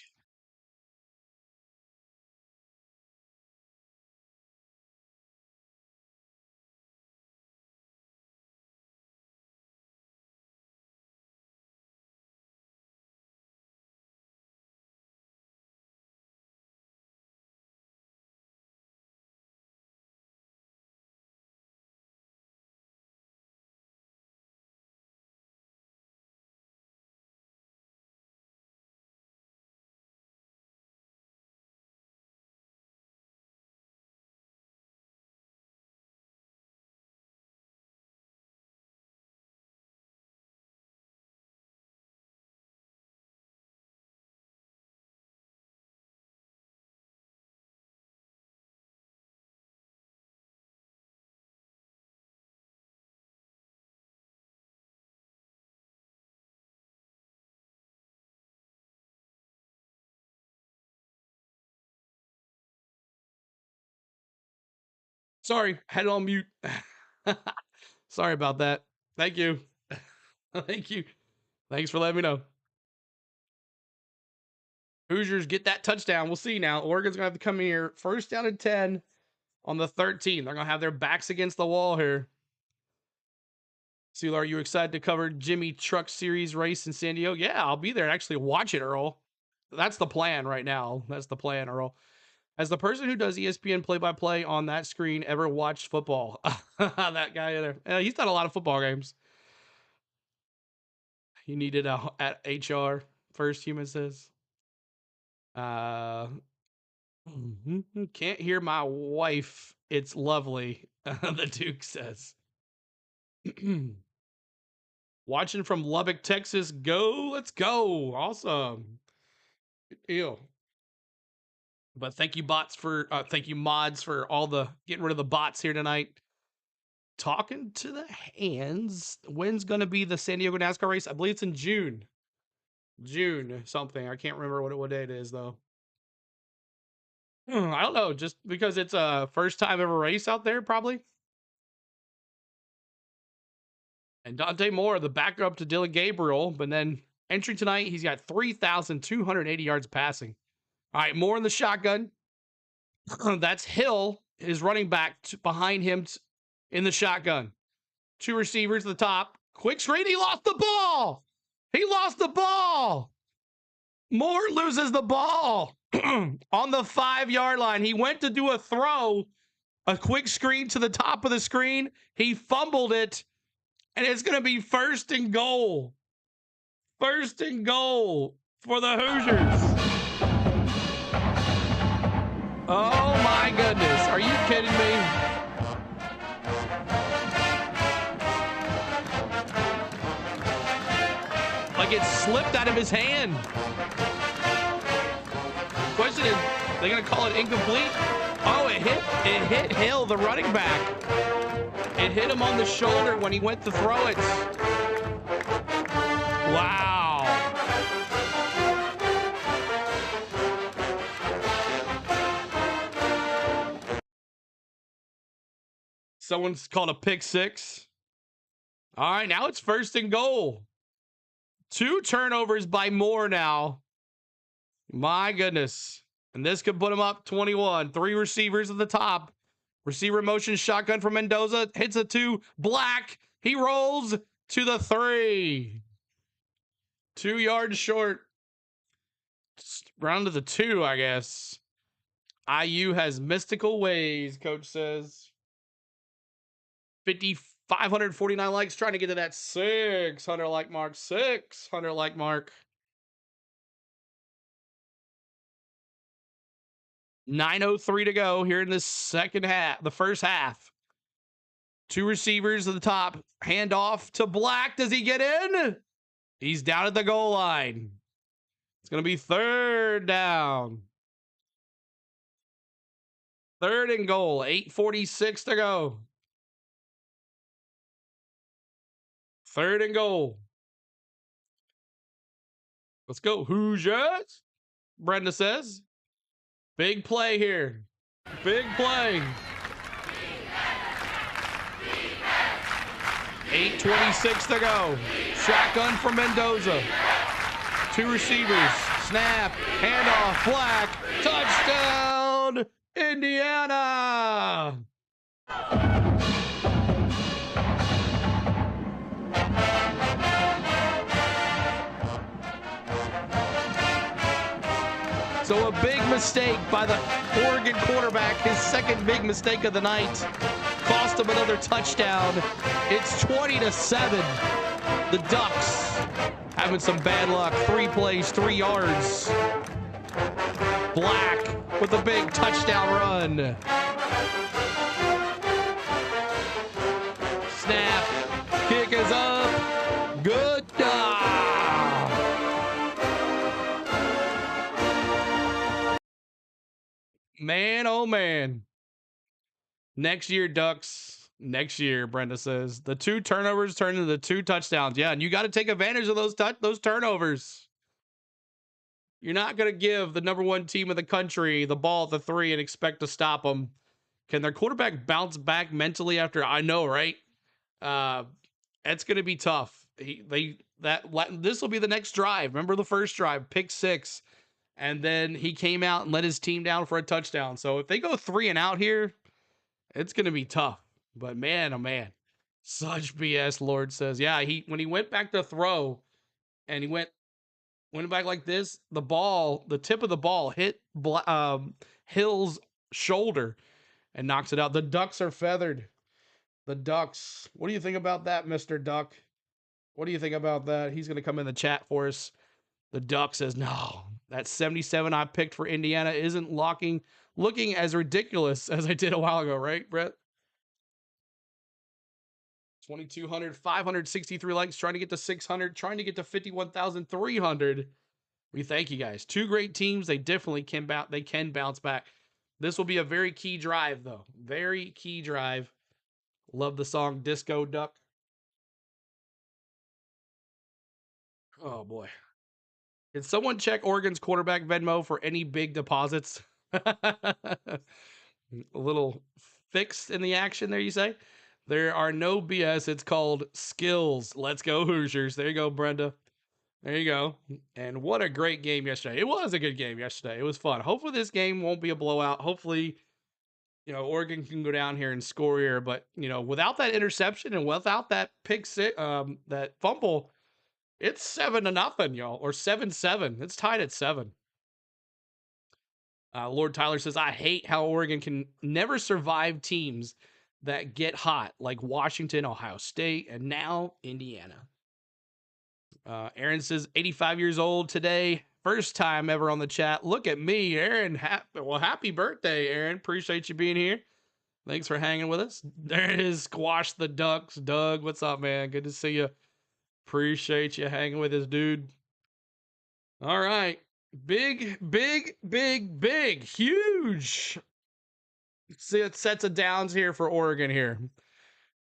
[SPEAKER 1] Sorry, had it on mute. Sorry about that. Thank you. Thank you. Thanks for letting me know. Hoosiers get that touchdown. We'll see now. Oregon's going to have to come here first down and 10 on the 13. They're going to have their backs against the wall here. Seal, are you excited to cover Jimmy Truck Series race in San Diego? Yeah, I'll be there and actually watch it, Earl. That's the plan right now. That's the plan, Earl. As the person who does ESPN play-by-play on that screen ever watched football? That guy there. He's done a lot of football games. He needed a at HR first, human says. Can't hear my wife. It's lovely. The Duke says. Watching from Lubbock, Texas. Go, let's go. Awesome. Ew. But thank you mods for all the getting rid of the bots here tonight. Talking to the hands. When's gonna be the San Diego NASCAR race? I believe it's in June. June something. I can't remember what day it is though. I don't know. Just because it's a first time ever race out there, probably. And Dante Moore, the backup to Dylan Gabriel, but then entry tonight, he's got 3,280 yards passing. All right, Moore in the shotgun. That's Hill, his running back behind him in the shotgun. Two receivers at the top. Quick screen. He lost the ball. He lost the ball. Moore loses the ball on the 5-yard line. He went to do a throw, a quick screen to the top of the screen. He fumbled it, and it's going to be first and goal. First and goal for the Hoosiers. Oh, my goodness. Are you kidding me? Like it slipped out of his hand. Question is, they're going to call it incomplete? Oh, it hit Hill, the running back. It hit him on the shoulder when he went to throw it. Wow. Someone's called a pick six. All right, now it's first and goal. 2 turnovers by Moore now. My goodness. And this could put him up 21. 3 receivers at the top. Receiver motion shotgun from Mendoza. Hits a 2. Black. He rolls to the 3. 2 yards short. Round to the 2, I guess. IU has mystical ways, coach says. 549 likes, trying to get to that 600 like mark. 600 like mark. 9:03 to go here in the second half, the first half. 2 receivers at the top. Hand off to Black. Does he get in? He's down at the goal line. It's going to be 3rd down. 3rd and goal. 8:46 to go. 3rd and goal. Let's go, Hoosiers. Brenda says. Big play here. Big play. 8:26 to go. Shotgun for Mendoza. 2 receivers. Snap. Handoff. Black. Touchdown, Indiana. So a big mistake by the Oregon quarterback, his second big mistake of the night, cost him another touchdown. It's 20-7. The Ducks having some bad luck. 3 plays, 3 yards. Black with a big touchdown run. Snap. Kick is up. Good. Man, oh man. Next year, Ducks. Next year, Brenda says. The 2 turnovers turn into the 2 touchdowns. Yeah, and you got to take advantage of those turnovers. You're not going to give the #1 team in the country the ball at the 3 and expect to stop them. Can their quarterback bounce back mentally after? I know, right? It's going to be tough. This will be the next drive. Remember the first drive, pick 6, and then he came out and let his team down for a touchdown. So if they go 3 and out here, it's going to be tough. But man, oh man, such BS. Lord says, yeah, when he went back to throw and he went back like this, the tip of the ball hit Hill's shoulder and knocks it out. The Ducks are feathered. The Ducks. What do you think about that, Mr. Duck? What do you think about that? He's going to come in the chat for us. The Duck says, no, that 77 I picked for Indiana isn't looking as ridiculous as I did a while ago, right, Brett? 2,200, 563 likes, trying to get to 600, trying to get to 51,300. We thank you guys. 2 great teams. They definitely can bounce back. This will be a very key drive, though. Very key drive. Love the song Disco Duck. Oh, boy. Did someone check Oregon's quarterback Venmo for any big deposits? A little fixed in the action there, you say? There are no BS. It's called skills. Let's go, Hoosiers. There you go, Brenda. There you go. And what a great game yesterday. It was a good game yesterday. It was fun. Hopefully this game won't be a blowout. Hopefully, Oregon can go down here and score here. But, without that interception and without that pick six, that fumble, it's 7-0, y'all, or 7-7. It's tied at 7. Lord Tyler says, I hate how Oregon can never survive teams that get hot, like Washington, Ohio State, and now Indiana. Aaron says, 85 years old today. First time ever on the chat. Look at me, Aaron. Happy birthday, Aaron. Appreciate you being here. Thanks for hanging with us. There it is. Squash the Ducks. Doug, what's up, man? Good to see you. Appreciate you hanging with us, dude. All right. Big, huge sets of downs here for Oregon here.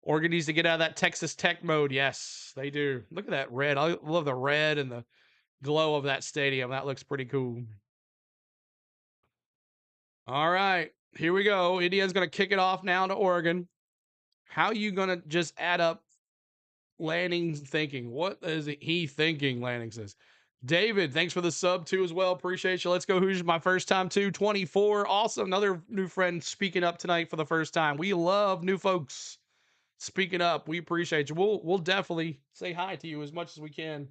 [SPEAKER 1] Oregon needs to get out of that Texas Tech mode. Yes, they do. Look at that red. I love the red and the glow of that stadium. That looks pretty cool. All right, here we go. Indiana's going to kick it off now to Oregon. How are you going to just add up Lanning's thinking? What is he thinking, Lanning says. David, thanks for the sub too as well. Appreciate you. Let's go Hoosiers. My first time too. 24. Awesome. Another new friend speaking up tonight for the first time. We love new folks speaking up. We appreciate you. We'll definitely say hi to you as much as we can.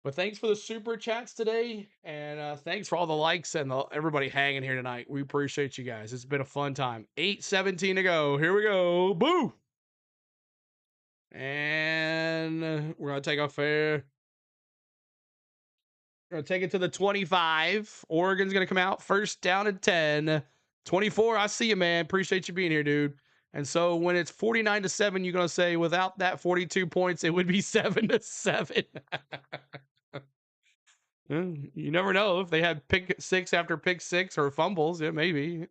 [SPEAKER 1] But thanks for the super chats today, and thanks for all the likes and everybody hanging here tonight. We appreciate you guys. It's been a fun time. 8:17 to go. Here we go. Boo! And we're gonna take a fair. We're gonna take it to the 25. Oregon's gonna come out first down and 10. 24. I see you, man. Appreciate you being here, dude. And so when it's 49-7, you're gonna say without that 42 points, it would be 7-7. You never know if they had pick 6 after pick 6 or fumbles. Yeah, maybe.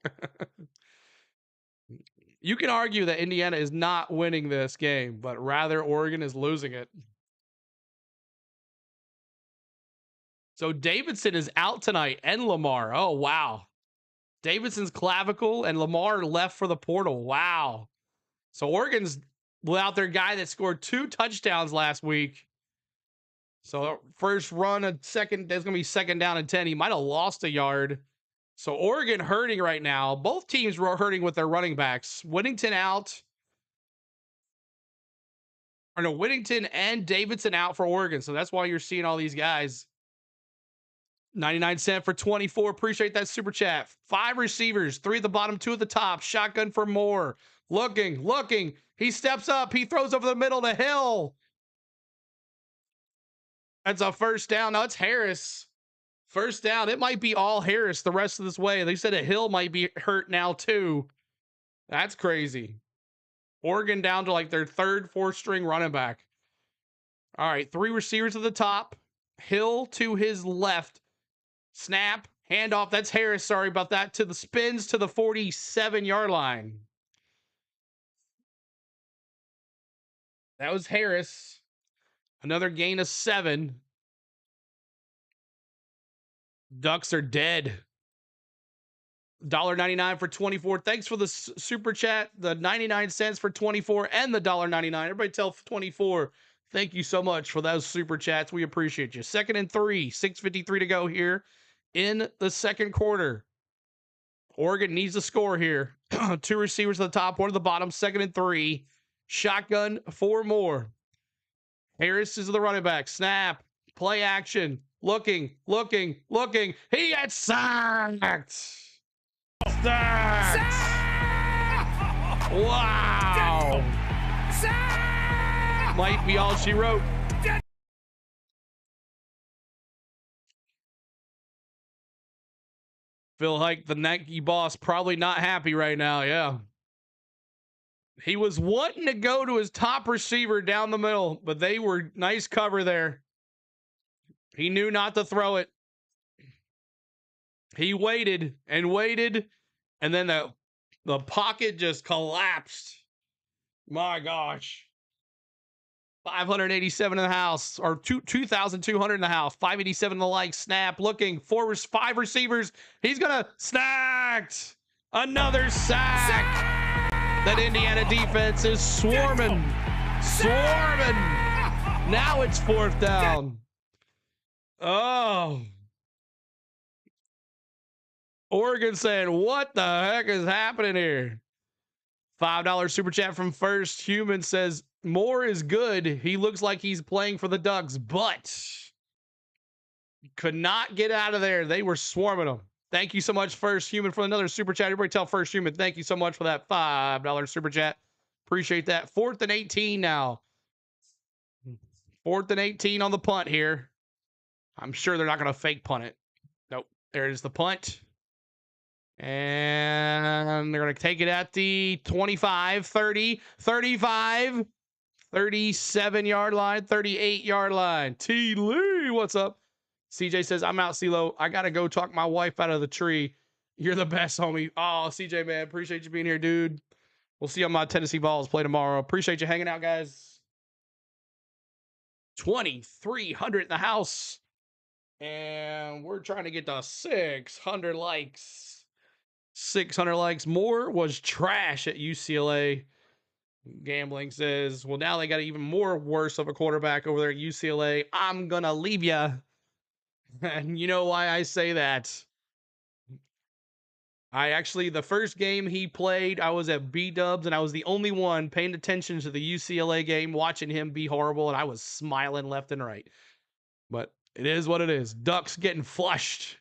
[SPEAKER 1] You can argue that Indiana is not winning this game, but rather Oregon is losing it. So Davidson is out tonight and Lamar. Oh, wow. Davidson's clavicle and Lamar left for the portal. Wow. So Oregon's without their guy that scored 2 touchdowns last week. So first run, there's going to be second down and 10. He might have lost a yard. So Oregon hurting right now. Both teams were hurting with their running backs. Whittington and Davidson out for Oregon. So that's why you're seeing all these guys. 99 cents for 24. Appreciate that super chat. 5 receivers, 3 at the bottom, 2 at the top. Shotgun for Moore. Looking. He steps up. He throws over the middle to Hill. That's a first down. No, it's Harris. First down. It might be all Harris the rest of this way. They said that Hill might be hurt now too. That's crazy. Oregon down to like their 3rd, 4th string running back. All right, 3 receivers at the top. Hill to his left. Snap. Handoff. That's Harris. Sorry about that. To the spins to the 47-yard line. That was Harris. Another gain of 7. Ducks are dead. $1.99 for 24. Thanks for the super chat. The 99 cents for 24 and the $1.99. Everybody tell 24 Thank you so much for those super chats. We appreciate you. 2nd and 3, 6:53 to go here in the second quarter. Oregon needs a score here. 2 receivers at the top, 1 at the bottom. 2nd and 3. Shotgun, 4 more. Harris is the running back. Snap. Play action. Looking. He gets sacked. Sacked. Wow. Might be all she wrote. Phil Hike, the Nike boss, probably not happy right now. Yeah. He was wanting to go to his top receiver down the middle, but they were nice cover there. He knew not to throw it. He waited, and then the pocket just collapsed. My gosh. 587 in the house, or 2,200 in the house. 587 in the like. Snap. Looking. 5 receivers. He's gonna snacked. Another sack. That Indiana defense is swarming. Now it's 4th down. Oh. Oregon saying, what the heck is happening here? $5 super chat from First Human says, Moore is good. He looks like he's playing for the Ducks, but could not get out of there. They were swarming him. Thank you so much, First Human, for another super chat. Everybody tell First Human, thank you so much for that $5 super chat. Appreciate that. 4th and 18 now. 4th and 18 on the punt here. I'm sure they're not going to fake punt it. Nope. There's the punt. And they're going to take it at the 25, 30, 35, 37-yard line, 38-yard line. T. Lee, what's up? CJ says, I'm out, CeeLo. I got to go talk my wife out of the tree. You're the best, homie. Oh, CJ, man. Appreciate you being here, dude. We'll see you on my Tennessee Vols play tomorrow. Appreciate you hanging out, guys. 2,300 in the house. And we're trying to get to 600 likes. 600 likes. More was trash at UCLA. Gambling says, well, now they got even more worse of a quarterback over there at UCLA. I'm going to leave you. And you know why I say that. The first game he played, I was at B-Dubs, and I was the only one paying attention to the UCLA game, watching him be horrible, and I was smiling left and right. But it is what it is. Ducks getting flushed.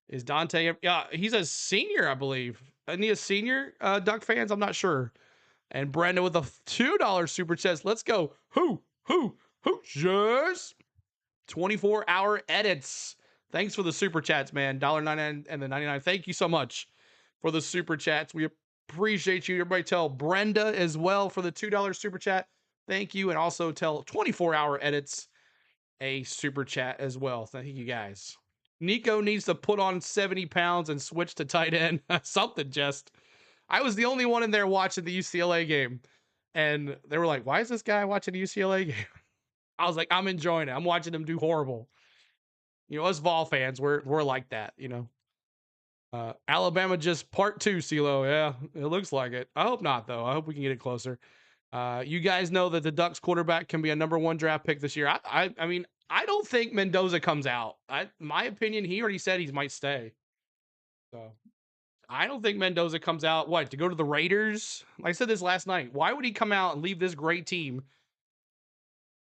[SPEAKER 1] Is Dante? Yeah, he's a senior, I believe. Isn't he a senior, Duck fans? I'm not sure. And Brenda with a $2 super chat. Let's go. Hoosiers. 24-hour edits. Thanks for the super chats, man. $1.99 and the 99. Thank you so much for the super chats. We appreciate you. Everybody tell Brenda as well for the $2 super chat. Thank you. And also tell 24-hour edits a super chat as well. Thank you, guys. Nico needs to put on 70 pounds and switch to tight end. Something, just. I was the only one in there watching the UCLA game. And they were like, why is this guy watching the UCLA game? I was like, I'm enjoying it. I'm watching them do horrible. You know, us Vol fans, we're like that, you know. Alabama just part 2, CeeLo. Yeah, it looks like it. I hope not, though. I hope we can get it closer. You guys know that the Ducks quarterback can be a #1 draft pick this year. I mean, I don't think Mendoza comes out. My opinion, he already said he might stay. So I don't think Mendoza comes out. What, to go to the Raiders? Like I said this last night. Why would he come out and leave this great team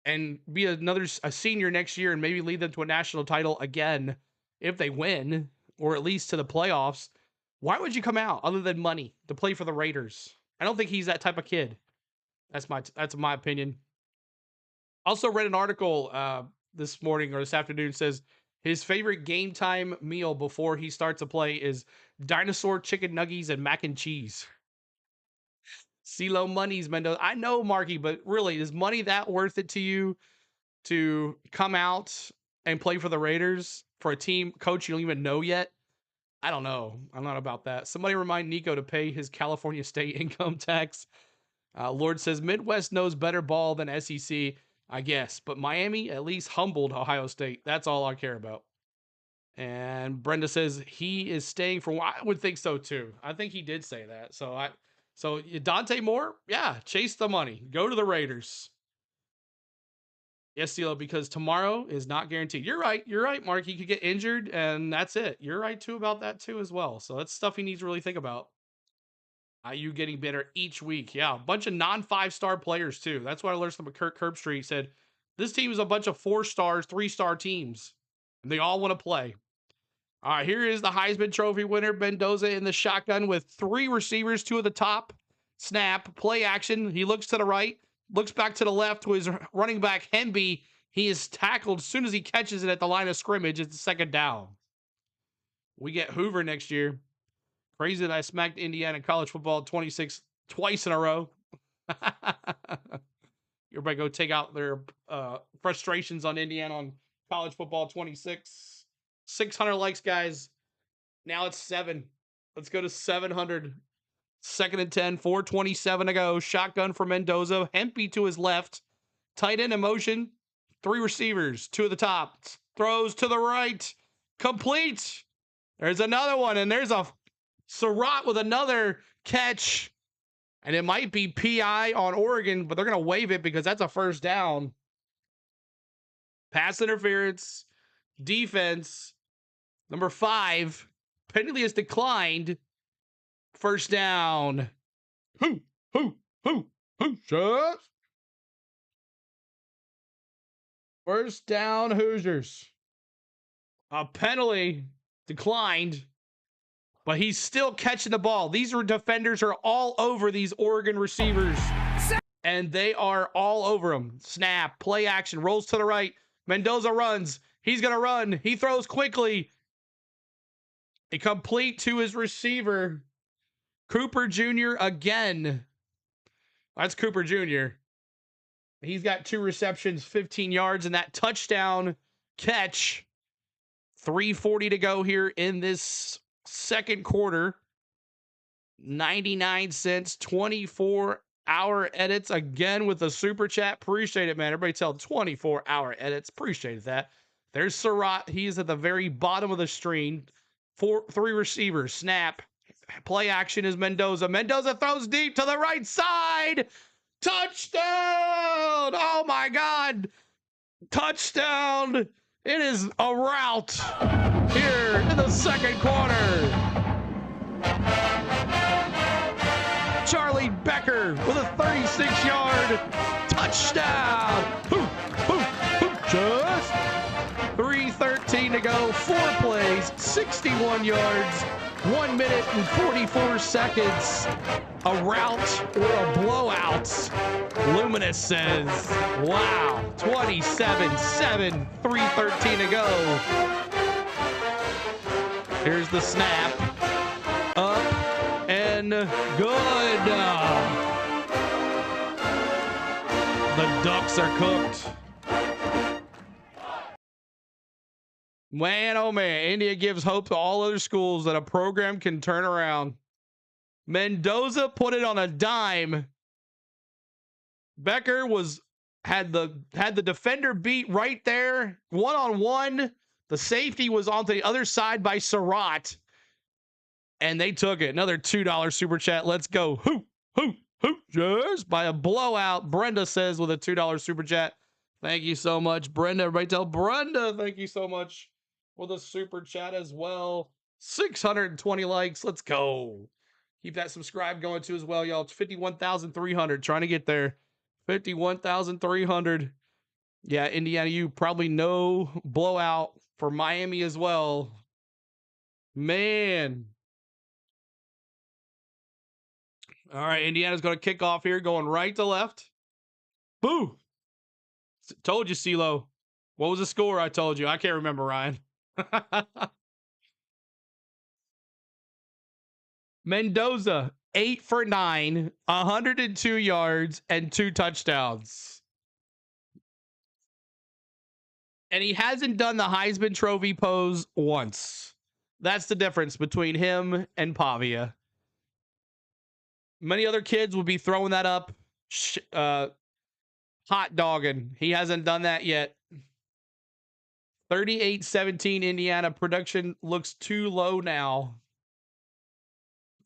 [SPEAKER 1] and be a senior next year and maybe lead them to a national title again if they win, or at least to the playoffs? Why would you come out other than money to play for the Raiders? I don't think he's that type of kid. That's my opinion. Also read an article this morning or this afternoon, says his favorite game time meal before he starts a play is dinosaur chicken nuggets and mac and cheese. CeeLo Monies, Mendoza. I know, Marky, but really, is money that worth it to you to come out and play for the Raiders for a team coach you don't even know yet? I don't know. I'm not about that. Somebody remind Nico to pay his California state income tax. Lord says Midwest knows better ball than SEC, I guess, but Miami at least humbled Ohio State. That's all I care about. And Brenda says he is staying for. I would think so too. I think he did say that. So Dante Moore, yeah, chase the money. Go to the Raiders. Yes, CeeLo, because tomorrow is not guaranteed. You're right. You're right, Mark. He could get injured, and that's it. You're right, too, about that, too, as well. So that's stuff he needs to really think about. IU getting better each week. Yeah, a bunch of non-5-star players, too. That's what I learned from Kirk Herbstreit. He said, this team is a bunch of 4-stars, 3-star teams, and they all want to play. All right, here is the Heisman Trophy winner, Mendoza, in the shotgun with 3 receivers, 2 at the top. Snap, play action. He looks to the right, looks back to the left to his running back, Hemby. He is tackled as soon as he catches it at the line of scrimmage. It's the second down. We get Hoover next year. Crazy that I smacked Indiana in college football 26 twice in a row. Everybody go take out their frustrations on Indiana on college football 26. 600 likes, guys. Now it's 7. Let's go to 700. 2nd and 10, 4:27 to go. Shotgun for Mendoza. Hempy to his left. Tight end in motion. 3 receivers. 2 at the top. Throws to the right. Complete. There's another one, and there's a Surratt with another catch. And it might be PI on Oregon, but they're going to waive it because that's a first down. Pass interference. Defense. Number 5. Penalty is declined. First down. Shut. First down, Hoosiers. A penalty declined, but he's still catching the ball. These defenders are all over these Oregon receivers, and they are all over them. Snap, play action, rolls to the right. Mendoza runs. He's going to run. He throws quickly. A complete to his receiver. Cooper Jr. again. That's Cooper Jr. He's got 2 receptions, 15 yards, and that touchdown catch. 3:40 to go here in this second quarter. 99 cents, 24-hour edits again with the super chat. Appreciate it, man. Everybody tell 24-hour edits. Appreciate that. There's Surratt. He's at the very bottom of the screen. 3 receivers. Snap. Play action is Mendoza. Mendoza throws deep to the right side. Touchdown! Oh my God. Touchdown. It is a rout here in the second quarter. Charlie Becker with a 36-yard touchdown. Just 3:13 to go. 4 plays, 61 yards. 1 minute and 44 seconds. A rout or a blowout. Luminous says, wow. 27-7, 3:13 to go. Here's the snap. Up and good. The Ducks are cooked. Man, oh man, India gives hope to all other schools that a program can turn around. Mendoza put it on a dime. Becker had the defender beat right there, 1-on-1. The safety was onto the other side by Surratt, and they took it. Another $2 super chat. Let's go. Hoosiers by a blowout. Brenda says with a $2 super chat. Thank you so much, Brenda. Everybody tell Brenda thank you so much for the super chat as well. 620 likes. Let's go. Keep that subscribe going too as well, y'all. It's 51,300. Trying to get there. 51,300. Yeah, Indiana, you probably know blowout for Miami as well. Man. All right, Indiana's going to kick off here, going right to left. Boo. Told you, CeeLo. What was the score? I told you. I can't remember, Ryan. Mendoza, 8 for 9, 102 yards, and 2 touchdowns. And he hasn't done the Heisman Trophy pose once. That's the difference between him and Pavia. Many other kids would be throwing that up, hot dogging. He hasn't done that yet. 38-17 Indiana. Production looks too low now.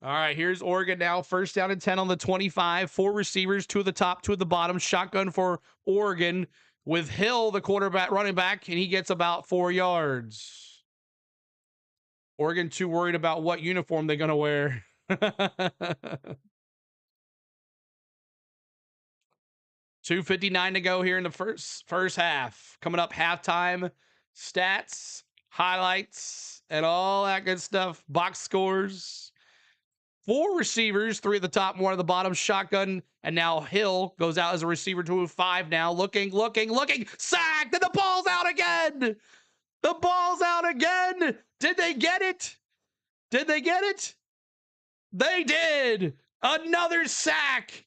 [SPEAKER 1] All right, here's Oregon now. First down and 10 on the 25. 4 receivers, 2 at the top, 2 at the bottom. Shotgun for Oregon. with Hill, the quarterback, running back, and he gets about 4 yards. Oregon too worried about what uniform they're going to wear. 2:59 to go here in the first half. Coming up, halftime stats, highlights, and all that good stuff. Box scores. 4 receivers, 3 at the top, 1 at the bottom. Shotgun, and now Hill goes out as a receiver to 5 now. Looking. Sacked, and the ball's out again. The ball's out again. Did they get it? Did they get it? They did. Another sack.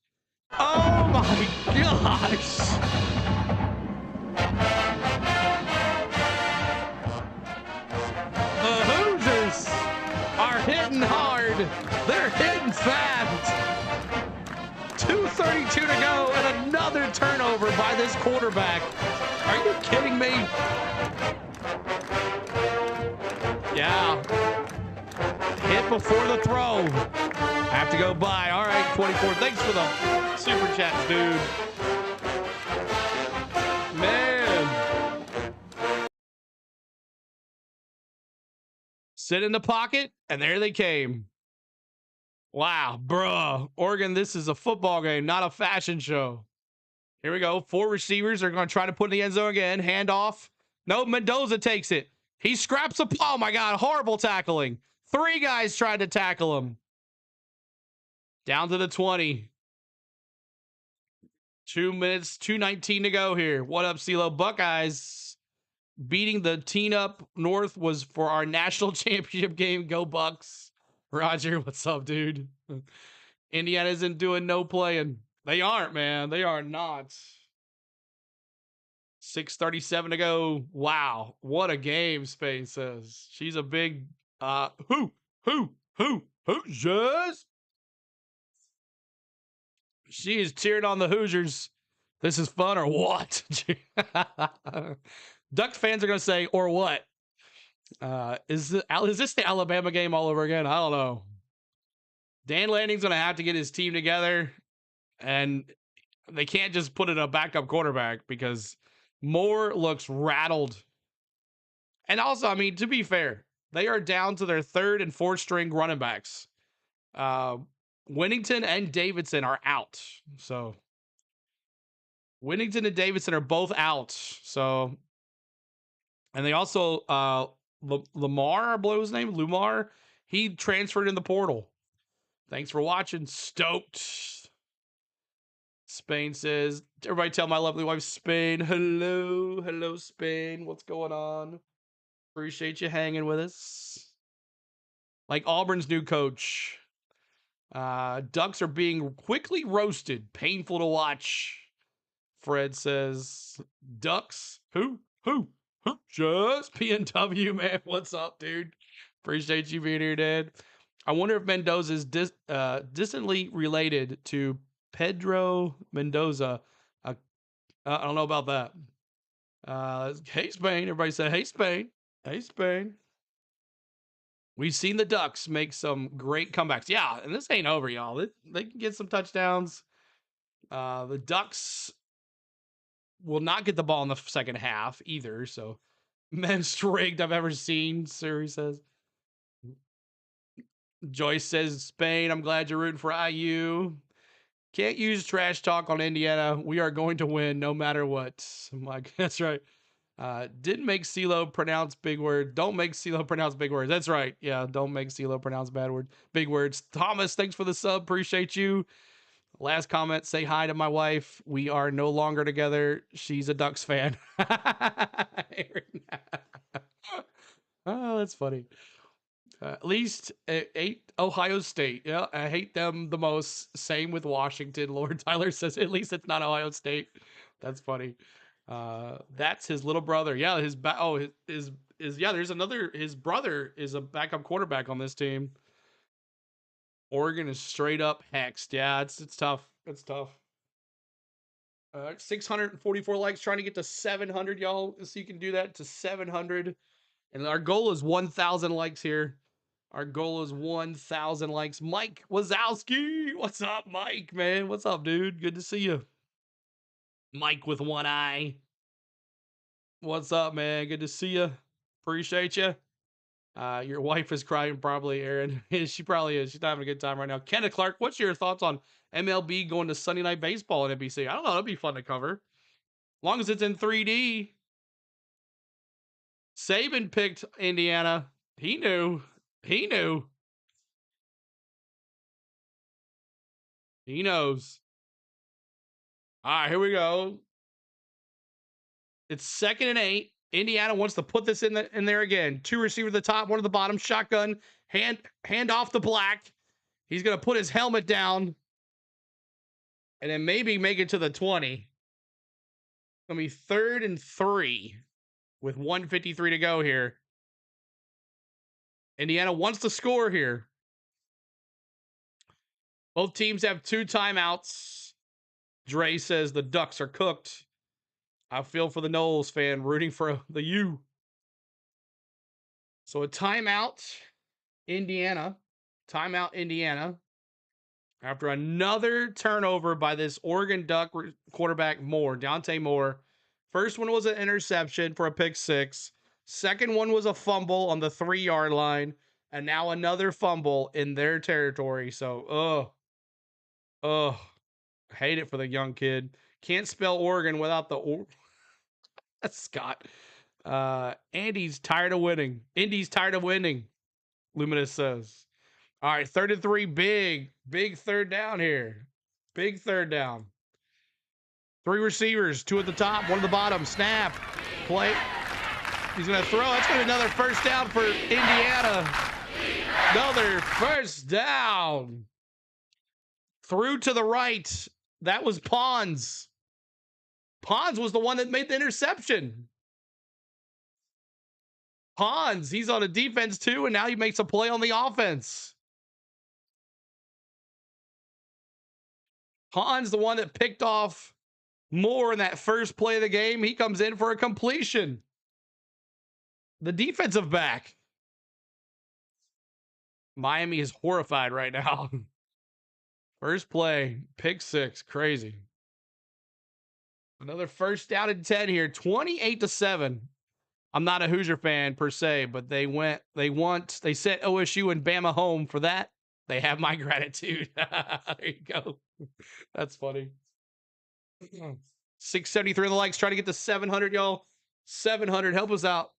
[SPEAKER 1] Oh my gosh. The Hoosiers are hitting hard. They're hitting fast. 2:32 to go and another turnover by this quarterback. Are you kidding me? Yeah. Hit before the throw. Have to go by. All right, 24. Thanks for the super chats, dude. Man. Sit in the pocket, and there they came. Wow, bruh. Oregon, this is a football game, not a fashion show. Here we go. 4 receivers are going to try to put in the end zone again. Handoff. No, Mendoza takes it. He scraps a... Oh, my God. Horrible tackling. 3 guys tried to tackle him. Down to the 20. 2 minutes, 2:19 to go here. What up, CeeLo? Buckeyes beating the Teen Up North was for our national championship game. Go Bucks. Roger, what's up, dude? Indiana isn't doing no playing. They aren't, man. They are not. 6:37 to go. Wow. What a game, Spain says. She's a big Hoosiers. She is cheering on the Hoosiers. This is fun or what? Ducks fans are going to say, or what? Is this the Alabama game all over again? I don't know. Dan Lanning's going to have to get his team together, and they can't just put in a backup quarterback because Moore looks rattled. And also, I mean, to be fair, they are down to their 3rd and 4th string running backs. Winnington and Davidson are out. So Winnington and Davidson are both out. So, and they also, Lamar, I believe his name, Lumar, he transferred in the portal. Thanks for watching. Stoked. Spain says, everybody tell my lovely wife, Spain, hello. Hello, Spain. What's going on? Appreciate you hanging with us. Like Auburn's new coach. Ducks are being quickly roasted. Painful to watch. Fred says, Ducks? Who? Just PNW, man. What's up, dude? Appreciate you being here, Dad. I wonder if Mendoza is distantly related to Pedro Mendoza. I don't know about that. Hey, Spain. Everybody said, hey, Spain. Hey, Spain. We've seen the Ducks make some great comebacks. Yeah, and this ain't over, y'all. They can get some touchdowns. The Ducks will not get the ball in the second half either. So, most rigged I've ever seen, Siri says. Joyce says, Spain, I'm glad you're rooting for IU. Can't use trash talk on Indiana. We are going to win no matter what. I'm like, that's right. Didn't make CeeLo pronounce big words. Don't make CeeLo pronounce big words. That's right. Yeah, don't make CeeLo pronounce big words. Thomas, thanks for the sub. Appreciate you. Last comment, say hi to my wife. We are no longer together. She's a Ducks fan. Oh, that's funny. At least 8 Ohio State. Yeah, I hate them the most. Same with Washington. Lord Tyler says, at least it's not Ohio State. That's funny. That's his little brother. Yeah, his there's another, his brother is a backup quarterback on this team. Oregon is straight up hexed. Yeah, it's tough. It's tough. 644 likes, trying to get to 700, y'all. So you can do that to 700. And our goal is 1,000 likes here. Our goal is 1,000 likes. Mike Wazowski. What's up, Mike, man? What's up, dude? Good to see you. Mike with one eye. What's up, man? Good to see you. Appreciate you. Your wife is crying, probably, Aaron. She probably is. She's not having a good time right now. Kenneth Clark, what's your thoughts on MLB going to Sunday Night Baseball on NBC? I don't know. That'd be fun to cover. As long as it's in 3D. Saban picked Indiana. He knew. He knew. He knows. All right, here we go. It's 2nd and 8. Indiana wants to put this in there again. 2 receivers at the top, 1 at the bottom. Shotgun. Hand off to Black. He's going to put his helmet down. And then maybe make it to the 20. It's going to be 3rd and 3 with 1:53 to go here. Indiana wants to score here. Both teams have 2 timeouts. Dre says the Ducks are cooked. I feel for the Knowles fan rooting for the U. So a timeout, Indiana. Timeout, Indiana. After another turnover by this Oregon Duck quarterback, Dante Moore. First one was an interception for a pick 6. Second one was a fumble on the 3-yard line. And now another fumble in their territory. So, hate it for the young kid. Can't spell Oregon without the That's Scott. Andy's tired of winning. Indy's tired of winning, Luminous says. All right, 3rd and 3. Big 3rd down here. Big 3rd down. 3 receivers, 2 at the top, 1 at the bottom. Snap. Play. He's going to throw. That's going to be another first down for Indiana. Another first down. Through to the right. That was Pons. Pons was the one that made the interception. Pons, he's on a defense too, and now he makes a play on the offense. Pons, the one that picked off Moore in that first play of the game. He comes in for a completion. The defensive back. Miami is horrified right now. First play, pick 6, crazy. Another first down and 10 here, 28-7. I'm not a Hoosier fan per se, but they sent OSU and Bama home for that. They have my gratitude. There you go. That's funny. 673 on the likes, trying to get to 700, y'all. 700, help us out.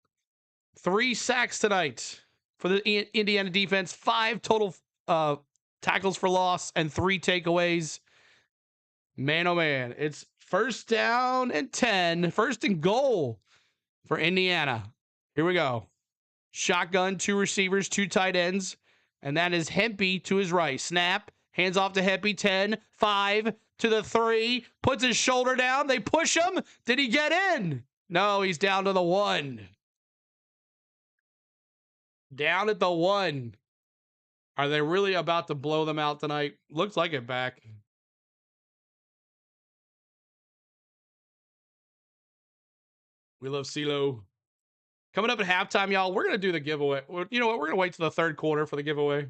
[SPEAKER 1] 3 sacks tonight for the Indiana defense. 5 total tackles for loss and 3 takeaways. Man, oh man, it's first down and 10. First and goal for Indiana. Here we go. Shotgun, 2 receivers, 2 tight ends. And that is Hempy to his right. Snap. Hands off to Hempy. 10, 5 to the 3. Puts his shoulder down. They push him. Did he get in? No, he's down to the 1. Down at the 1. Are they really about to blow them out tonight? Looks like it back. We love CeeLo. Coming up at halftime, y'all, we're going to do the giveaway. You know what? We're going to wait till the 3rd quarter for the giveaway.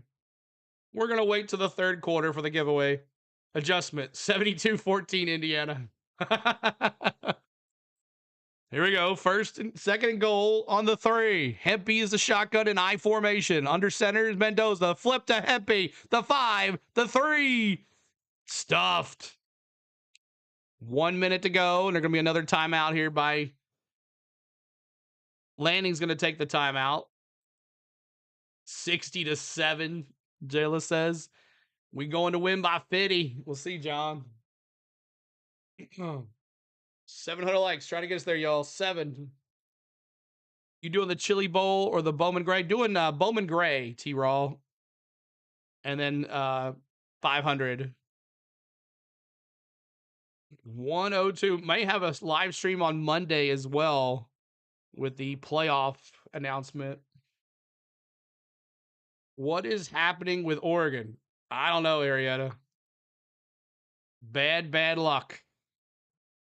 [SPEAKER 1] We're going to wait till the 3rd quarter for the giveaway. Adjustment, 72-14 Indiana. Here we go. 1st and 2nd and goal on the 3. Hempy is the shotgun in I formation. Under center is Mendoza. Flip to Hempy. The 5, the 3. Stuffed. 1 minute to go, and there's going to be another timeout here by Lanning's going to take the timeout. 60-7, Jayla says. We going to win by 50. We'll see, John. 700 likes. Trying to get us there, y'all. 7. You doing the Chili Bowl or the Bowman Gray? Doing Bowman Gray, T-Raw. And then 500. 102. May have a live stream on Monday as well with the playoff announcement. What is happening with Oregon? I don't know, Arietta. Bad luck.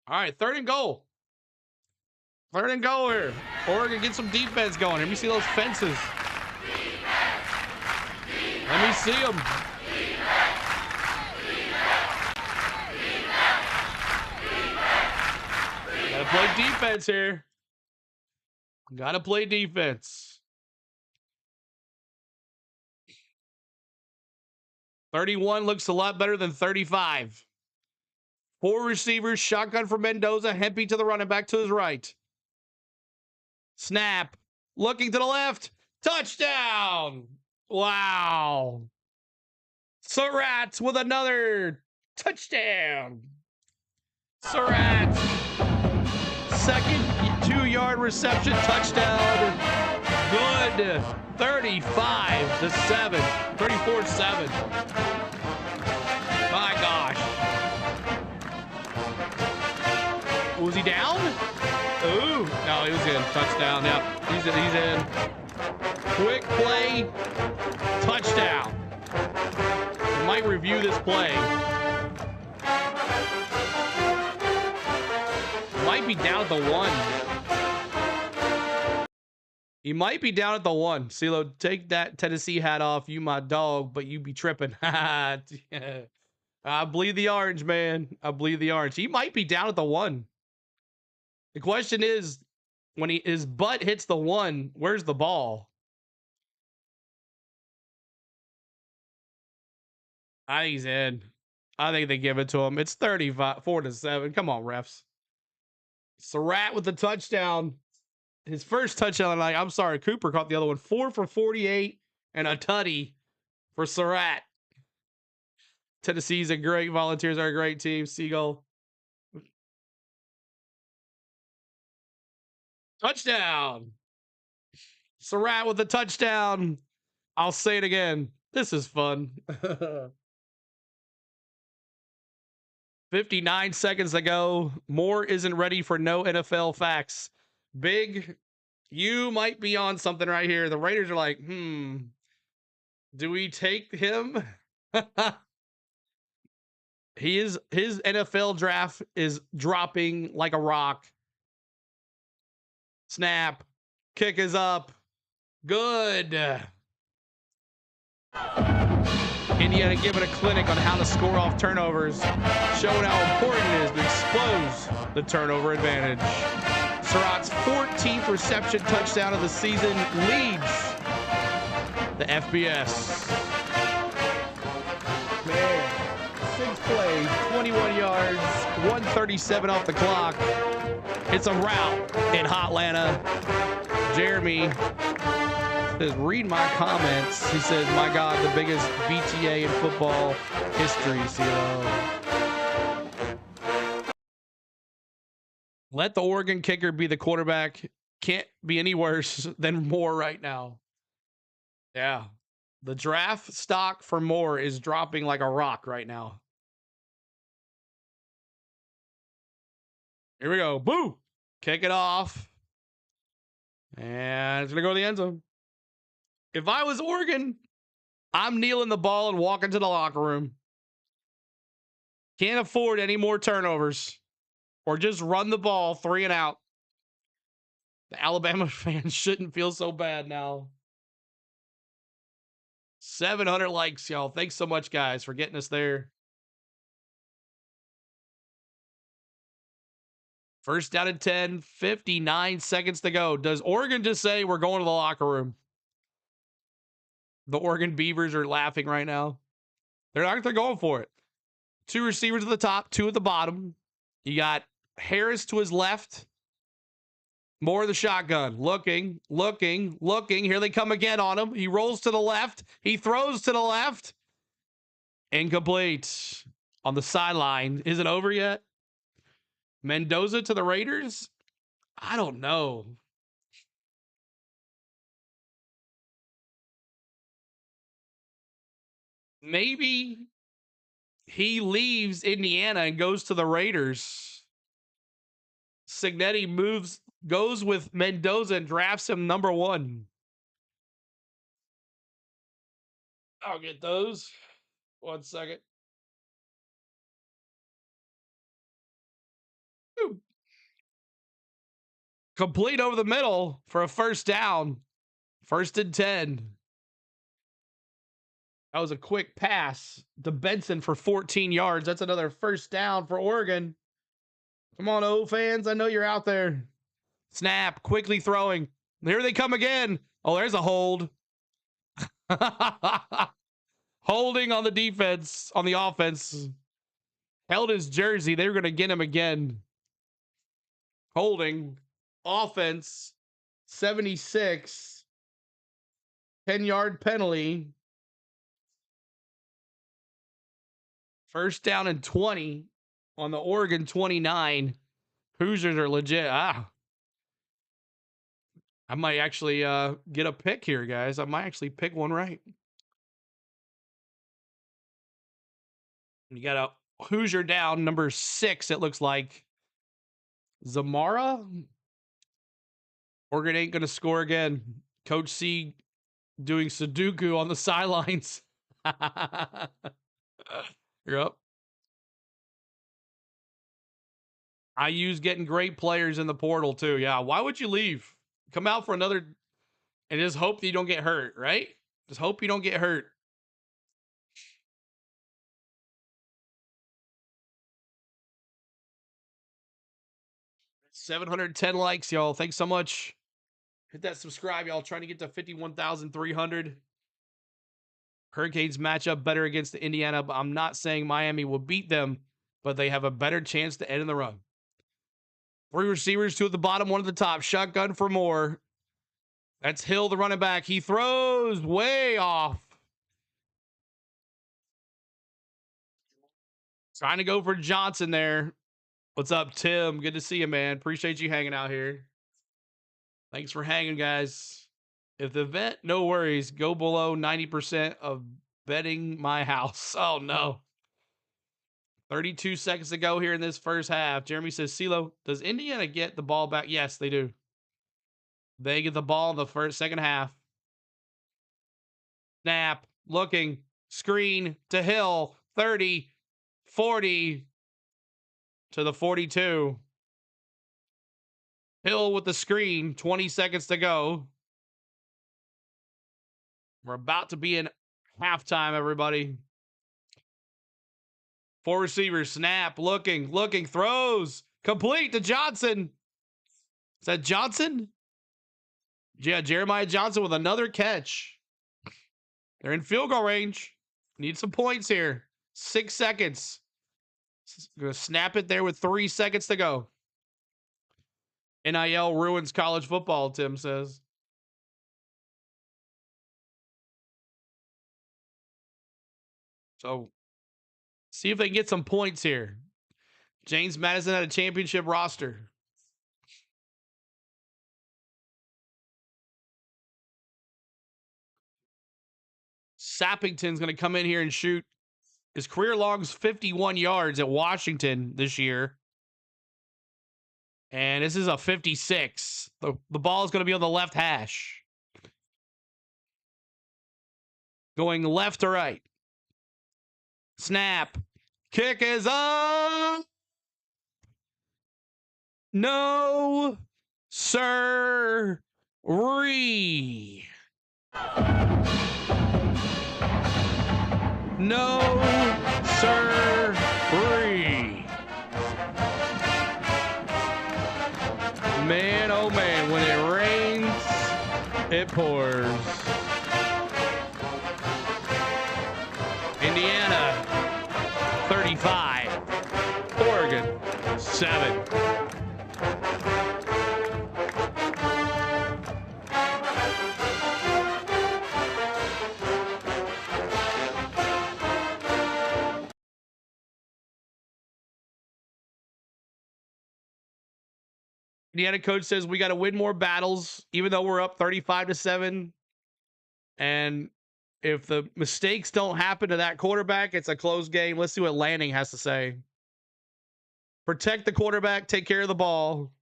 [SPEAKER 1] All right, 3rd and goal. 3rd and goal here. Oregon, get some defense going. Let me see those fences. Let me see them. Gotta play defense here. Gotta play defense. 31 looks a lot better than 35. 4 receivers, shotgun for Mendoza, Hempy to the running back to his right. Snap, looking to the left, touchdown! Wow. Surratt with another touchdown. Surratt, second 2-yard reception touchdown. Good. 35-7, 34-7. My gosh. Was he down? Ooh, no, he was in. Touchdown. Yep, he's in. Quick play, touchdown. We might review this play. Might be down at the 1. He might be down at the 1. CeeLo, take that Tennessee hat off. You my dog, but you be tripping. I bleed the orange, man. I bleed the orange. He might be down at the 1. The question is, when his butt hits the 1, where's the ball? I think he's in. I think they give it to him. It's 34-7. Come on, refs. Surratt with the touchdown. His first touchdown tonight. I'm sorry, Cooper caught the other one. 4 for 48 and a tutty for Surratt. Tennessee's a great, Volunteers are a great team. Seagull. Touchdown. Surratt with the touchdown. I'll say it again. This is fun. 59 seconds to go. Moore isn't ready for no NFL facts. Big, you might be on something right here. The Raiders are like, do we take him? His NFL draft is dropping like a rock. Snap. Kick is up. Good. Indiana giving a clinic on how to score off turnovers, showing how important it is to expose the turnover advantage. Surratt's 14th reception touchdown of the season leads the FBS. Man, 6 plays, 21 yards, 137 off the clock. It's a rout in Hotlanta. Jeremy says, read my comments. He says, my God, the biggest BTA in football history, CeeLo. Let the Oregon kicker be the quarterback. Can't be any worse than Moore right now. Yeah. The draft stock for Moore is dropping like a rock right now. Here we go. Boo! Kick it off. And it's going to go to the end zone. If I was Oregon, I'm kneeling the ball and walking to the locker room. Can't afford any more turnovers. Or just run the ball 3 and out. The Alabama fans shouldn't feel so bad now. 700 likes, y'all. Thanks so much, guys, for getting us there. First down and 10, 59 seconds to go. Does Oregon just say we're going to the locker room? The Oregon Beavers are laughing right now. They're going for it. 2 receivers at the top, 2 at the bottom. You got Harris to his left. More of the shotgun. Looking. Here they come again on him. He rolls to the left. He throws to the left. Incomplete. On the sideline. Is it over yet? Mendoza to the Raiders? I don't know. Maybe he leaves Indiana and goes to the Raiders. Signetti goes with Mendoza and drafts him number 1. I'll get those. 1 second. Ooh. Complete over the middle for a first down. 1st and 10. That was a quick pass to Benson for 14 yards. That's another first down for Oregon. Come on, O fans. I know you're out there. Snap, quickly throwing. Here they come again. Oh, there's a hold. Holding on the defense, on the offense. Held his jersey. They were going to get him again. Holding. Offense. 76. 10-yard penalty. First down and 20 on the Oregon 29. Hoosiers are legit. I might actually get a pick here, guys. I might actually pick one right. You got a Hoosier down, number 6, it looks like. Zamara? Oregon ain't going to score again. Coach C doing Sudoku on the sidelines. Yep. IU's getting great players in the portal, too. Yeah, why would you leave? Come out for another and just hope that you don't get hurt, right? Just hope you don't get hurt. $710 likes, y'all. Thanks so much. Hit that subscribe, y'all. Trying to get to 51,300. Hurricanes match up better against the Indiana, but I'm not saying Miami will beat them, but they have a better chance to end in the run. 3 receivers, 2 at the bottom, 1 at the top. Shotgun for Moore. That's Hill, the running back. He throws way off. Trying to go for Johnson there. What's up, Tim? Good to see you, man. Appreciate you hanging out here. Thanks for hanging, guys. If the vet, no worries. Go below 90% of betting my house. Oh, no. 32 seconds to go here in this first half. Jeremy says, CeeLo, does Indiana get the ball back? Yes, they do. They get the ball in the second half. Snap. Looking. Screen to Hill. 30. 40. To the 42. Hill with the screen. 20 seconds to go. We're about to be in halftime, everybody. 4 receivers. Snap. Looking. Throws. Complete to Johnson. Is that Johnson? Yeah, Jeremiah Johnson with another catch. They're in field goal range. Need some points here. 6 seconds. Gonna snap it there with 3 seconds to go. NIL ruins college football, Tim says. So, see if they can get some points here. James Madison had a championship roster. Sappington's going to come in here and shoot. His career long's 51 yards at Washington this year. And this is a 56. The ball is going to be on the left hash. Going left to right. Snap. Kick is up. No, sir. No, sir. Man, oh man, when it rains, it pours. Indiana, 35. Oregon, 7. Indiana coach says we got to win more battles, even though we're up 35-7. And if the mistakes don't happen to that quarterback, it's a close game. Let's see what Lanning has to say. Protect the quarterback, take care of the ball.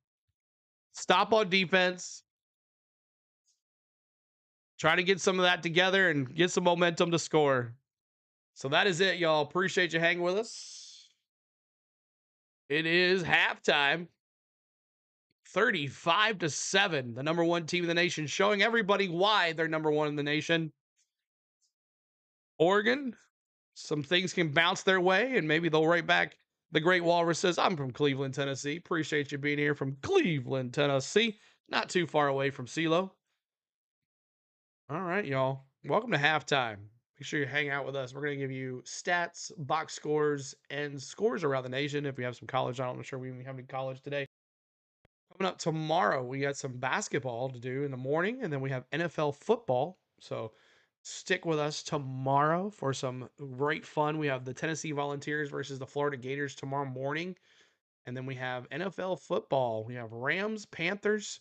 [SPEAKER 1] Stop on defense. Try to get some of that together and get some momentum to score. So that is it, y'all. Appreciate you hanging with us. It is halftime. 35-7, the number 1 team in the nation, showing everybody why they're number 1 in the nation. Oregon, some things can bounce their way, and maybe they'll write back. The Great Walrus says, I'm from Cleveland, Tennessee. Appreciate you being here from Cleveland, Tennessee. not too far away from CeeLo. All right, y'all. Welcome to halftime. Make sure you hang out with us. We're going to give you stats, box scores, and scores around the nation. If we have some college, I'm not sure we have any college today. Coming up tomorrow, we got some basketball to do in the morning, and then we have NFL football. So stick with us tomorrow for some great fun. We have the Tennessee Volunteers versus the Florida Gators tomorrow morning. And then we have NFL football. We have Rams, Panthers,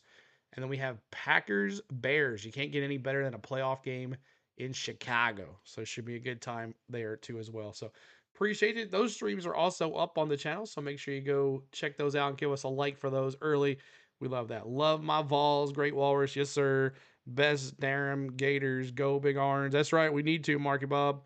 [SPEAKER 1] and then we have Packers, Bears. You can't get any better than a playoff game in Chicago. So it should be a good time there too as well. So appreciate it. Those streams are also up on the channel. So make sure you go check those out and give us a like for those early. We love that. Love my Vols, Great Walrus. Yes, sir. Best Durham Gators. Go Big Orange. That's right. We need to, Marky Bob.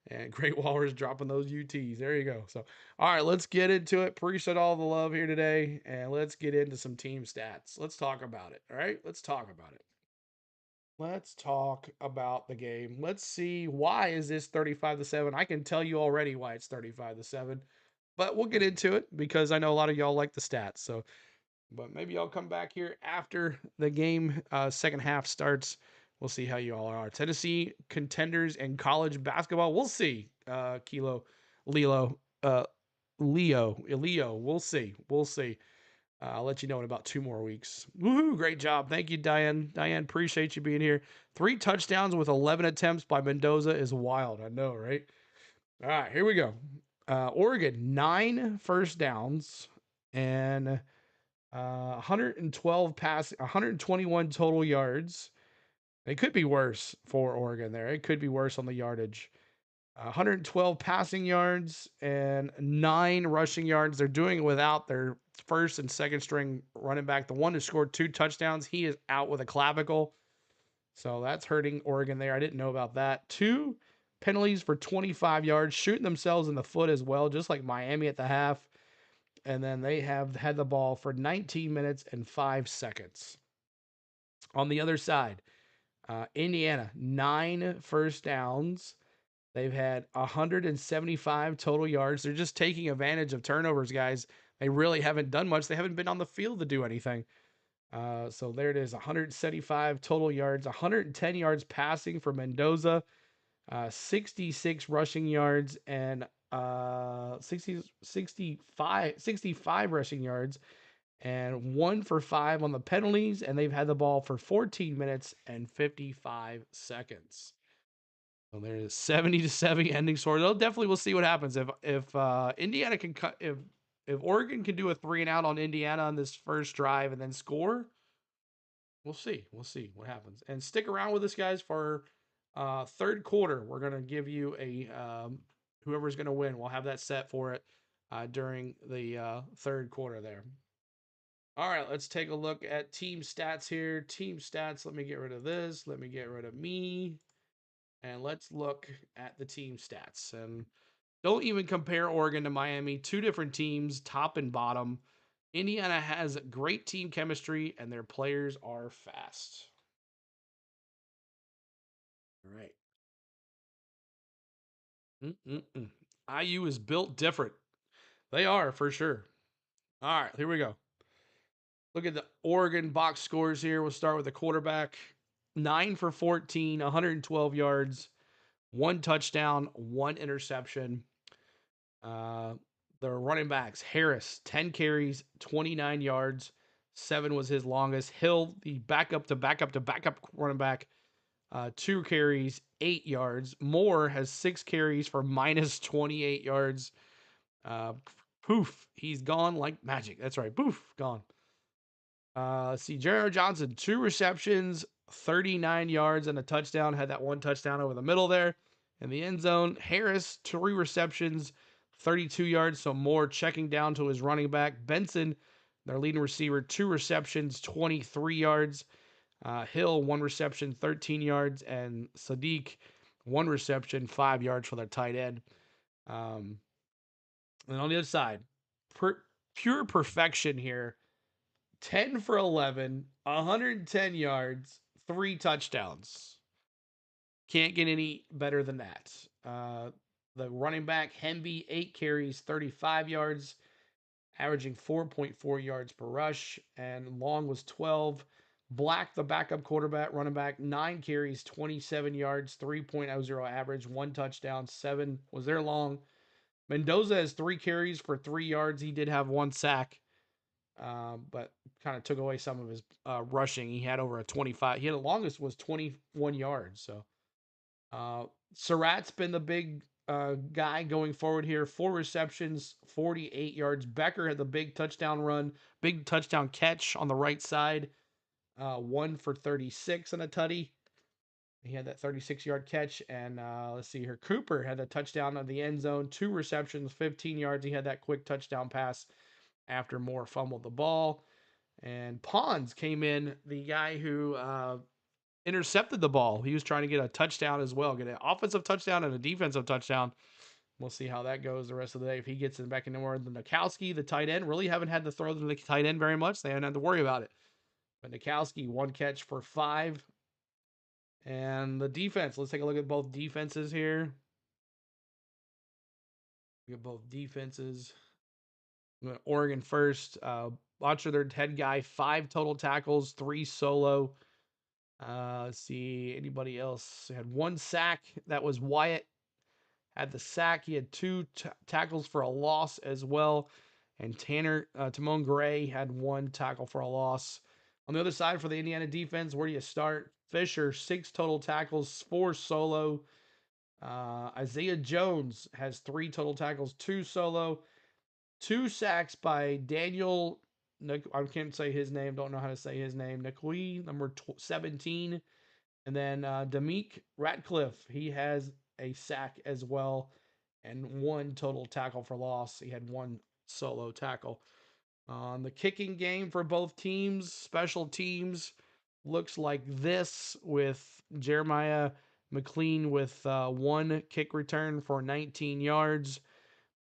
[SPEAKER 1] And Great Walrus dropping those UTs. There you go. So, all right, let's get into it. Appreciate all the love here today. And let's get into some team stats. Let's talk about it. All right, let's talk about it. Let's talk about the game. Let's see, why is this 35-7? I can tell you already why it's 35-7, but we'll get into it because I know a lot of y'all like the stats. So, but maybe I'll come back here after the game second half starts. We'll see how you all are. Tennessee contenders in college basketball. We'll see. Lilo, Leo. We'll see. We'll see. I'll let you know in about 2 more weeks. Woohoo! Great job. Thank you, Diane. Diane, appreciate you being here. 3 touchdowns with 11 attempts by Mendoza is wild. I know, right? All right, here we go. Oregon, 9 first downs and 112 pass, 121 total yards. It could be worse for Oregon there. It could be worse on the yardage. 112 passing yards and 9 rushing yards. They're doing it without their first and second string running back. The one who scored 2 touchdowns, he is out with a clavicle. So that's hurting Oregon there. I didn't know about that. 2 penalties for 25 yards, shooting themselves in the foot as well, just like Miami at the half. And then they have had the ball for 19 minutes and 5 seconds. On the other side, Indiana, 9 first downs. They've had 175 total yards. They're just taking advantage of turnovers, guys. They really haven't done much. They haven't been on the field to do anything. So there it is, 175 total yards, 110 yards passing for Mendoza, 66 rushing yards, and 65 rushing yards, and 1 for 5 on the penalties. And they've had the ball for 14 minutes and 55 seconds. So there's 70-7 ending score. They'll definitely, we'll see what happens if Indiana can cut, if Oregon can do a 3 and out on Indiana on this first drive and then score. We'll see. We'll see what happens. And stick around with us, guys, for third quarter. We're gonna give you a whoever's gonna win. We'll have that set for it during the third quarter there. All right, let's take a look at team stats here. Team stats. Let me get rid of this. Let me get rid of me. And let's look at the team stats. And don't even compare Oregon to Miami. 2 different teams, top and bottom. Indiana has great team chemistry, and their players are fast. All right. IU is built different. They are, for sure. All right, here we go. Look at the Oregon box scores here. We'll start with the quarterback. 9 for 14, 112 yards, 1 touchdown, 1 interception. The running backs, Harris, 10 carries, 29 yards, 7 was his longest. Hill, the backup running back, 2 carries, 8 yards. Moore has 6 carries for minus 28 yards. Poof, he's gone like magic. That's right, poof, gone. Let's see, Jared Johnson, 2 receptions, 39 yards and a touchdown. Had that 1 touchdown over the middle there in the end zone. Harris, 3 receptions, 32 yards. So Moore checking down to his running back. Benson, their leading receiver, 2 receptions, 23 yards. Hill, 1 reception, 13 yards. And Sadiq, 1 reception, 5 yards for their tight end. And on the other side, pure perfection here. 10 for 11, 110 yards, 3 touchdowns. Can't get any better than that. The running back, Hemby, 8 carries, 35 yards. averaging 4.4 yards per rush, and Long was 12. Black, the backup quarterback, running back, 9 carries, 27 yards, 3.00 average, 1 touchdown, 7 was there. Long. Mendoza has 3 carries for 3 yards. He did have 1 sack, but kind of took away some of his rushing. He had over a 25. He had the longest was 21 yards. So Surratt's been the big guy going forward here. 4 receptions, 48 yards. Becker had the big touchdown run, big touchdown catch on the right side. 1 for 36 and a tutty. He had that 36-yard catch. And let's see here. Cooper had a touchdown on the end zone. 2 receptions, 15 yards. He had that quick touchdown pass after Moore fumbled the ball. And Pons came in, the guy who intercepted the ball. He was trying to get a touchdown as well, get an offensive touchdown and a defensive touchdown. We'll see how that goes the rest of the day. If he gets it back in more than Nikowski, the tight end, really haven't had to throw to the tight end very much. They haven't had to worry about it. But Nikowski, 1 catch for 5. And the defense, let's take a look at both defenses here. We got both defenses. Oregon first. Botcher, their head guy, 5 total tackles, 3 solo. Let's see, anybody else? They had 1 sack. That was Wyatt. Had the sack. He had 2 tackles for a loss as well. And Tanner Timon Gray had 1 tackle for a loss. On the other side for the Indiana defense, where do you start? Fisher, 6 total tackles, 4 solo. Isaiah Jones has 3 total tackles, 2 solo. 2 sacks by Daniel. I can't say his name. Don't know how to say his name. Nikui, number 17. And then Demick Ratcliffe, he has a sack as well and 1 total tackle for loss. He had 1 solo tackle. On the kicking game for both teams, special teams looks like this with Jeremiah McLean with 1 kick return for 19 yards.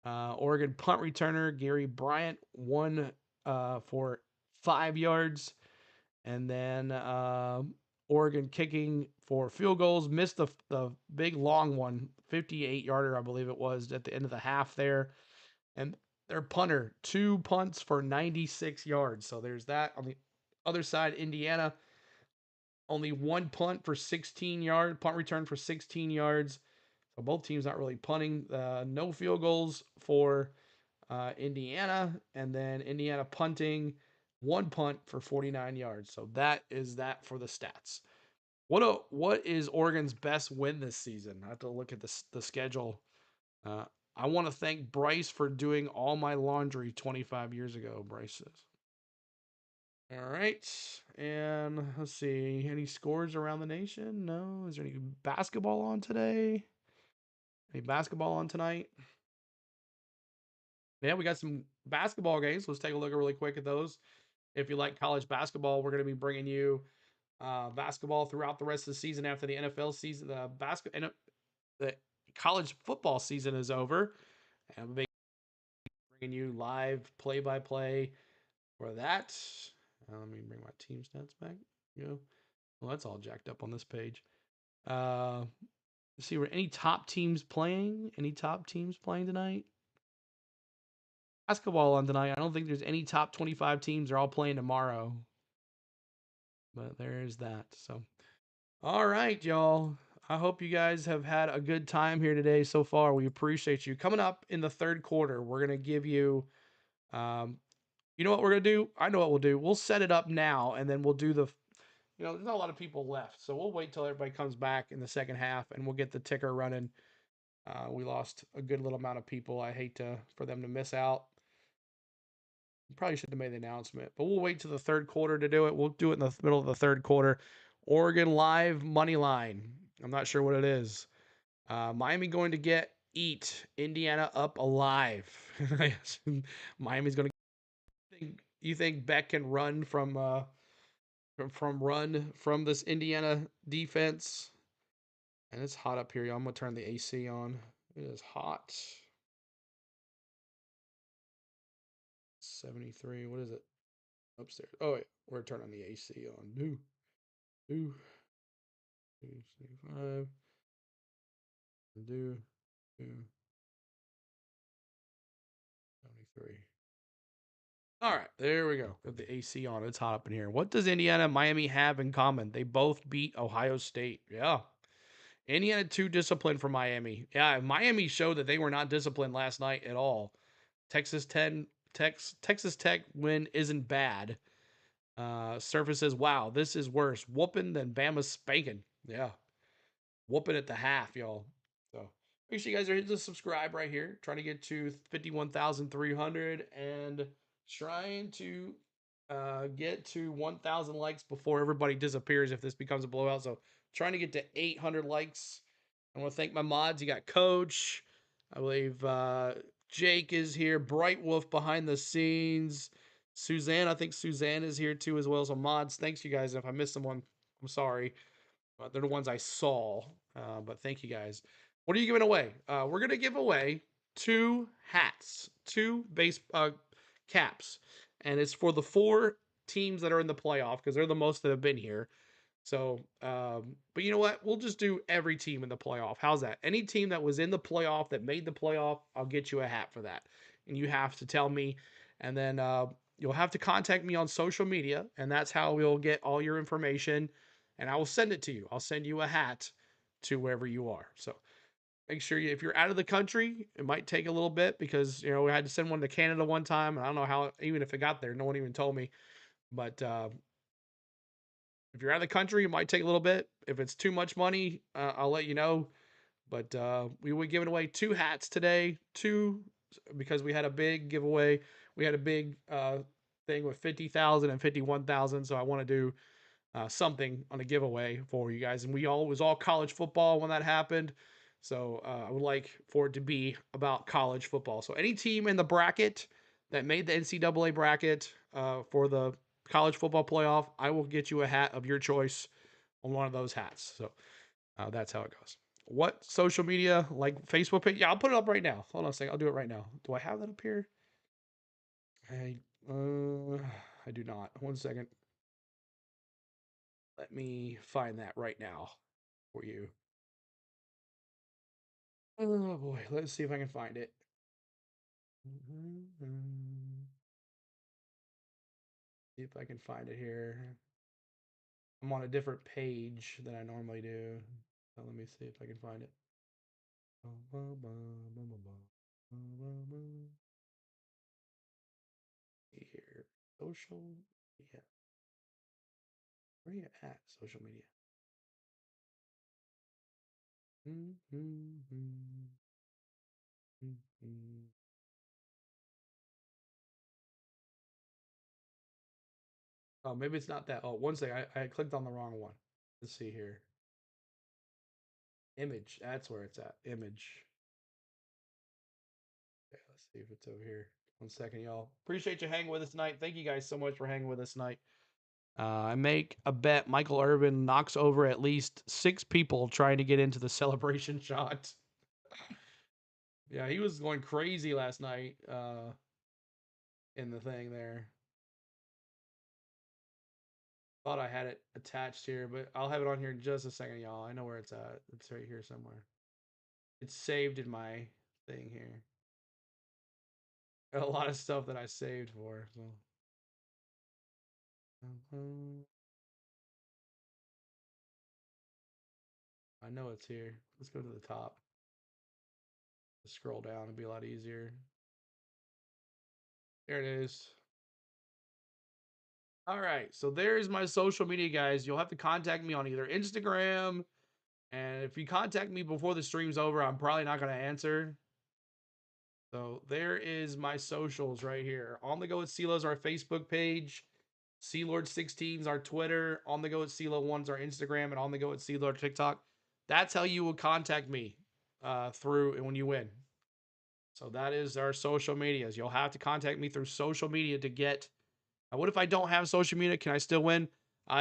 [SPEAKER 1] Oregon punt returner Gary Bryant, 1 for 5 yards. And then Oregon kicking for field goals, missed the big long one, 58-yarder, I believe it was, at the end of the half there. And their punter, 2 punts for 96 yards. So there's that. On the other side, Indiana, only 1 punt for 16 yards, punt return for 16 yards. So both teams not really punting. No field goals for Indiana, and then Indiana punting 1 punt for 49 yards. So that is that for the stats. What is Oregon's best win this season? I have to look at the schedule. I want to thank Bryce for doing all my laundry 25 years ago. Bryce says. All right, and let's see. Any scores around the nation? No. Is there any basketball on today? Any basketball on tonight? Yeah, we got some basketball games. Let's take a look really quick at those. If you like college basketball, we're going to be bringing you basketball throughout the rest of the season after the NFL season. The college football season is over, and we'll be bringing you live play-by-play for that. Let me bring my team stats back. Go. Well, that's all jacked up on this page. Let's see, were any top teams playing? Any top teams playing tonight? Basketball on tonight. I don't think there's any top 25 teams. They're all playing tomorrow. But there's that. So, all right, y'all. I hope you guys have had a good time here today so far. We appreciate you. Coming up in the third quarter, we're going to give you, you know what we're going to do? I know what we'll do. We'll set it up now, and then we'll do there's not a lot of people left. So we'll wait till everybody comes back in the second half, and we'll get the ticker running. We lost a good little amount of people. I hate for them to miss out. Probably should have made the announcement, but we'll wait till the third quarter to do it. We'll do it in the middle of the third quarter. Oregon live money line. I'm not sure what it is. Miami going to eat Indiana up alive. Miami's going to. You think Beck can run from this Indiana defense? And it's hot up here. I'm gonna turn the AC on. It is hot. 73. What is it? Upstairs. Oh wait, we're turning the AC on. New. 265. Do 73. All right, there we go. Got the AC on. It's hot up in here. What does Indiana and Miami have in common? They both beat Ohio State. Yeah. Indiana too disciplined for Miami. Yeah, Miami showed that they were not disciplined last night at all. Texas Tech win isn't bad. Surface says, wow, this is worse. Whooping than Bama's spanking. Yeah. Whooping at the half, y'all. So make sure you guys are hitting the subscribe right here. Trying to get to 51,300 and trying to get to 1,000 likes before everybody disappears if this becomes a blowout. So trying to get to 800 likes. I want to thank my mods. You got Coach. I believe Jake is here. Bright Wolf behind the scenes. Suzanne, I think Suzanne is here too as well. So mods, thanks you guys. If I missed someone, I'm sorry. They're the ones I saw. But thank you guys. What are you giving away? We're gonna give away 2 hats, 2 base caps, and it's for the 4 teams that are in the playoff because they're the most that have been here. So, but you know what? We'll just do every team in the playoff. How's that? Any team that was in the playoff that made the playoff, I'll get you a hat for that. And you have to tell me, and then you'll have to contact me on social media, and that's how we'll get all your information, and I will send it to you. I'll send you a hat to wherever you are. So make sure if you're out of the country, it might take a little bit because we had to send one to Canada one time, and I don't know how even if it got there, no one even told me. But if you're out of the country, it might take a little bit. If it's too much money, I'll let you know. But we were giving away 2 hats today, 2 because we had a big giveaway. We had a big thing with 50,000 and 51,000. So I want to do something on a giveaway for you guys. And it was all college football when that happened. So I would like for it to be about college football. So any team in the bracket that made the NCAA bracket for the college football playoff, I will get you a hat of your choice on one of those hats. So that's how it goes. What social media, like Facebook page? Yeah, I'll put it up right now. Hold on a second. I'll do it right now. Do I have that up here? I do not. One second. Let me find that right now for you. Oh boy, let's see if I can find it. See if I can find it here. I'm on a different page than I normally do. So let me see if I can find it. Here, social media. Where are you at? Social media. Oh, maybe it's not that. Oh, one second. I clicked on the wrong one. Let's see here. Image. That's where it's at. Image. Okay, let's see if it's over here. One second, y'all. Appreciate you hanging with us tonight. Thank you guys so much for hanging with us tonight. I make a bet Michael Irvin knocks over at least 6 people trying to get into the celebration shot. Yeah, he was going crazy last night in the thing there. Thought I had it attached here, but I'll have it on here in just a second, y'all. I know where it's at. It's right here somewhere. It's saved in my thing here. Got a lot of stuff that I saved for. So. I know it's here. Let's go to the top. Scroll down. It'll be a lot easier. There it is. All right. So there's my social media, guys. You'll have to contact me on either Instagram. And if you contact me before the stream's over, I'm probably not going to answer. So there is my socials right here. On the Go with CeeLo's our Facebook page. CLord16's our Twitter. On the Go with CeeLo1's our Instagram. And On the Go with CeeLo our TikTok. That's how you will contact me through when you win. So that is our social medias. You'll have to contact me through social media to get. What if I don't have social media? Can I still win?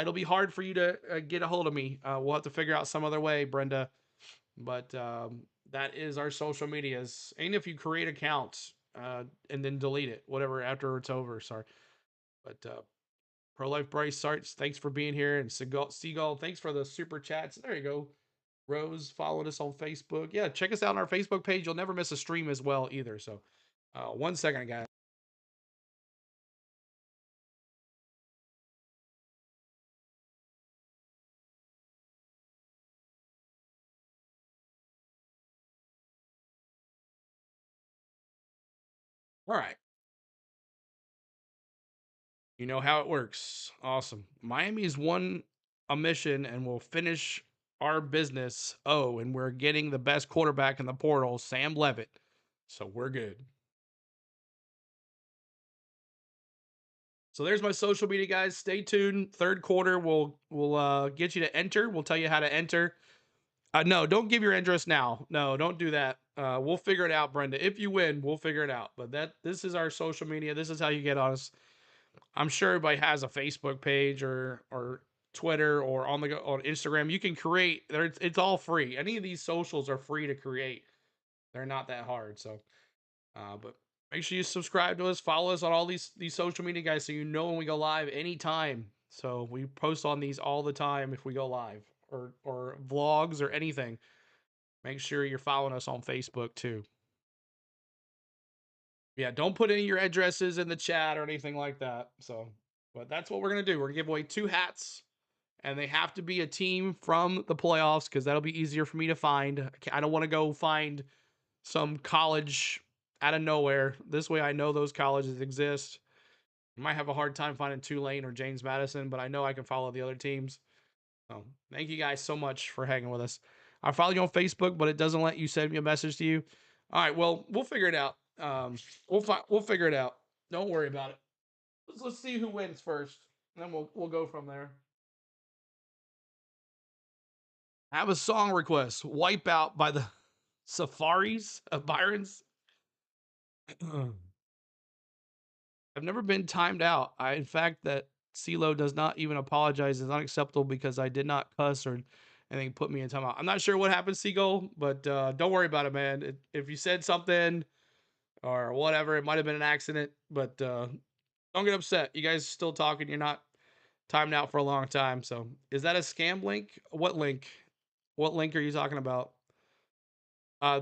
[SPEAKER 1] It'll be hard for you to get a hold of me. We'll have to figure out some other way, Brenda. But that is our social medias. And if you create accounts and then delete it, whatever, after it's over. Sorry. But Pro Life Bryce Sarts, thanks for being here. And Seagull, thanks for the super chats. There you go. Rose followed us on Facebook. Yeah, check us out on our Facebook page. You'll never miss a stream as well either. So 1 second, guys. All right. You know how it works. Awesome. Miami's won a mission and will finish our business. Oh, and we're getting the best quarterback in the portal, Sam Levitt. So we're good. So there's my social media, guys. Stay tuned. Third quarter, we'll get you to enter. We'll tell you how to enter. No, don't give your address now. No, don't do that. We'll figure it out, Brenda. If you win, we'll figure it out. But this is our social media. This is how you get us. I'm sure everybody has a Facebook page or Twitter or on Instagram. You can create. It's all free. Any of these socials are free to create. They're not that hard. So, but make sure you subscribe to us, follow us on all these social media, guys, so you know when we go live anytime. So we post on these all the time if we go live or vlogs or anything. Make sure you're following us on Facebook too. Yeah, don't put any of your addresses in the chat or anything like that. So, but that's what we're gonna do. We're gonna give away 2 hats, and they have to be a team from the playoffs because that'll be easier for me to find. I don't want to go find some college out of nowhere. This way, I know those colleges exist. I might have a hard time finding Tulane or James Madison, but I know I can follow the other teams. So, thank you guys so much for hanging with us. I follow you on Facebook, but it doesn't let you send me a message to you. All right, well, we'll figure it out. We'll figure it out. Don't worry about it. Let's see who wins first, and then we'll go from there. I have a song request. Wipe Out by the Safaris of Byron's. I've never been timed out. In fact, that CeeLo does not even apologize is unacceptable because I did not cuss or anything put me in timeout. I'm not sure what happened, Seagull, but don't worry about it, man. If you said something or whatever, it might have been an accident, but don't get upset. You guys still talking. You're not timed out for a long time. So is that a scam link? What link? What link are you talking about?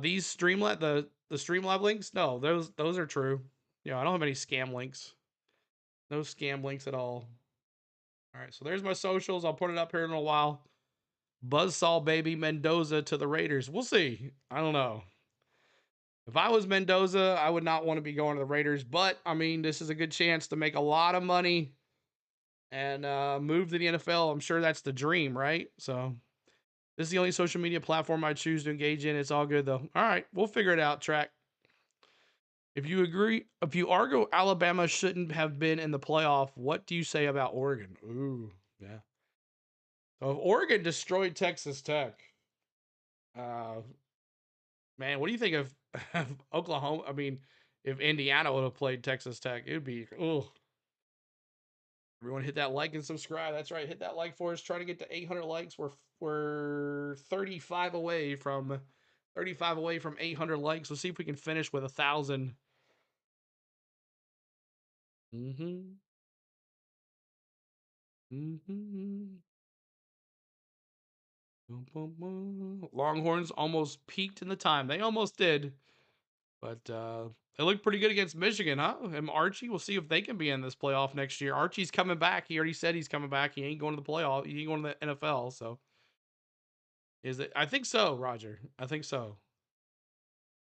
[SPEAKER 1] These Streamlab the Streamlab links? No, those are true. I don't have any scam links. No scam links at all. All right, so there's my socials. I'll put it up here in a while. Buzzsaw baby Mendoza to the Raiders. We'll see. I don't know. If I was Mendoza, I would not want to be going to the Raiders, but I mean, this is a good chance to make a lot of money and move to the NFL. I'm sure that's the dream, right? So this is the only social media platform I choose to engage in. It's all good though. All right, we'll figure it out, Track. If you argue Alabama shouldn't have been in the playoff, what do you say about Oregon? Ooh, yeah. So if Oregon destroyed Texas Tech, uh, man, what do you think of Oklahoma? I mean, if Indiana would have played Texas Tech, it'd be Everyone hit that like and subscribe. That's right. Hit that like for us. Trying to get to 800 likes. We're 35 away from 800 likes. Let's see if we can finish with 1,000. Mm-hmm. Mm-hmm. Longhorns almost peaked in the time. They almost did, but they looked pretty good against Michigan, huh? And Archie, we'll see if they can be in this playoff next year. Archie's coming back. He already said he's coming back. He ain't going to the playoff. He ain't going to the NFL. So is it? I think so, Roger. I think so.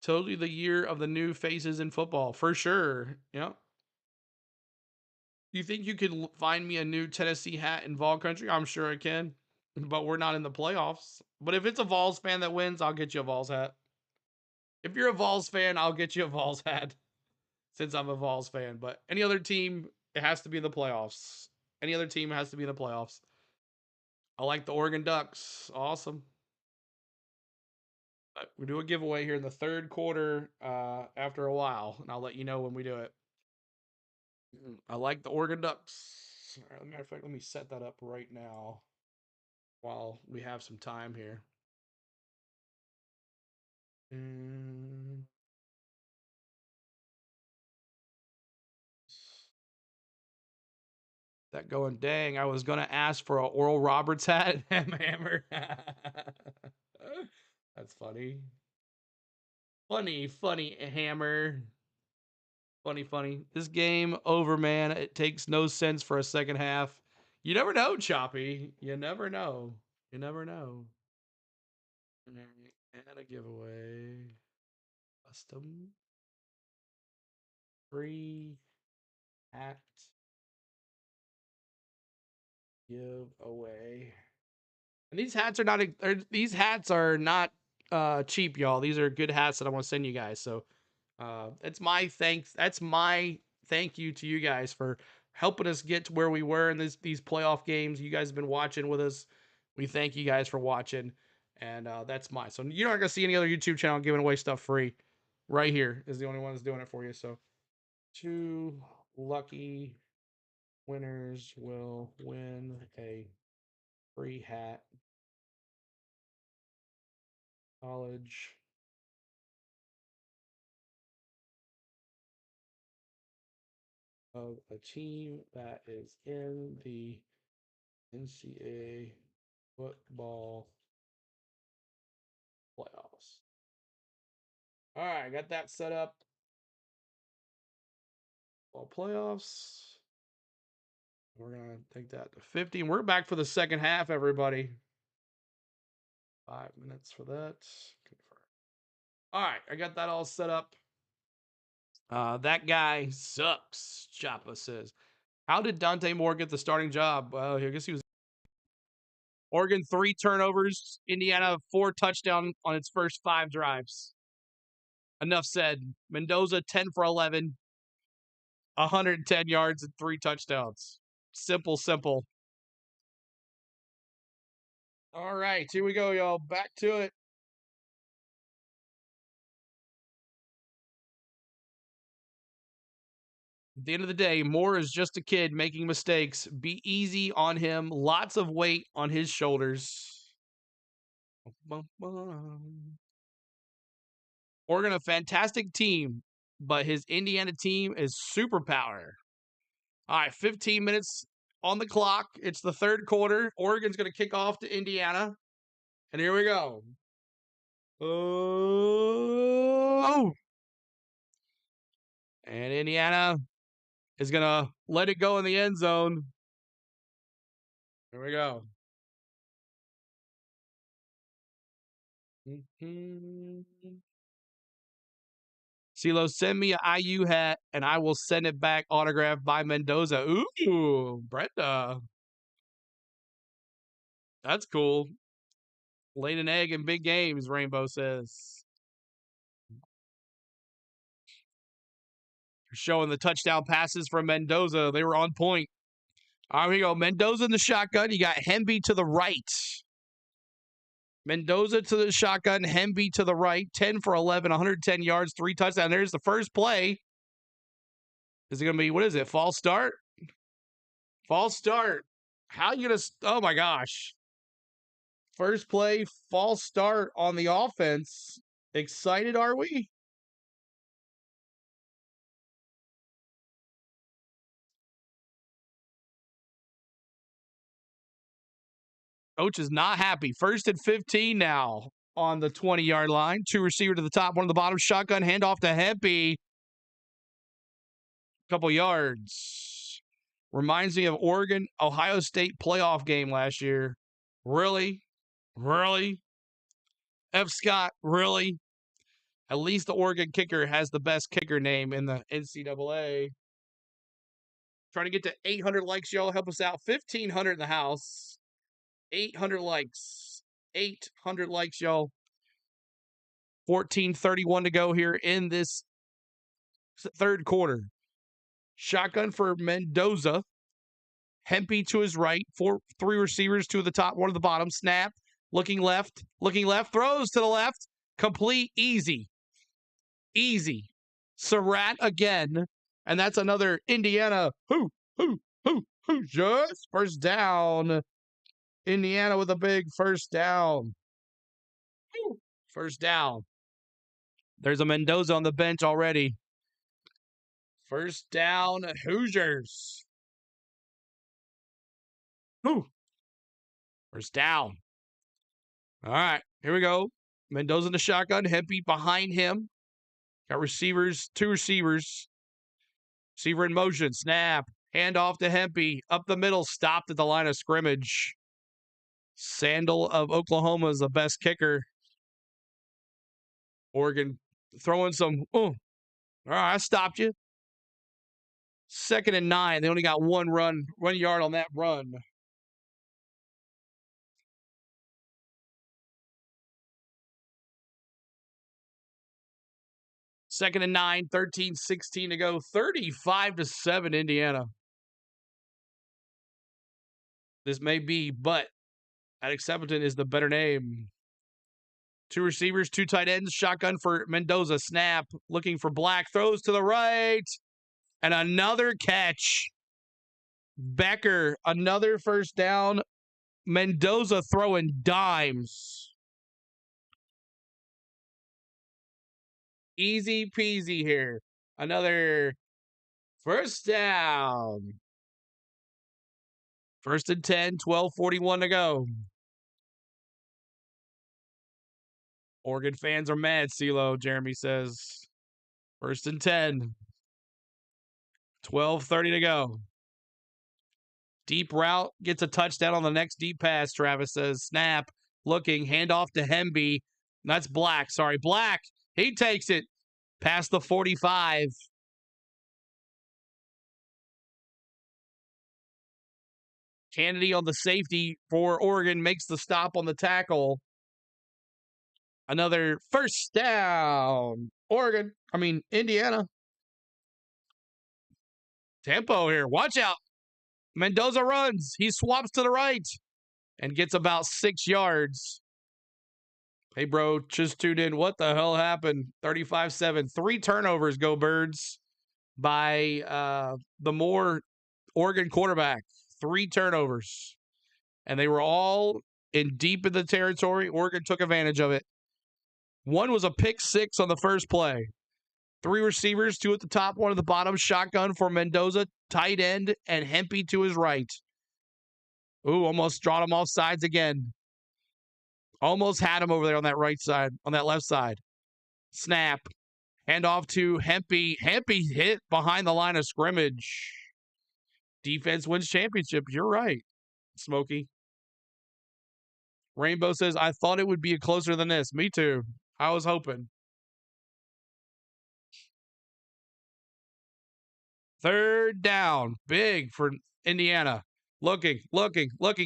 [SPEAKER 1] Totally the year of the new faces in football, for sure. Yep. You think you could find me a new Tennessee hat in Vol Country? I'm sure I can, but we're not in the playoffs. But if it's a Vols fan that wins, I'll get you a Vols hat. If you're a Vols fan, I'll get you a Vols hat since I'm a Vols fan. But any other team, it has to be in the playoffs. Any other team has to be in the playoffs. I like the Oregon Ducks. Awesome. We do a giveaway here in the third quarter after a while, and I'll let you know when we do it. I like the Oregon Ducks. All right, matter of fact, let me set that up right now while we have some time here. Mm. That going, dang, I was going to ask for a Oral Roberts hat. Hammer. That's funny. Funny, Hammer. Funny. This game over, man. It takes no sense for a second half. You never know, Choppy. You never know. You never know. And a giveaway. Custom. Free hat giveaway. And these hats are not cheap, y'all. These are good hats that I want to send you guys. So that's my thank you to you guys for helping us get to where we were in these playoff games. You guys have been watching with us. We thank you guys for watching. And that's mine. So you're not gonna see any other YouTube channel giving away stuff free. Right here is the only one that's doing it for you. So 2 lucky winners will win a free hat. College of a team that is in the NCAA football playoffs. All right, got that set up. All playoffs. We're going to take that to 50. And we're back for the second half, everybody. 5 minutes for that. All right, I got that all set up. That guy sucks, Chapa says. How did Dante Moore get the starting job? Well, I guess he was. Oregon 3 turnovers. Indiana 4 touchdown on its first 5 drives. Enough said. Mendoza 10 for 11. 110 yards and 3 touchdowns. Simple. All right, here we go, y'all. Back to it. At the end of the day, Moore is just a kid making mistakes. Be easy on him. Lots of weight on his shoulders. Oregon, a fantastic team, but his Indiana team is superpower. All right, 15 minutes on the clock. It's the third quarter. Oregon's going to kick off to Indiana. And here we go. Oh! And Indiana is going to let it go in the end zone. Here we go. CeeLo, send me an IU hat, and I will send it back autographed by Mendoza. Ooh, Brenda. That's cool. Laid an egg in big games, Rainbow says. Showing the touchdown passes from Mendoza. They were on point. All right, here we go. Mendoza in the shotgun. You got Hemby to the right. Mendoza to the shotgun. Hemby to the right. 10 for 11, 110 yards, 3 touchdowns. There's the first play. Is it going to be, what is it, false start? False start. How you going to, oh my gosh. First play, false start on the offense. Excited, are we? Coach is not happy. 1st and 15 now on the 20-yard line. 2 receiver to the top, 1 to the bottom. Shotgun handoff to Hempy. Couple yards. Reminds me of Oregon, Ohio State playoff game last year. Really? F. Scott, really? At least the Oregon kicker has the best kicker name in the NCAA. Trying to get to 800 likes, y'all. Help us out. 1,500 in the house. 800 likes. 800 likes, y'all. 14:31 to go here in this third quarter. Shotgun for Mendoza. Hempy to his right. 3 receivers, 2 at the top, 1 at the bottom. Snap. Looking left. Throws to the left. Complete. Easy. Surratt again. And that's another Indiana. Just first down. Indiana with a big first down. First down. There's a Mendoza on the bench already. First down, Hoosiers. First down. All right, here we go. Mendoza in the shotgun. Hempy behind him. Got receivers, 2 receivers. Receiver in motion. Snap. Handoff to Hempy. Up the middle. Stopped at the line of scrimmage. Sandal of Oklahoma is the best kicker. Oregon throwing some. All right, I stopped you. 2nd and 9. They only got 1 yard on that run. Second and 9, 13-16 to go. 35-7 Indiana. This may be, but Alex Sepulton is the better name. 2 receivers, 2 tight ends. Shotgun for Mendoza. Snap. Looking for Black. Throws to the right. And another catch. Becker, another first down. Mendoza throwing dimes. Easy peasy here. Another first down. 1st and 10, 12:41 to go. Oregon fans are mad, CeeLo, Jeremy says. 1st and 10. 12:30 to go. Deep route, gets a touchdown on the next deep pass, Travis says. Snap, looking, handoff to Hemby. That's Black, sorry. Black, he takes it past the 45. Kennedy on the safety for Oregon makes the stop on the tackle. Another first down. Indiana. Tempo here. Watch out. Mendoza runs. He swaps to the right and gets about 6 yards. Hey, bro, just tuned in. What the hell happened? 35-7. 3 turnovers, go Birds, by the more Oregon quarterback. 3 turnovers. And they were all deep in the territory. Oregon took advantage of it. 1 was a pick 6 on the first play. 3 receivers, 2 at the top, 1 at the bottom. Shotgun for Mendoza, tight end, and Hempy to his right. Ooh, almost drawed him off sides again. Almost had him over there on that right side, on that left side. Snap. Hand off to Hempy. Hempy hit behind the line of scrimmage. Defense wins championship. You're right, Smokey. Rainbow says, I thought it would be closer than this. Me too. I was hoping. 3rd down. Big for Indiana. Looking.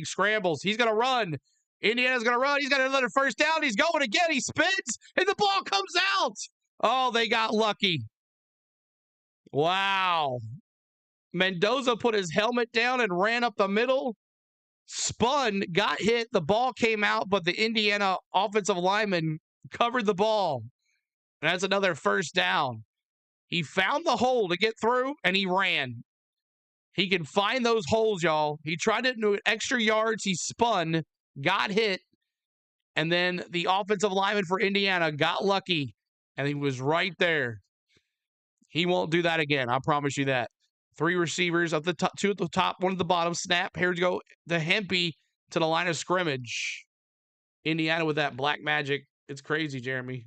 [SPEAKER 1] Scrambles. He's going to run. Indiana's going to run. He's got another first down. He's going again. He spins, and the ball comes out. Oh, they got lucky. Wow. Mendoza put his helmet down and ran up the middle. Spun, got hit. The ball came out, but the Indiana offensive lineman covered the ball. And that's another first down. He found the hole to get through, and he ran. He can find those holes, y'all. He tried to do extra yards. He spun, got hit, and then the offensive lineman for Indiana got lucky, and he was right there. He won't do that again. I promise you that. 3 receivers at the top, 2 at the top, 1 at the bottom. Snap. Here we go. The Hempy to the line of scrimmage. Indiana with that black magic. It's crazy, Jeremy.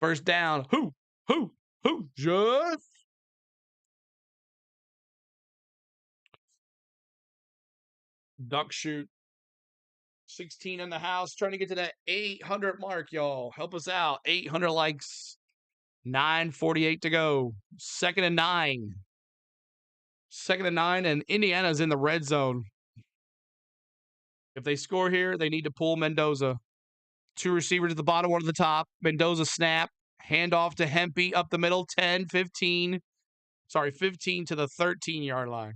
[SPEAKER 1] First down. Just duck shoot. 16 in the house. Trying to get to that 800 mark, y'all. Help us out. 800 likes. 9:48 to go. 2nd and 9. 2nd and 9, and Indiana's in the red zone. If they score here, they need to pull Mendoza. 2 receivers at the bottom, 1 at the top. Mendoza snap. Handoff to Hempy up the middle. 15 to the 13-yard line.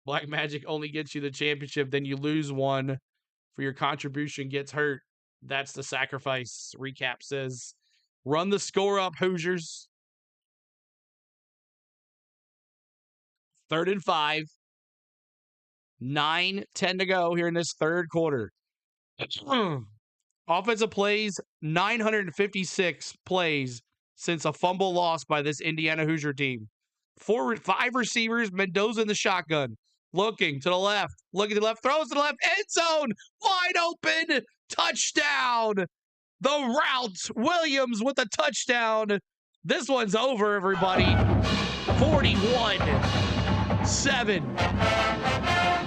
[SPEAKER 1] Black Magic only gets you the championship. Then you lose 1 for your contribution gets hurt. That's the sacrifice. Recap says, run the score up, Hoosiers. 3rd and 5. 9:10 to go here in this 3rd quarter. Offensive plays, 956 plays since a fumble loss by this Indiana Hoosier team. 5 receivers, Mendoza in the shotgun. Looking to the left, throws to the left, end zone, wide open, touchdown. The route, Williams with a touchdown. This one's over, everybody. 41-7.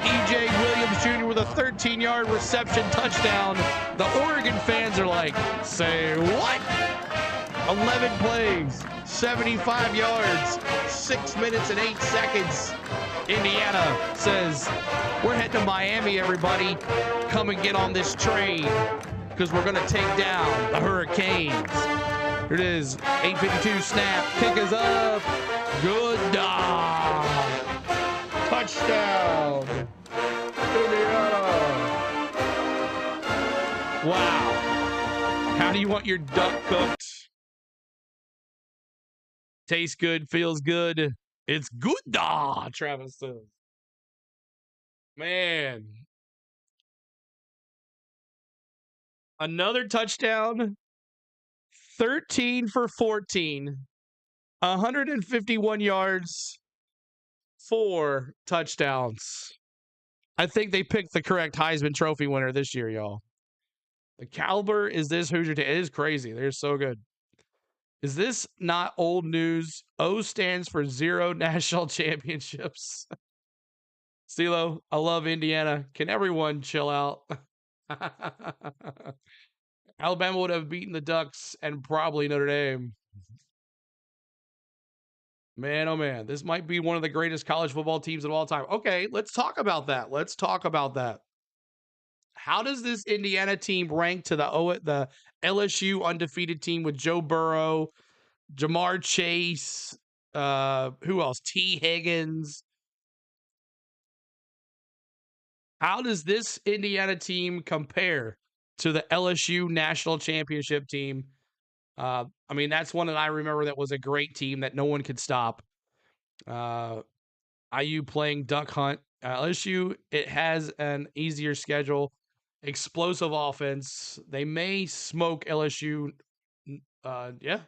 [SPEAKER 1] E.J. Williams Jr. with a 13-yard reception touchdown. The Oregon fans are like, say what? 11 plays, 75 yards, 6 minutes and 8 seconds. Indiana says, we're heading to Miami, everybody. Come and get on this train because we're going to take down the Hurricanes. Here it is, 8:52 snap. Kick is up. Good dog. Touchdown. Indiana. Wow. How do you want your duck cooked? Tastes good, feels good. It's good, Travis says. Man. Another touchdown. 13 for 14. 151 yards. 4 touchdowns. I think they picked the correct Heisman Trophy winner this year, y'all. The caliber is this Hoosier team. It is crazy. They're so good. Is this not old news? O stands for 0 national championships. CeeLo, I love Indiana. Can everyone chill out? Alabama would have beaten the Ducks and probably Notre Dame. Man, oh man, this might be one of the greatest college football teams of all time. Okay, let's talk about that. Let's talk about that. How does this Indiana team rank to the LSU undefeated team with Joe Burrow, Jamar Chase, who else? T. Higgins. How does this Indiana team compare to the LSU national championship team? I mean, that's one that I remember that was a great team that no one could stop. IU playing duck hunt. LSU, it has an easier schedule, explosive offense. They may smoke LSU. Yeah.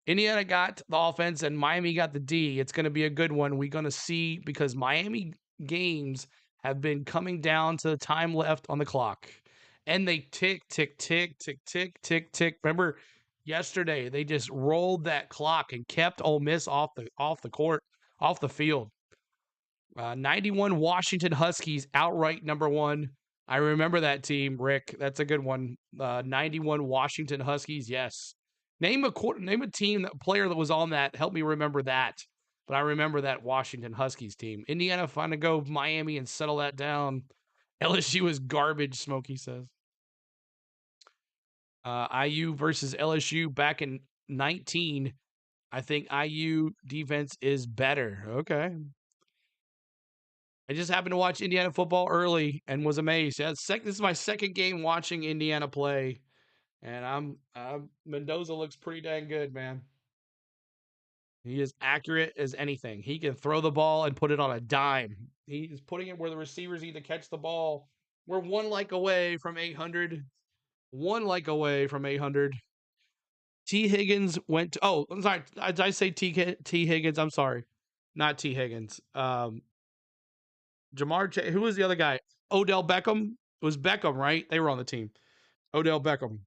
[SPEAKER 1] Indiana got the offense and Miami got the D. It's going to be a good one. We're going to see because Miami games have been coming down to the time left on the clock. And they tick, tick, tick, tick, tick, tick, tick. Remember yesterday, they just rolled that clock and kept Ole Miss off the court, off the field. 91 Washington Huskies, outright number 1. I remember that team, Rick. That's a good one. 91 Washington Huskies, yes. Name a team, a player that was on that. Help me remember that. But I remember that Washington Huskies team. Indiana finally go Miami and settle that down. LSU is garbage, Smokey says. IU versus LSU back in 19. I think IU defense is better. Okay. I just happened to watch Indiana football early and was amazed. Yeah, this is my second game watching Indiana play. And Mendoza looks pretty dang good, man. He is accurate as anything. He can throw the ball and put it on a dime. He is putting it where the receivers need to catch the ball. We're one like away from 800. One like away from 800. T. Higgins went to, oh, I'm sorry. Did I say T. Higgins? I'm sorry. Not T. Higgins. Jamar Chase. Who was the other guy? Odell Beckham? It was Beckham, right? They were on the team. Odell Beckham.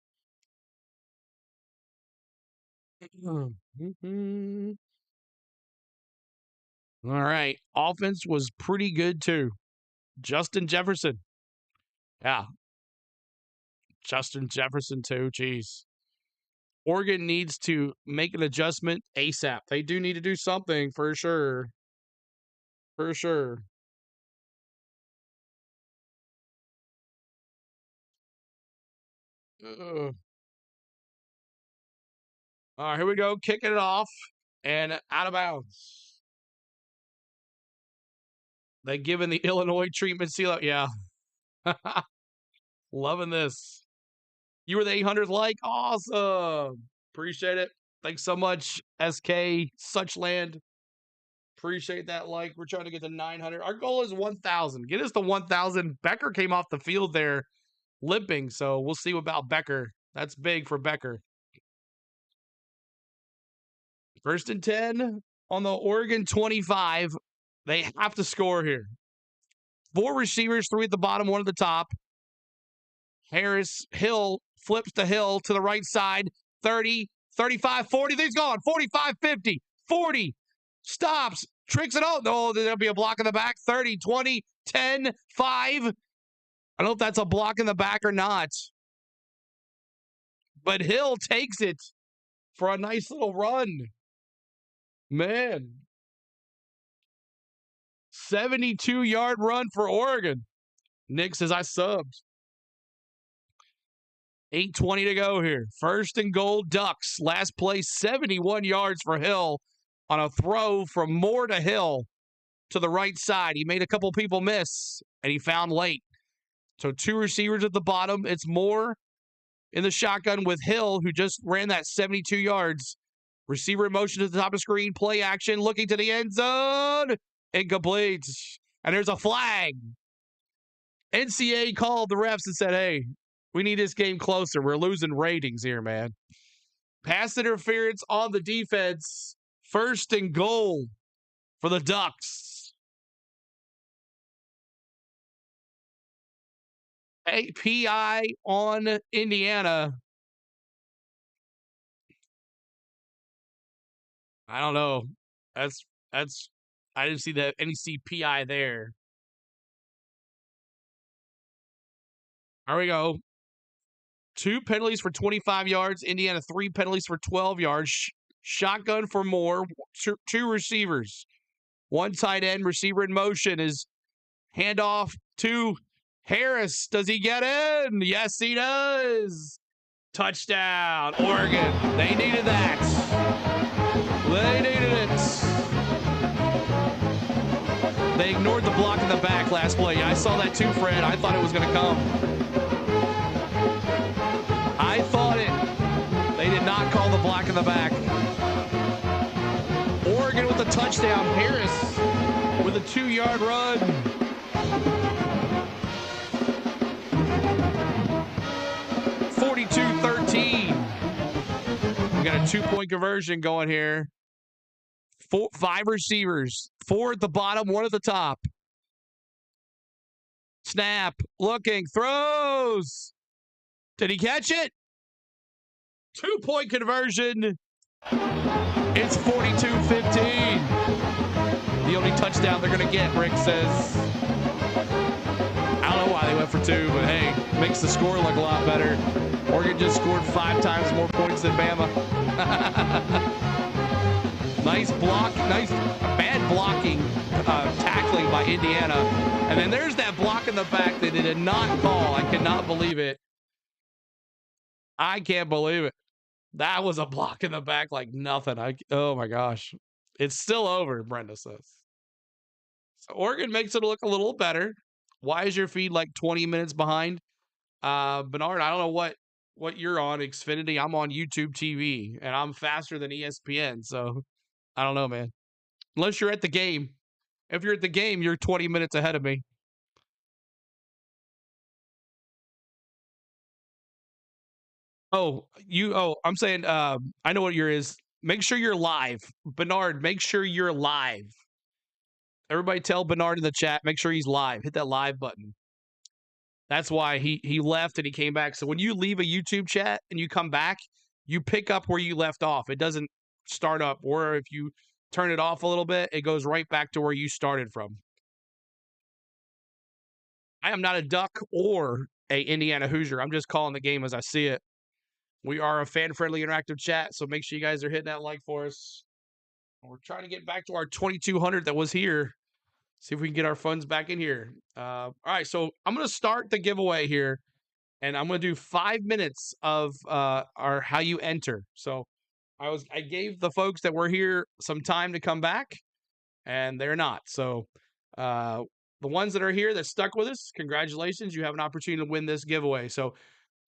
[SPEAKER 1] All right. Offense was pretty good, too. Justin Jefferson. Yeah. Justin Jefferson, too. Jeez. Oregon needs to make an adjustment ASAP. They do need to do something for sure. For sure. All right, here we go. Kicking it off and out of bounds. They given the Illinois treatment seal. Yeah. Loving this. You were the 800th like? Awesome. Appreciate it. Thanks so much, SK Suchland. Appreciate that like. We're trying to get to 900. Our goal is 1,000. Get us to 1,000. Becker came off the field there limping, so we'll see about Becker. That's big for Becker. 1st and 10 on the Oregon 25. They have to score here. 4 receivers, 3 at the bottom, 1 at the top. Harris, Hill, flips to Hill to the right side. 30, 35, 40. He's gone. 45, 50, 40. Stops. Tricks it out. No, there'll be a block in the back. 30, 20, 10, 5. I don't know if that's a block in the back or not. But Hill takes it. for a nice little run. Man. 72-yard run for Oregon. Nick says, I subbed. 8:20 to go here. First and goal, Ducks. Last play, 71 yards for Hill on a throw from Moore to Hill to the right side. He made a couple people miss, and he found late. So 2 receivers at the bottom. It's Moore in the shotgun with Hill, who just ran that 72 yards. Receiver in motion at the top of the screen. Play action, looking to the end zone. Incomplete. And there's a flag. NCAA called the refs and said, hey, we need this game closer. We're losing ratings here, man. Pass interference on the defense. First and goal for the Ducks. A PI on Indiana. I don't know. That's I didn't see that any CPI there. There we go. 2 penalties for 25 yards. Indiana 3 penalties for 12 yards. Shotgun for Moore. 2 receivers. 1 tight end. Receiver in motion is handoff to Harris. Does he get in? Yes, he does. Touchdown, Oregon. They needed that. They needed it. They ignored the block in the back last play. I saw that too, Fred. I thought it was going to come. I thought it. They did not call the block in the back. Oregon with a touchdown. Harris with a 2-yard run. We got a 2-point conversion going here. 5 receivers. 4 at the bottom, 1 at the top. Snap. Looking. Throws. Did he catch it? 2-point conversion. It's 42-15. The only touchdown they're going to get, Rick says. I don't know why they went for 2, but hey, makes the score look a lot better. Oregon just scored 5 times more points than Bama. Nice block, bad blocking, tackling by Indiana. And then there's that block in the back that they did not call. I cannot believe it. I can't believe it. That was a block in the back like nothing. Oh my gosh. It's still over, Brenda says. So Oregon makes it look a little better. Why is your feed like 20 minutes behind? Bernard, I don't know what you're on, Xfinity. I'm on YouTube TV, and I'm faster than ESPN, so I don't know, man. Unless you're at the game. If you're at the game, you're 20 minutes ahead of me. I'm saying, I know what your is. Make sure you're live. Bernard, make sure you're live. Everybody tell Bernard in the chat, make sure he's live. Hit that live button. That's why he left and he came back. So when you leave a YouTube chat and you come back, you pick up where you left off. It doesn't start up. Or if you turn it off a little bit, it goes right back to where you started from. I am not a Duck or a Indiana Hoosier. I'm just calling the game as I see it. We are a fan-friendly interactive chat, so make sure you guys are hitting that like for us. We're trying to get back to our 2,200 that was here. See if we can get our funds back in here. All right, so I'm going to start the giveaway here, and I'm going to do 5 minutes of our how you enter. So I gave the folks that were here some time to come back, and they're not. So the ones that are here that stuck with us, congratulations. You have an opportunity to win this giveaway. So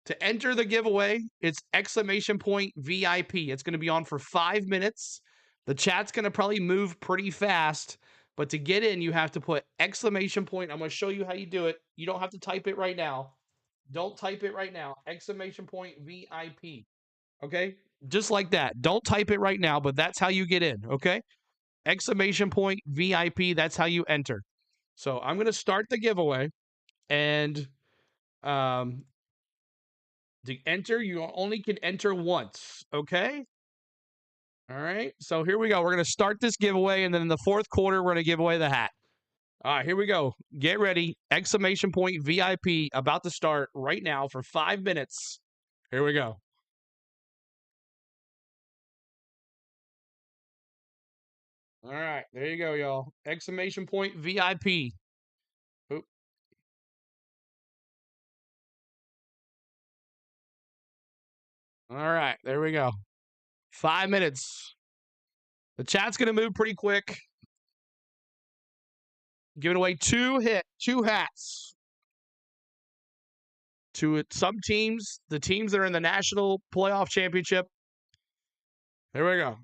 [SPEAKER 1] to enter the giveaway, it's !VIP. It's going to be on for 5 minutes. The chat's going to probably move pretty fast. But to get in, you have to put ! I'm going to show you how you do it. You don't have to type it right now. Don't type it right now. ! VIP. Okay? Just like that. Don't type it right now, but that's how you get in. Okay? ! VIP. That's how you enter. So I'm going to start the giveaway. And to enter, you only can enter once. Okay? All right, so here we go. We're going to start this giveaway, and then in the 4th quarter, we're going to give away the hat. All right, here we go. Get ready. ! VIP about to start right now for 5 minutes. Here we go. All right, there you go, y'all. Exclamation point VIP. Oop. All right, there we go. 5 minutes. The chat's going to move pretty quick. Giving away two hats to some teams, the teams that are in the National Playoff Championship. There we go.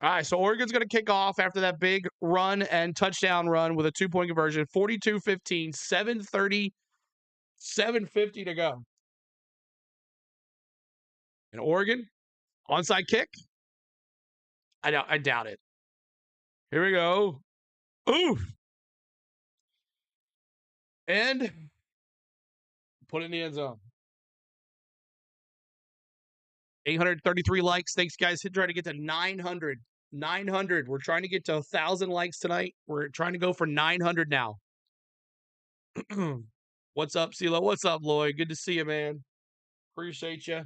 [SPEAKER 1] All right, so Oregon's going to kick off after that big run and touchdown run with a 2-point conversion. 42-15, 7:30, 7:50 to go. And Oregon, onside kick. I doubt it. Here we go. Oof. And put it in the end zone. 833 likes. Thanks, guys. Trying to get to 900. 900. We're trying to get to 1,000 likes tonight. We're trying to go for 900 now. What's up, CeeLo? What's up, Lloyd? Good to see you, man. Appreciate you.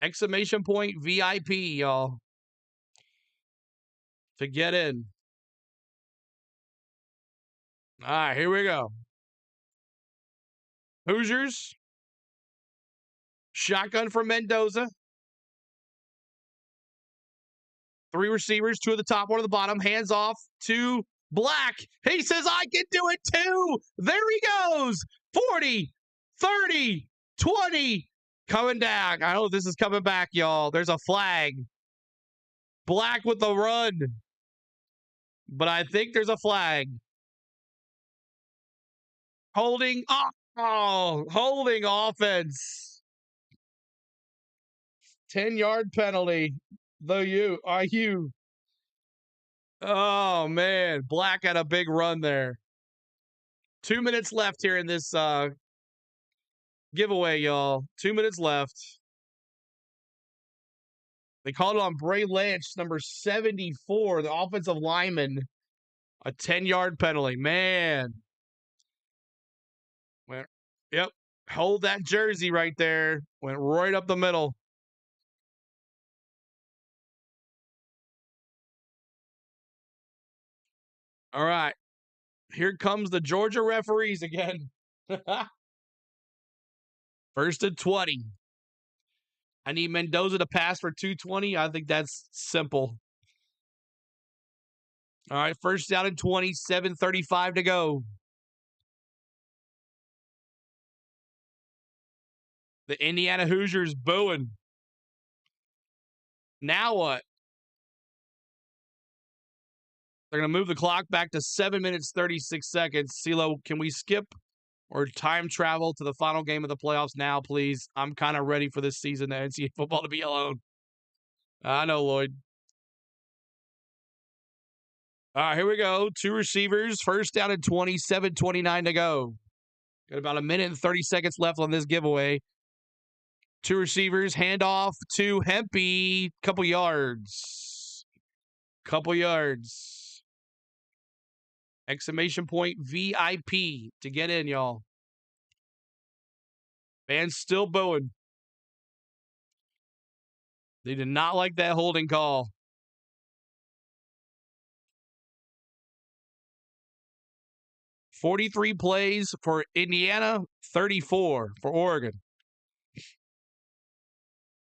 [SPEAKER 1] Exclamation point VIP, y'all. To get in. All right, here we go. Hoosiers. Shotgun for Mendoza. 3 receivers, 2 at the top, 1 at the bottom. Hands off to Black. He says, I can do it too. There he goes. 40, 30, 20. Coming down. I know this is coming back, y'all. There's a flag. Black with the run. But I think there's a flag. Holding. Holding offense. 10-yard penalty. IU. Oh, man. Black had a big run there. 2 minutes left here in this giveaway, y'all. 2 minutes left. They called it on Bray Lynch, number 74, the offensive lineman. A 10-yard penalty. Man. Yep. Hold that jersey right there. Went right up the middle. All right. Here comes the Georgia referees again. 1st and 20. I need Mendoza to pass for 220. I think that's simple. All right, 1st down and 20, 7:35 to go. The Indiana Hoosiers booing. Now what? They're going to move the clock back to 7 minutes, 36 seconds. CeeLo, can we skip or time travel to the final game of the playoffs now, please? I'm kind of ready for this season of NCAA football to be alone. I know, Lloyd. All right, here we go. 2 receivers. 1st down and 20, 7:29 to go. Got about 1 minute and 30 seconds left on this giveaway. 2 receivers. Handoff to Hempy. Couple yards. Exclamation point VIP to get in, y'all. Fans still booing. They did not like that holding call. 43 plays for Indiana, 34 for Oregon.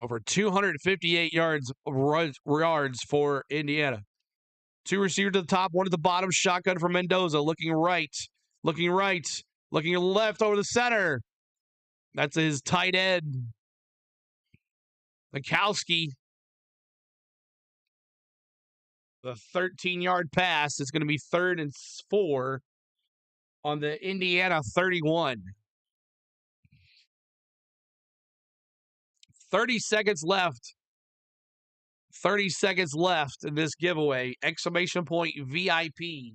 [SPEAKER 1] Over 258 yards for Indiana. 2 receivers to the top, 1 at the bottom. Shotgun for Mendoza. Looking right. Looking left over the center. That's his tight end. Mikowski. The 13-yard pass is going to be 3rd and 4 on the Indiana 31. 30 seconds left. 30 seconds left in this giveaway. Exclamation point VIP.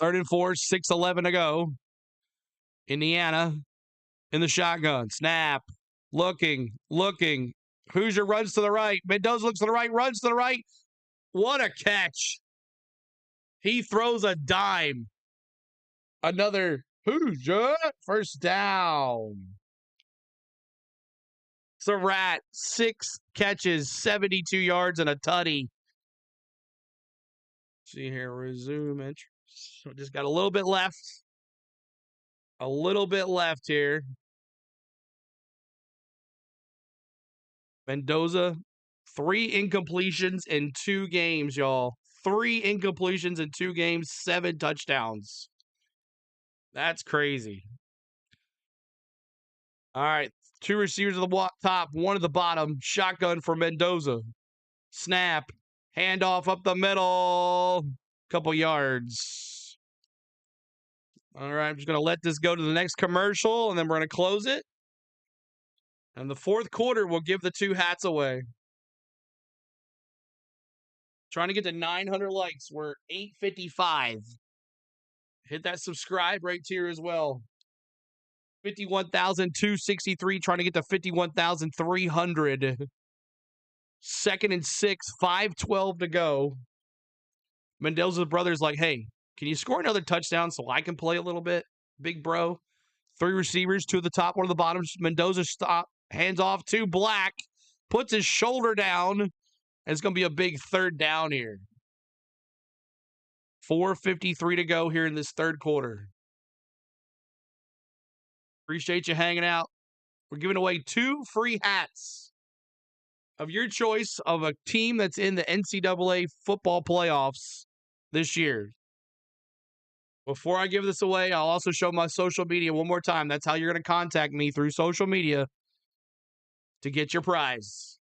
[SPEAKER 1] 3rd and 4, 6:11 to go. Indiana in the shotgun. Snap. Looking. Hoosier runs to the right. Mendoza looks to the right, runs to the right. What a catch. He throws a dime. Another Hoosier. 1st down. Surratt, 6 catches, 72 yards, and a tutty. See here, resume entries. So just got a little bit left. A little bit left here. Mendoza, 3 incompletions in 2 games, y'all. 3 incompletions in 2 games, 7 touchdowns. That's crazy. All right, 2 receivers at the top, 1 at the bottom. Shotgun for Mendoza. Snap, handoff up the middle, couple yards. All right, I'm just going to let this go to the next commercial, and then we're going to close it. And the fourth quarter, we'll give the 2 hats away. Trying to get to 900 likes. We're 855. Hit that subscribe right here as well. 51,263, trying to get to 51,300. 2nd and 6, 5:12 to go. Mendoza's brother's like, hey, can you score another touchdown so I can play a little bit, big bro? 3 receivers, 2 at the top, 1 at the bottom. Mendoza stop, hands off to Black, puts his shoulder down, and it's going to be a big 3rd down here. 4:53 to go here in this 3rd quarter. Appreciate you hanging out. We're giving away 2 free hats of your choice of a team that's in the NCAA football playoffs this year. Before I give this away, I'll also show my social media one more time. That's how you're going to contact me, through social media, to get your prize.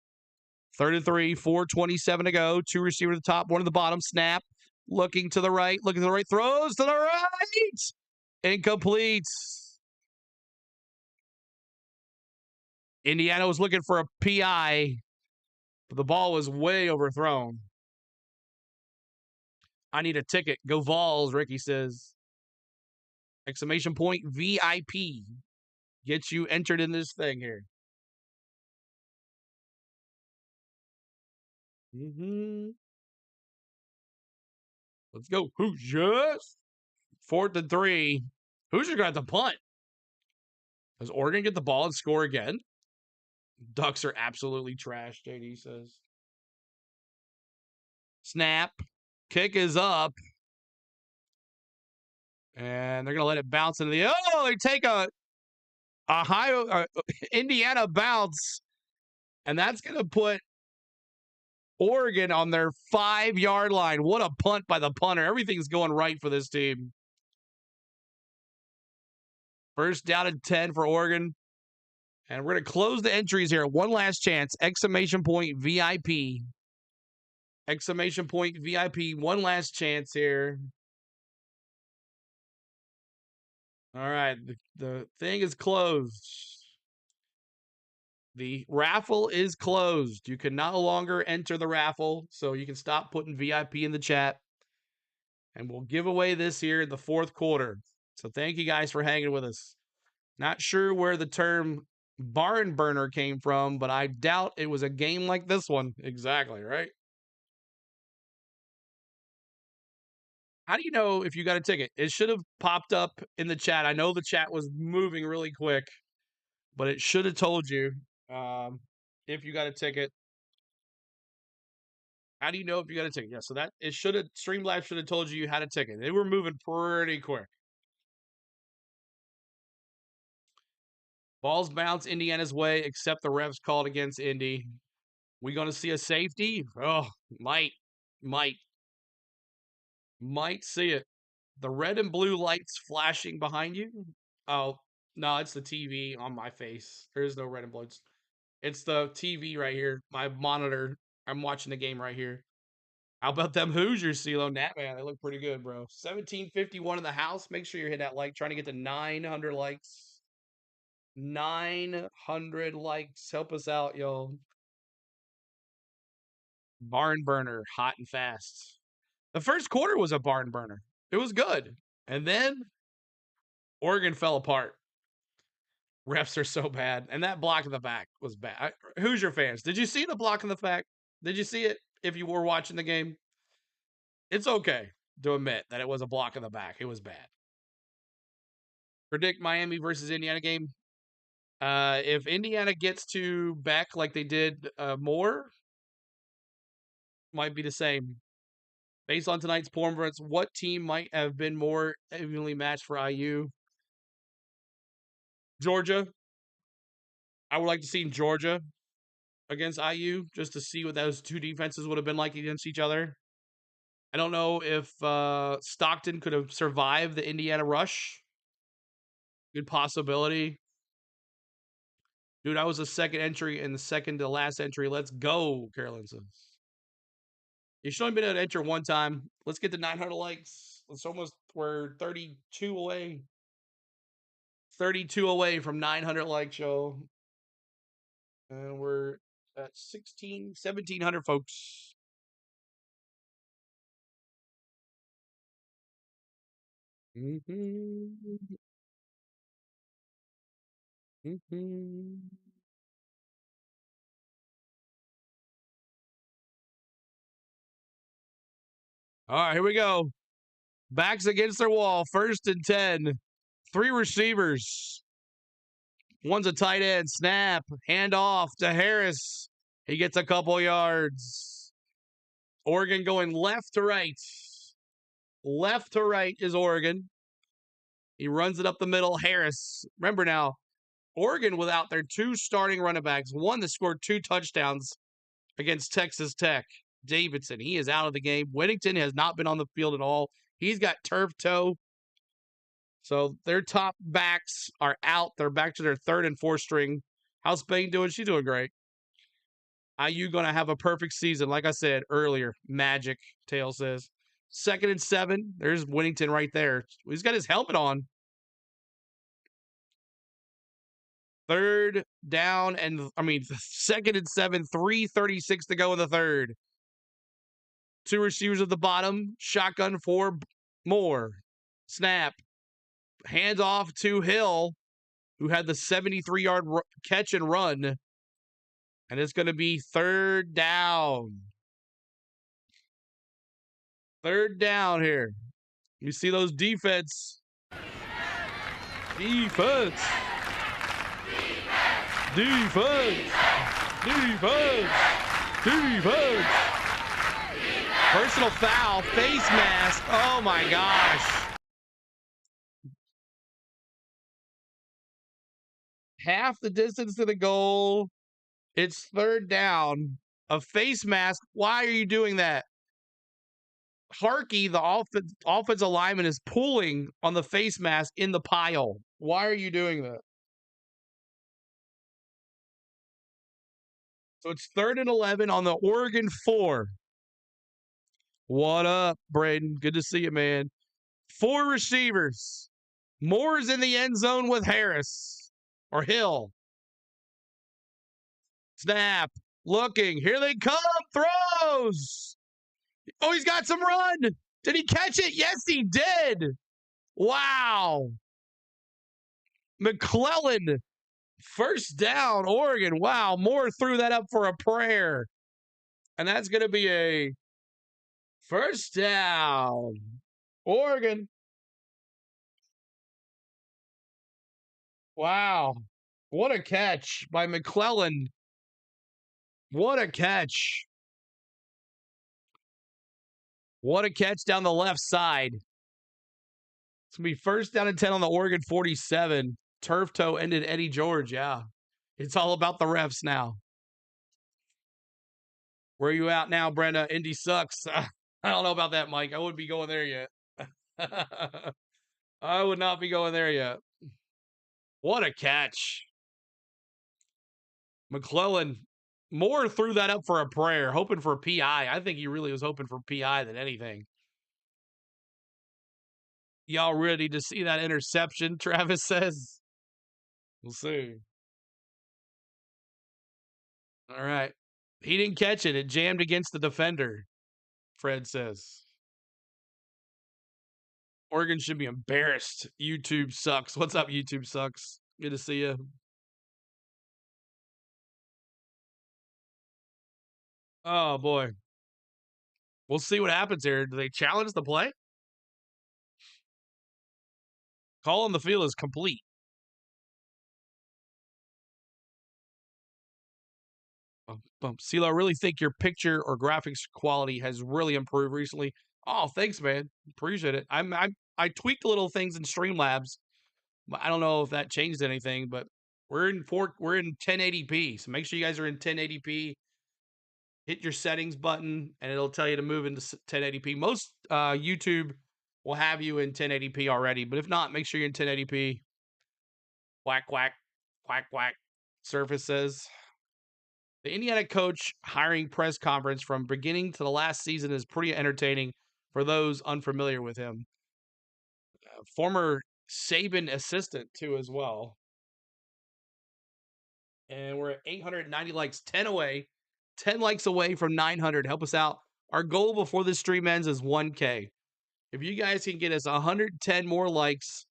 [SPEAKER 1] 3rd and 3, 4:27 to go. 2 receivers at the top, 1 at the bottom. Snap. Looking to the right. Looking to the right. Throws to the right. Incomplete. Indiana was looking for a PI, but the ball was way overthrown. I need a ticket. Go Vols, Ricky says. Exclamation point VIP. Gets you entered in this thing here. Let's go, Hoosiers. 4th and 3. Hoosiers got the punt. Does Oregon get the ball and score again? Ducks are absolutely trash, JD says. Snap. Kick is up. And they're going to let it bounce into the... Oh, they take a Indiana bounce. And that's going to put Oregon on their 5-yard line. What a punt by the punter. Everything's going right for this team. 1st down and 10 for Oregon. And we're going to close the entries here. One last chance. Exclamation point VIP. Exclamation point VIP. One last chance here. All right. The thing is closed. The raffle is closed. You can no longer enter the raffle, so you can stop putting VIP in the chat. And we'll give away this here in the 4th quarter. So thank you guys for hanging with us. Not sure where the term barn burner came from, but I doubt it was a game like this one. Exactly, right? How do you know if you got a ticket? It should have popped up in the chat. I know the chat was moving really quick, but it should have told you if you got a ticket. How do you know if you got a ticket? Yeah, so that it should have Streamlabs should have told you had a ticket. They were moving pretty quick. Balls bounce Indiana's way, except the refs called against Indy. We gonna see a safety? Oh, might see it. The red and blue lights flashing behind you. Oh, no, it's the TV on my face. There is no red and blue. It's the TV right here. My monitor. I'm watching the game right here. How about them Hoosiers, CeeLo? Nat, man, they look pretty good, bro. 1751 in the house. Make sure you hit that like. Trying to get to 900 likes. 900 likes. Help us out, y'all. Barn burner, hot and fast. The first quarter was a barn burner. It was good. And then Oregon fell apart. Refs are so bad. And that block in the back was bad. Hoosier fans, did you see the block in the back? Did you see it if you were watching the game? It's okay to admit that it was a block in the back. It was bad. Predict Miami versus Indiana game. If Indiana gets to Beck like they did more, might be the same. Based on tonight's performance, what team might have been more evenly matched for IU? Georgia. I would like to see Georgia against IU just to see what those two defenses would have been like against each other. I don't know if Stockton could have survived the Indiana rush. Good possibility. Dude, I was a second entry and the second to last entry. Let's go, Carolyn says. You should only been able to enter one time. Let's get to 900 likes. We're 32 away. 32 away from 900 like show. And we're at 1,700 folks. Mm-hmm. Mm-hmm. All right, here we go. Backs against their wall. 1st and 10. 3 receivers. One's a tight end. Snap. Hand off to Harris. He gets a couple yards. Oregon going left to right. Left to right is Oregon. He runs it up the middle. Harris. Remember now, Oregon without their 2 starting running backs. One that scored 2 touchdowns against Texas Tech. Davidson. He is out of the game. Whittington has not been on the field at all. He's got turf toe. So their top backs are out. They're back to their 3rd and 4th string. How's Spain doing? She's doing great. IU going to have a perfect season. Like I said earlier, magic, Tail says. 2nd and 7. There's Whittington right there. He's got his helmet on. 3rd down and, 2nd and 7. 3:36 to go in the 3rd. 2 receivers at the bottom. Shotgun for Moore. Snap. Hands off to Hill, who had the 73-yard catch and run. And it's going to be 3rd down. 3rd down here. You see those defense. Defense. Defense. Defense. Defense. Personal foul. Face mask. Oh, my gosh. Half the distance to the goal. It's 3rd down. A face mask. Why are you doing that? Harkey, the offensive lineman, is pulling on the face mask in the pile. Why are you doing that? So it's 3rd and 11 on the Oregon 4. What up, Braden? Good to see you, man. 4 receivers. Moore's in the end zone with Harris or Hill. Snap. Looking. Here they come. Throws. Oh, he's got some run. Did he catch it? Yes, he did. Wow. McClellan. 1st down, Oregon. Wow. Moore threw that up for a prayer. And that's going to be a 1st down. Oregon. Wow. What a catch by McClellan. What a catch. What a catch down the left side. It's going to be 1st down and 10 on the Oregon 47. Turf toe ended Eddie George. Yeah. It's all about the refs now. Where are you at now, Brenda? Indy sucks. I don't know about that, Mike. I wouldn't be going there yet. I would not be going there yet. What a catch. McClellan. Moore threw that up for a prayer, hoping for a PI. I think he really was hoping for PI than anything. Y'all ready to see that interception, Travis says? We'll see. All right. He didn't catch it. It jammed against the defender, Fred says. Oregon should be embarrassed. YouTube sucks. What's up, YouTube sucks? Good to see you. Oh, boy. We'll see what happens here. Do they challenge the play? Call on the field is complete. CeeLo, I really think your picture or graphics quality has really improved recently. Oh, thanks, man. Appreciate it. I tweaked little things in Streamlabs. I don't know if that changed anything, but we're in 1080p. So make sure you guys are in 1080p. Hit your settings button, and it'll tell you to move into 1080p. Most YouTube will have you in 1080p already, but if not, make sure you're in 1080p. Quack, quack, quack, quack. Surface says. The Indiana coach hiring press conference from beginning to the last season is pretty entertaining for those unfamiliar with him. Former Saban assistant, too, as well. And we're at 890 likes, 10 away. 10 likes away from 900. Help us out. Our goal before this stream ends is 1K. If you guys can get us 110 more likes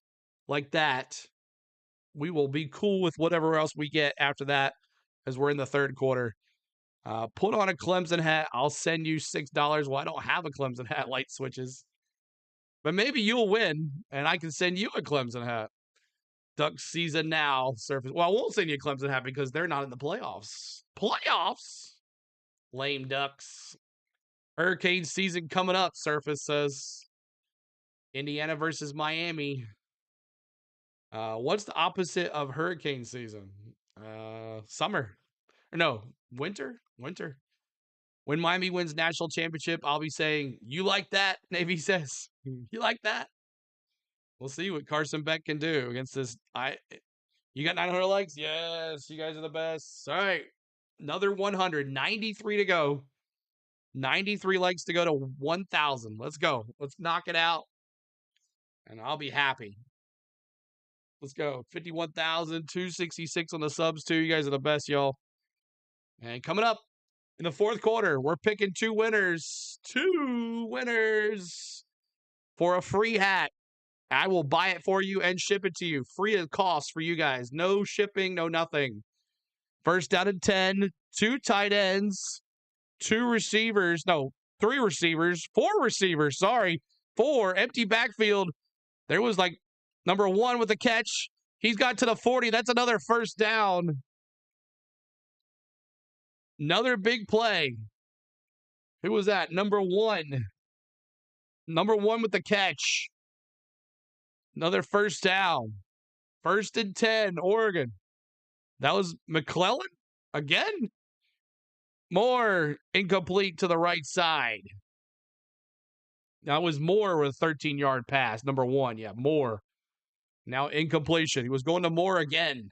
[SPEAKER 1] like that, we will be cool with whatever else we get after that, as we're in the third quarter. Put on a Clemson hat. I'll send you $6. Well, I don't have a Clemson hat, light switches. But maybe you'll win, and I can send you a Clemson hat. Duck season now. Surface. Well, I won't send you a Clemson hat because they're not in the playoffs. Playoffs? Lame Ducks. Hurricane season coming up, Surface says. Indiana versus Miami. What's the opposite of hurricane season? Summer. No, winter? Winter. When Miami wins national championship, I'll be saying, you like that? Navy says, you like that? We'll see what Carson Beck can do against this. You got 900 likes? Yes, you guys are the best. All right. Another 100. 93 to go. 93 likes to go to 1,000. Let's go. Let's knock it out. And I'll be happy. Let's go. 51,266 on the subs, too. You guys are the best, y'all. And coming up in the fourth quarter, we're picking two winners. Two winners for a free hat. I will buy it for you and ship it to you. Free of cost for you guys. No shipping, no nothing. First down and 10. Two tight ends. Two receivers. No, three receivers. Four receivers. Sorry. Four. Empty backfield. There was like number one with the catch. He's got to the 40. That's another first down. Another big play. Who was that? Number one. Number one with the catch. Another first down. First and 10, Oregon. That was McClellan again. Moore incomplete to the right side. That was Moore with a 13-yard pass. Number one, yeah, Moore. Now incompletion. He was going to Moore again.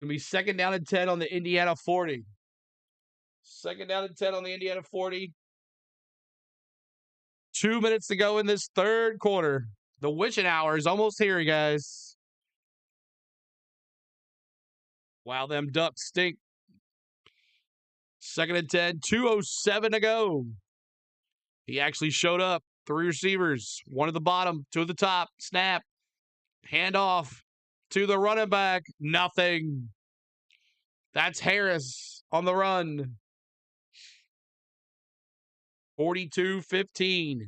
[SPEAKER 1] Going to be second down and 10 on the Indiana 40. Second down and 10 on the Indiana 40. 2 minutes to go in this third quarter. The witching hour is almost here, guys. Wow, them Ducks stink. Second and 10, 2:07 to go. He actually showed up. Three receivers, one at the bottom, two at the top. Snap. Hand off to the running back. Nothing. That's Harris on the run. 42-15.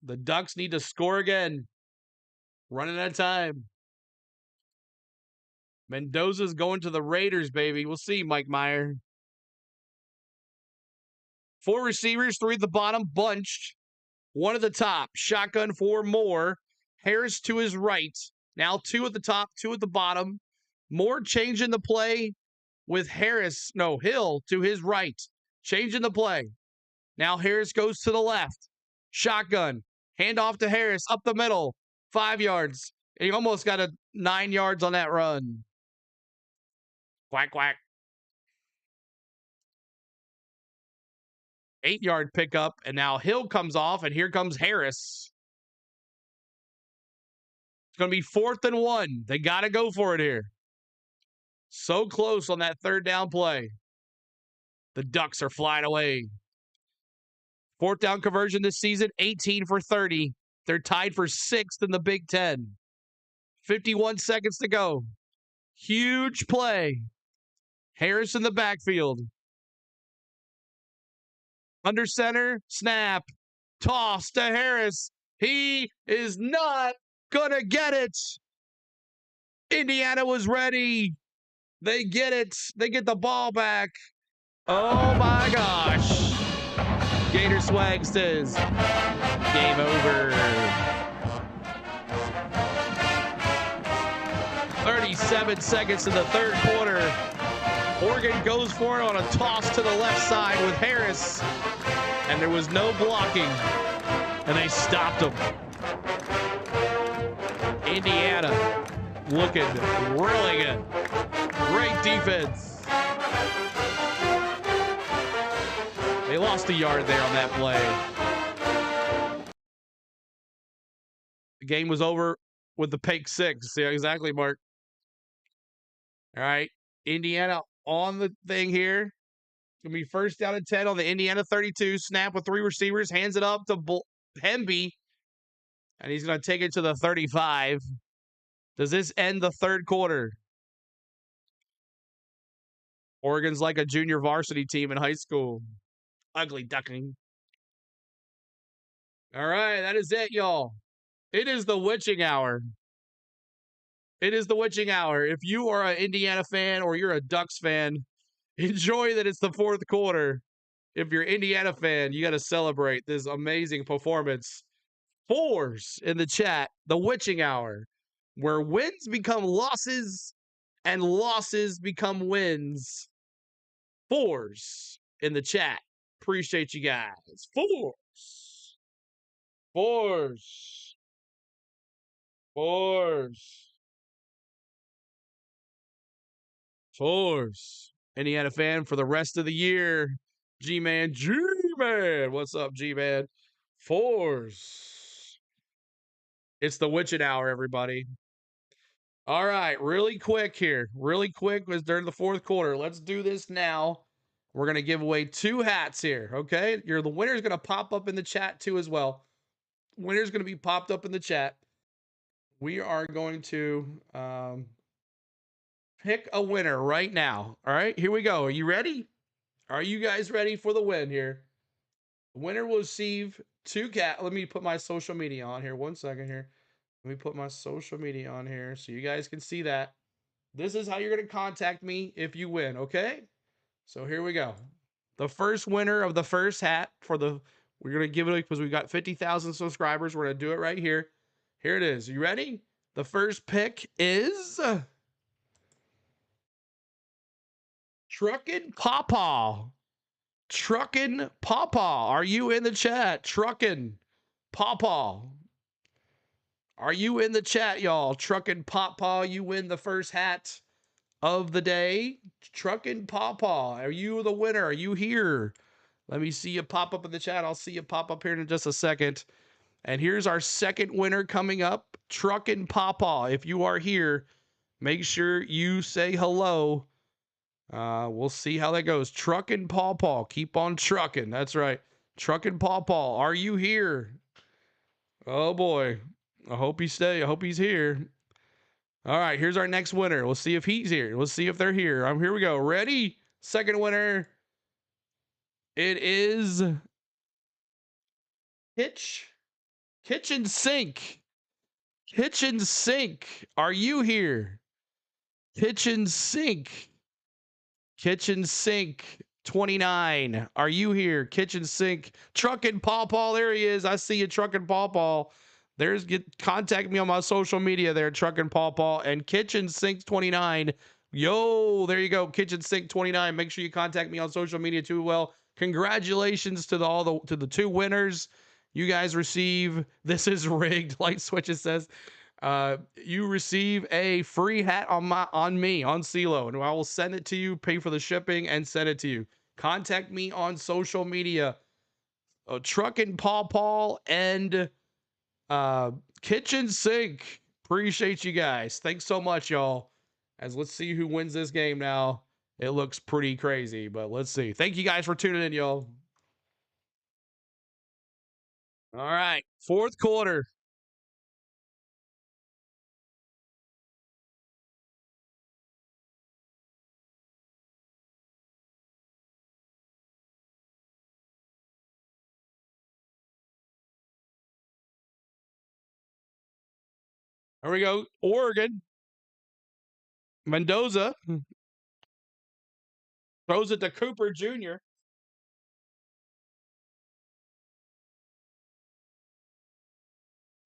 [SPEAKER 1] The Ducks need to score again. Running out of time. Mendoza's going to the Raiders, baby. We'll see, Mike Meyer. Four receivers, three at the bottom, bunched. One at the top. Shotgun for Moore. Harris to his right. Now two at the top, two at the bottom. Moore changing the play with Hill to his right. Changing the play. Now Harris goes to the left. Shotgun. Hand off to Harris up the middle. 5 yards. He almost got a 9 yards on that run. Quack, quack. 8-yard pickup, and now Hill comes off, and here comes Harris. It's going to be 4th and 1. They got to go for it here. So close on that third down play. The Ducks are flying away. 4th down conversion this season, 18 for 30. They're tied for 6th in the Big Ten. 51 seconds to go. Huge play. Harris in the backfield. Under center, snap. Toss to Harris. He is not going to get it. Indiana was ready. They get it. They get the ball back. Oh my gosh. Gator Swag says, game over. 37 seconds in the third quarter. Oregon goes for it on a toss to the left side with Harris. And there was no blocking. And they stopped him. Indiana looking really good. Great defense. They lost a yard there on that play. The game was over with the pick six. Yeah, exactly, Mark. All right. Indiana on the thing here. It's going to be first down and 10 on the Indiana 32. Snap with three receivers. Hands it up to Hemby. And he's going to take it to the 35. Does this end the third quarter? Oregon's like a junior varsity team in high school. Ugly duckling. All right, that is it, y'all. It is the witching hour. It is the witching hour. If you are an Indiana fan or you're a Ducks fan, enjoy that it's the fourth quarter. If you're an Indiana fan, you got to celebrate this amazing performance. Fours in the chat, the witching hour, where wins become losses and losses become wins. Fours in the chat. Appreciate you guys. Fours. Fours. Fours. Fours. Indiana fan for the rest of the year. G-Man. G-Man. What's up, G-Man? Fours. It's the witching hour, everybody. All right, really quick here. Really quick was during the fourth quarter. Let's do this now. We're going to give away 2 hats here, okay? The winner's going to pop up in the chat too as well. Winner's going to be popped up in the chat. We are going to pick a winner right now. All right, here we go. Are you ready? Are you guys ready for the win here? The winner will receive 2 cat. Let me put my social media on here. 1 second here. Let me put my social media on here so you guys can see that. This is how you're going to contact me if you win, okay? So here we go. The first winner of the first hat we're going to give it because we've got 50,000 subscribers. We're going to do it right here. Here it is. You ready? The first pick is Truckin' Pawpaw. Truckin' Pawpaw. Are you in the chat? Truckin' Pawpaw. Are you in the chat, y'all? Truckin' Pawpaw, you win the first hat of the day. Truckin' Pawpaw, are you the winner? Are you here? Let me see you pop up in the chat. I'll see you pop up here in just a second. And here's our second winner coming up. Truckin' Pawpaw, if you are here, make sure you say hello. We'll see how that goes. Truckin' Pawpaw, keep on trucking. That's right. Truckin' Pawpaw, are you here? Oh boy. I hope he stay. I hope he's here. All right, here's our next winner. We'll see if he's here. Let's see if they're here. Here we go. Ready? Second winner. It is Kitchen Sink. Kitchen Sink. Are you here? Kitchen Sink. Kitchen Sink 29. Are you here? Kitchen Sink. Truckin' Pawpaw. There he is. I see you, Truckin' Pawpaw. Contact me on my social media there, Truckin' Pawpaw and Kitchen Sink 29. Yo, there you go, Kitchen Sink 29. Make sure you contact me on social media too. Well, congratulations to the 2 winners. You guys receive, this is rigged, Light Switches says. You receive a free hat on me on CeeLo, and I will send it to you, pay for the shipping, and send it to you. Contact me on social media. Truckin' Pawpaw and Kitchen Sink. Appreciate you guys. Thanks so much, y'all. Let's see who wins this game now. It looks pretty crazy, but let's see. Thank you guys for tuning in, y'all. All right, fourth quarter. Here we go. Oregon. Mendoza. Throws it to Cooper Jr.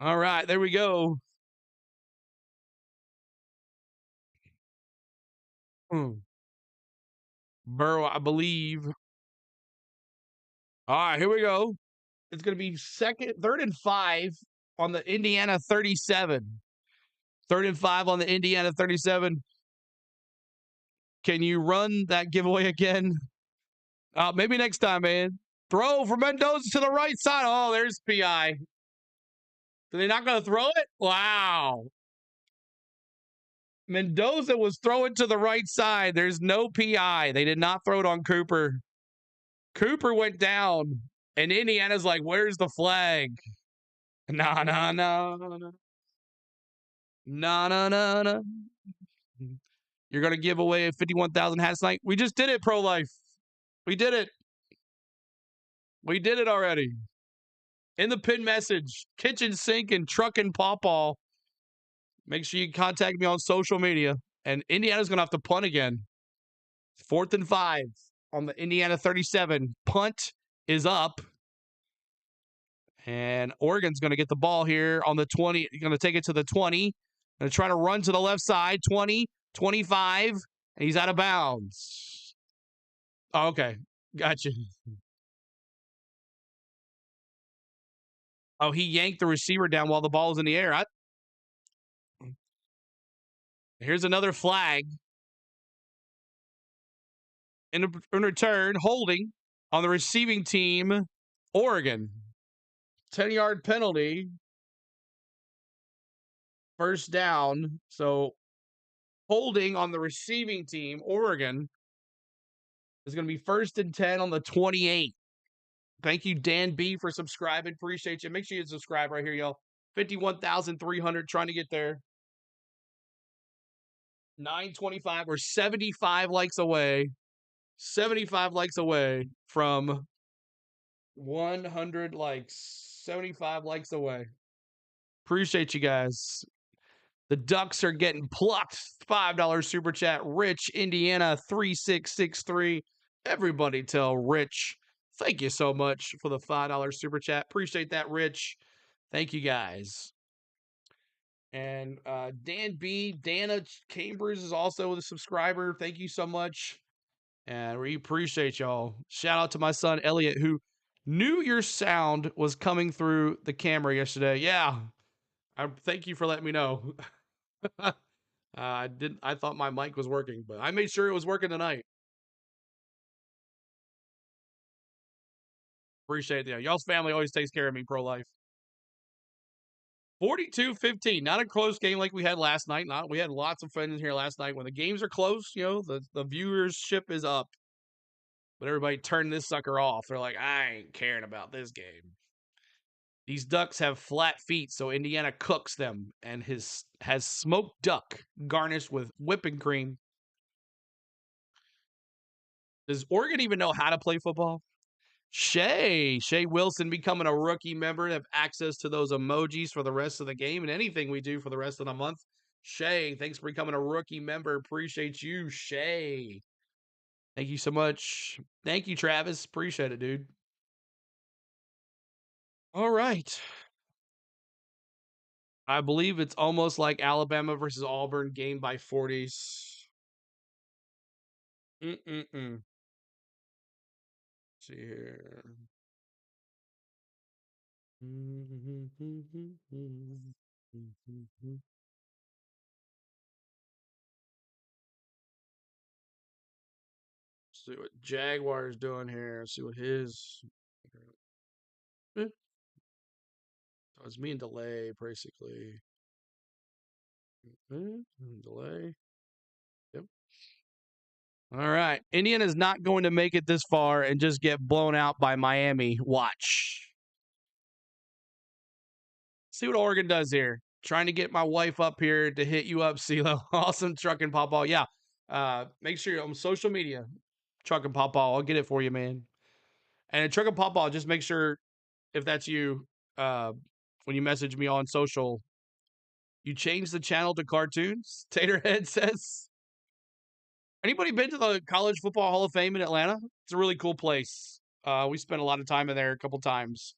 [SPEAKER 1] All right, there we go. Burrow, I believe. All right, here we go. It's going to be third and 5 on the Indiana 37. Third and 5 on the Indiana 37. Can you run that giveaway again? Maybe next time, man. Throw for Mendoza to the right side. Oh, there's PI. Are they not going to throw it? Wow. Mendoza was throwing to the right side. There's no PI. They did not throw it on Cooper. Cooper went down, and Indiana's like, where's the flag? Nah. You're going to give away 51,000 hats tonight? We just did it, Pro Life. We did it. We did it already. In the pin message, kitchen sink and truck and pawpaw. Make sure you contact me on social media. And Indiana's going to have to punt again. 4th and 5 on the Indiana 37. Punt is up. And Oregon's going to get the ball here on the 20. Going to take it to the 20. Going to try to run to the left side. 20, 25. And he's out of bounds. Oh, okay. Gotcha. Oh, he yanked the receiver down while the ball was in the air. Here's another flag. In return, holding on the receiving team, Oregon. 10-yard penalty. First down. So holding on the receiving team, Oregon, is going to be 1st and 10 on the 28. Thank you, Dan B, for subscribing. Appreciate you. Make sure you subscribe right here, y'all. 51,300 trying to get there. 925. We're 75 likes away. 75 likes away from 100 likes. 75 likes away. Appreciate you guys. The Ducks are getting plucked. $5 super chat. Rich, Indiana, 3663. Everybody tell Rich, thank you so much for the $5 super chat. Appreciate that, Rich. Thank you guys. And Dan B, Dana Cambers is also a subscriber. Thank you so much. And we appreciate y'all. Shout out to my son, Elliot, who knew your sound was coming through the camera yesterday. Yeah. Thank you for letting me know. I thought my mic was working, but I made sure it was working tonight. Appreciate it. Y'all's family always takes care of me, pro life. 42-15. Not a close game like we had last night. We had lots of fans in here last night. When the games are close, the viewership is up. But everybody turned this sucker off. They're like, I ain't caring about this game. These ducks have flat feet, so Indiana cooks them and has smoked duck garnished with whipping cream. Does Oregon even know how to play football? Shea Wilson becoming a rookie member, have access to those emojis for the rest of the game and anything we do for the rest of the month. Shay, thanks for becoming a rookie member. Appreciate you, Shay. Thank you so much. Thank you, Travis. Appreciate it, dude. All right. I believe it's almost like Alabama versus Auburn, game by 40s. See here. See what Jaguar's doing here. See what his. So it's me and delay, basically. Delay. Yep. All right. Indiana's not going to make it this far and just get blown out by Miami. Watch. See what Oregon does here. Trying to get my wife up here to hit you up, CeeLo. Awesome truck and pawpaw. Yeah. Make sure you're on social media. Truck and pawpaw. I'll get it for you, man. And a truck and pawpaw, just make sure if that's you, when you message me on social, you change the channel to cartoons. Taterhead says. Anybody been to the College Football Hall of Fame in Atlanta? It's a really cool place. We spent a lot of time in there a couple times.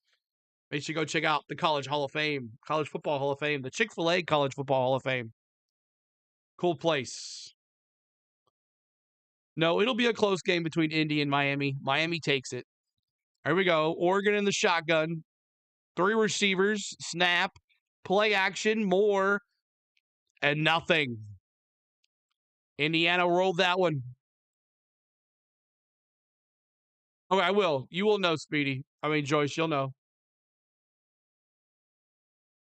[SPEAKER 1] Make sure you go check out the College Hall of Fame, College Football Hall of Fame, the Chick-fil-A College Football Hall of Fame. Cool place. No, it'll be a close game between Indy and Miami. Miami takes it. Here we go. Oregon in the shotgun. 3 receivers, snap, play action, more, and nothing. Indiana rolled that one. Okay, I will. You will know, Speedy. Joyce, you'll know.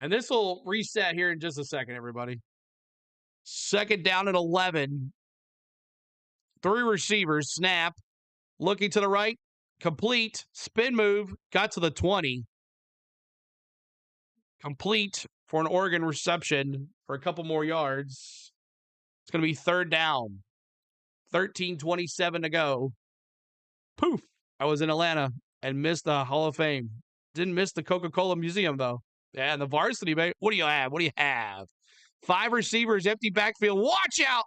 [SPEAKER 1] And this will reset here in just a second, everybody. Second down at 11. 3 receivers, snap, looking to the right, complete, spin move, got to the 20. Complete for an Oregon reception for a couple more yards. It's going to be third down. 13:27 to go. Poof. I was in Atlanta and missed the Hall of Fame. Didn't miss the Coca-Cola Museum, though. Yeah, and the varsity, baby. What do you have? What do you have? 5 receivers, empty backfield. Watch out!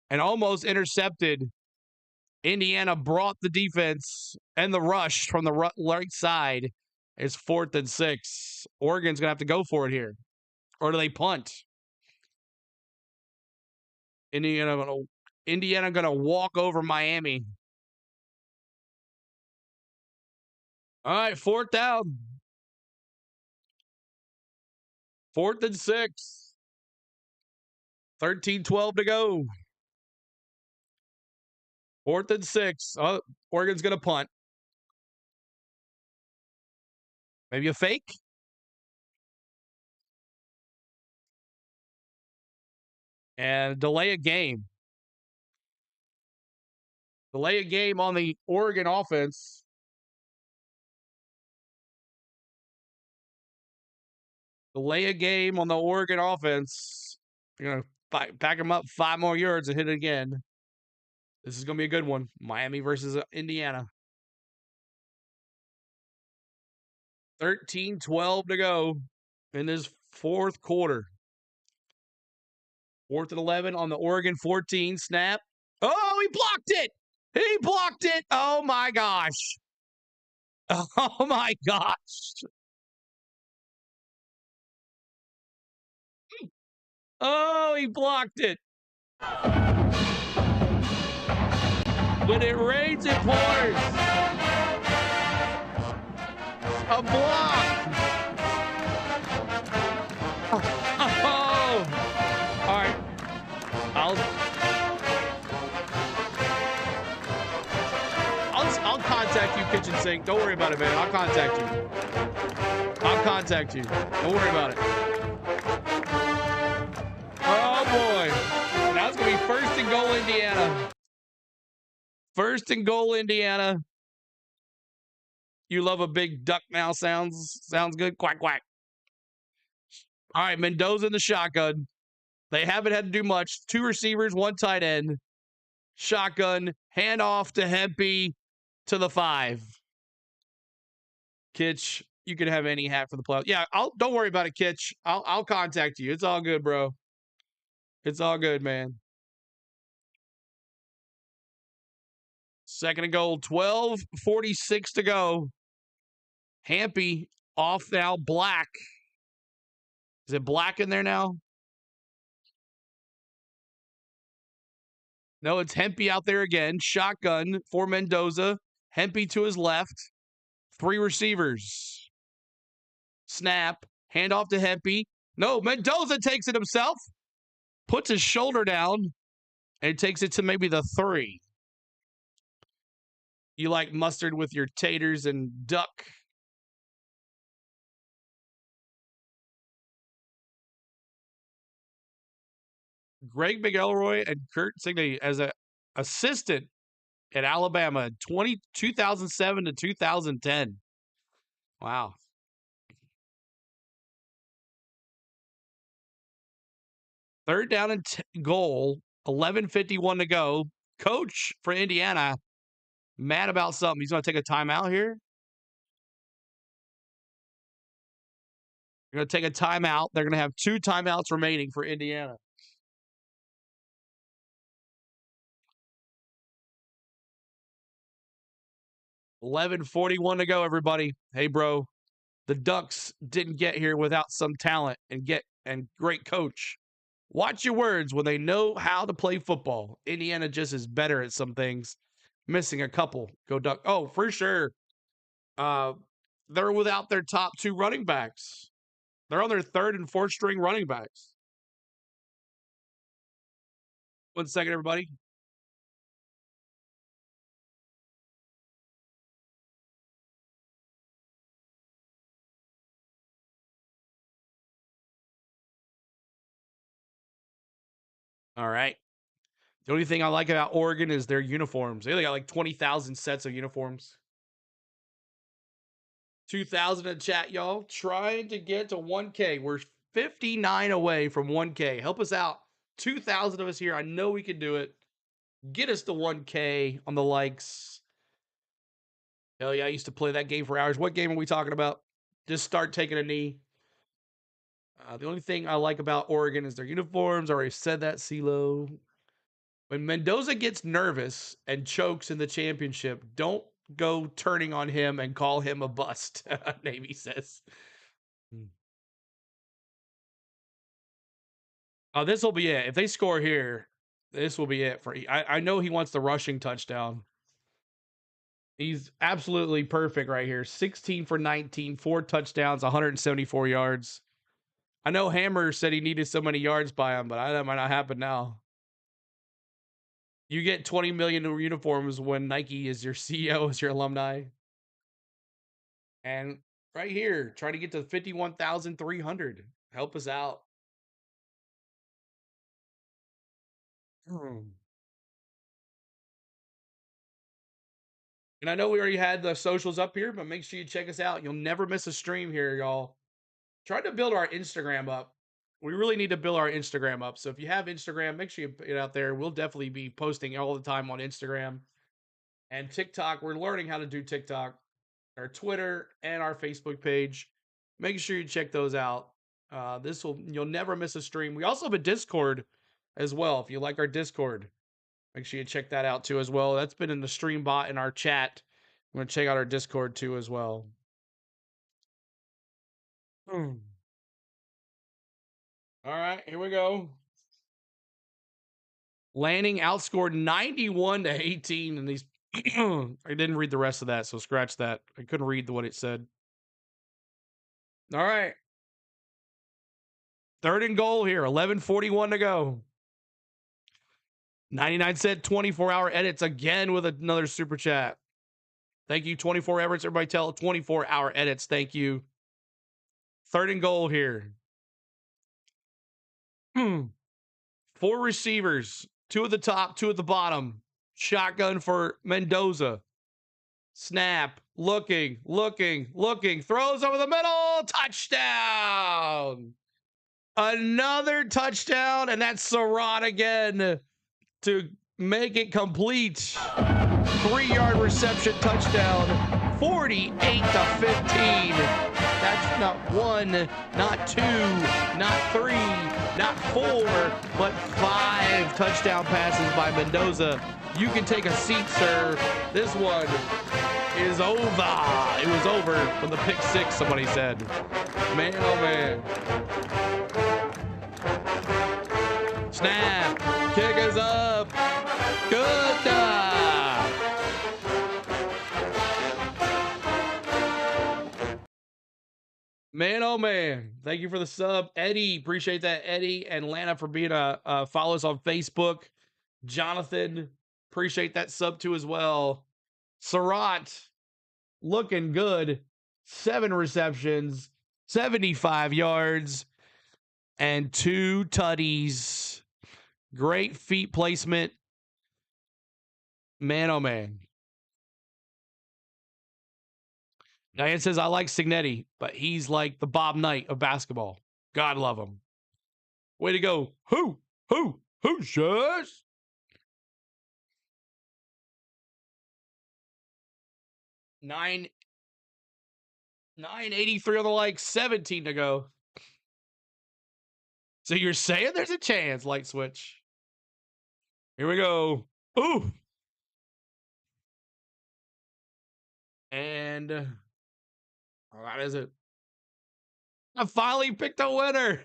[SPEAKER 1] And almost intercepted. Indiana brought the defense and the rush from the right side. It's 4th and 6. Oregon's going to have to go for it here. Or do they punt? Indiana going to walk over Miami. All right, 4th down. 4th and 6. 13:12 to go. 4th and 6. Oh, Oregon's going to punt. Maybe a fake? And delay a game. Delay a game on the Oregon offense. Delay a game on the Oregon offense. You're going to back them up 5 more yards and hit it again. This is going to be a good one. Miami versus Indiana. 13:12 to go in this 4th quarter. 4th and 11 on the Oregon 14. Snap. Oh, he blocked it. He blocked it. Oh, my gosh. Oh, my gosh. Oh, he blocked it. When it rains, it pours. A block. Oh. All right. I'll contact you, kitchen sink. Don't worry about it, man. I'll contact you. Don't worry about it. Oh, boy. Now it's going to be 1st and goal, Indiana. 1st and goal, Indiana. You love a big duck now. Sounds good. Quack, quack. All right, Mendoza in the shotgun. They haven't had to do much. 2 receivers, 1 tight end. Shotgun, handoff to Hempy to the 5. Kitch, you can have any hat for the playoffs. Yeah, don't worry about it, Kitch. I'll contact you. It's all good, bro. It's all good, man. 2nd and goal, 12:46 to go. Hampy off now, Black. Is it Black in there now? No, it's Hempy out there again. Shotgun for Mendoza. Hempy to his left. 3 receivers. Snap. Handoff to Hempy. No, Mendoza takes it himself. Puts his shoulder down. And takes it to maybe the 3. You like mustard with your taters and duck. Greg McElroy and Kurt Signey as an assistant at Alabama, 2007 to 2010. Wow. Third down and goal, 11:51 to go. Coach for Indiana, mad about something. He's going to take a timeout here. They're going to take a timeout. They're going to have 2 timeouts remaining for Indiana. 11:41 to go, everybody. Hey, bro. The Ducks didn't get here without some talent and great coach. Watch your words when they know how to play football. Indiana just is better at some things. Missing a couple. Go Duck. Oh, for sure. Uh, they're without their top two running backs. They're on their third and fourth string running backs. 1 second, everybody. All right. The only thing I like about Oregon is their uniforms. They only got like 20,000 sets of uniforms. 2,000 in chat, y'all. Trying to get to 1K. We're 59 away from 1K. Help us out. 2,000 of us here. I know we can do it. Get us to 1K on the likes. Hell yeah, I used to play that game for hours. What game are we talking about? Just start taking a knee. The only thing I like about Oregon is their uniforms. I already said that, CeeLo. When Mendoza gets nervous and chokes in the championship, don't go turning on him and call him a bust, Navy says. Oh, this will be it. If they score here, this will be it for. I know he wants the rushing touchdown. He's absolutely perfect right here. 16 for 19, 4 touchdowns, 174 yards. I know Hammer said he needed so many yards by him, but that might not happen now. You get 20 million new uniforms when Nike is your CEO, is your alumni. And right here, try to get to 51,300. Help us out. And I know we already had the socials up here, but make sure you check us out. You'll never miss a stream here, y'all. Try to build our Instagram up. We really need to build our Instagram up. So if you have Instagram, make sure you put it out there. We'll definitely be posting all the time on Instagram. And TikTok, we're learning how to do TikTok, our Twitter, and our Facebook page. Make sure you check those out. You'll never miss a stream. We also have a Discord as well. If you like our Discord, make sure you check that out too as well. That's been in the stream bot in our chat. I'm going to check out our Discord too as well. All right, here we go. Lanning outscored 91-18 in these. I didn't read the rest of that, so scratch that. I couldn't read what it said. All right. 3rd and goal here. 11:41 to go. 99-cent 24-hour edits again with another super chat. Thank you, 24 edits. Everybody tell 24-hour edits. Thank you. 3rd and goal here. 4 receivers. 2 at the top, 2 at the bottom. Shotgun for Mendoza. Snap. Looking. Throws over the middle. Touchdown. Another touchdown, and that's Surratt again to make it complete. 3-yard reception touchdown. 48-15. That's not 1, not 2, not 3, not 4, but 5 touchdown passes by Mendoza. You can take a seat, sir. This one is over. It was over from the pick 6, somebody said. Man, oh man. Snap. Kick is up. Good. Man, oh man. Thank you for the sub. Eddie, appreciate that. Eddie and Lana for being follow us on Facebook. Jonathan, appreciate that sub too as well. Surratt, looking good. 7 receptions, 75 yards, and 2 tutties. Great feet placement. Man, oh man. Diane says, I like Signetti, but he's like the Bob Knight of basketball. God love him. Way to go. Hoosiers? Nine 983 on the like, 17 to go. So you're saying there's a chance, light switch. Here we go. Ooh. And that is it. I finally picked a winner.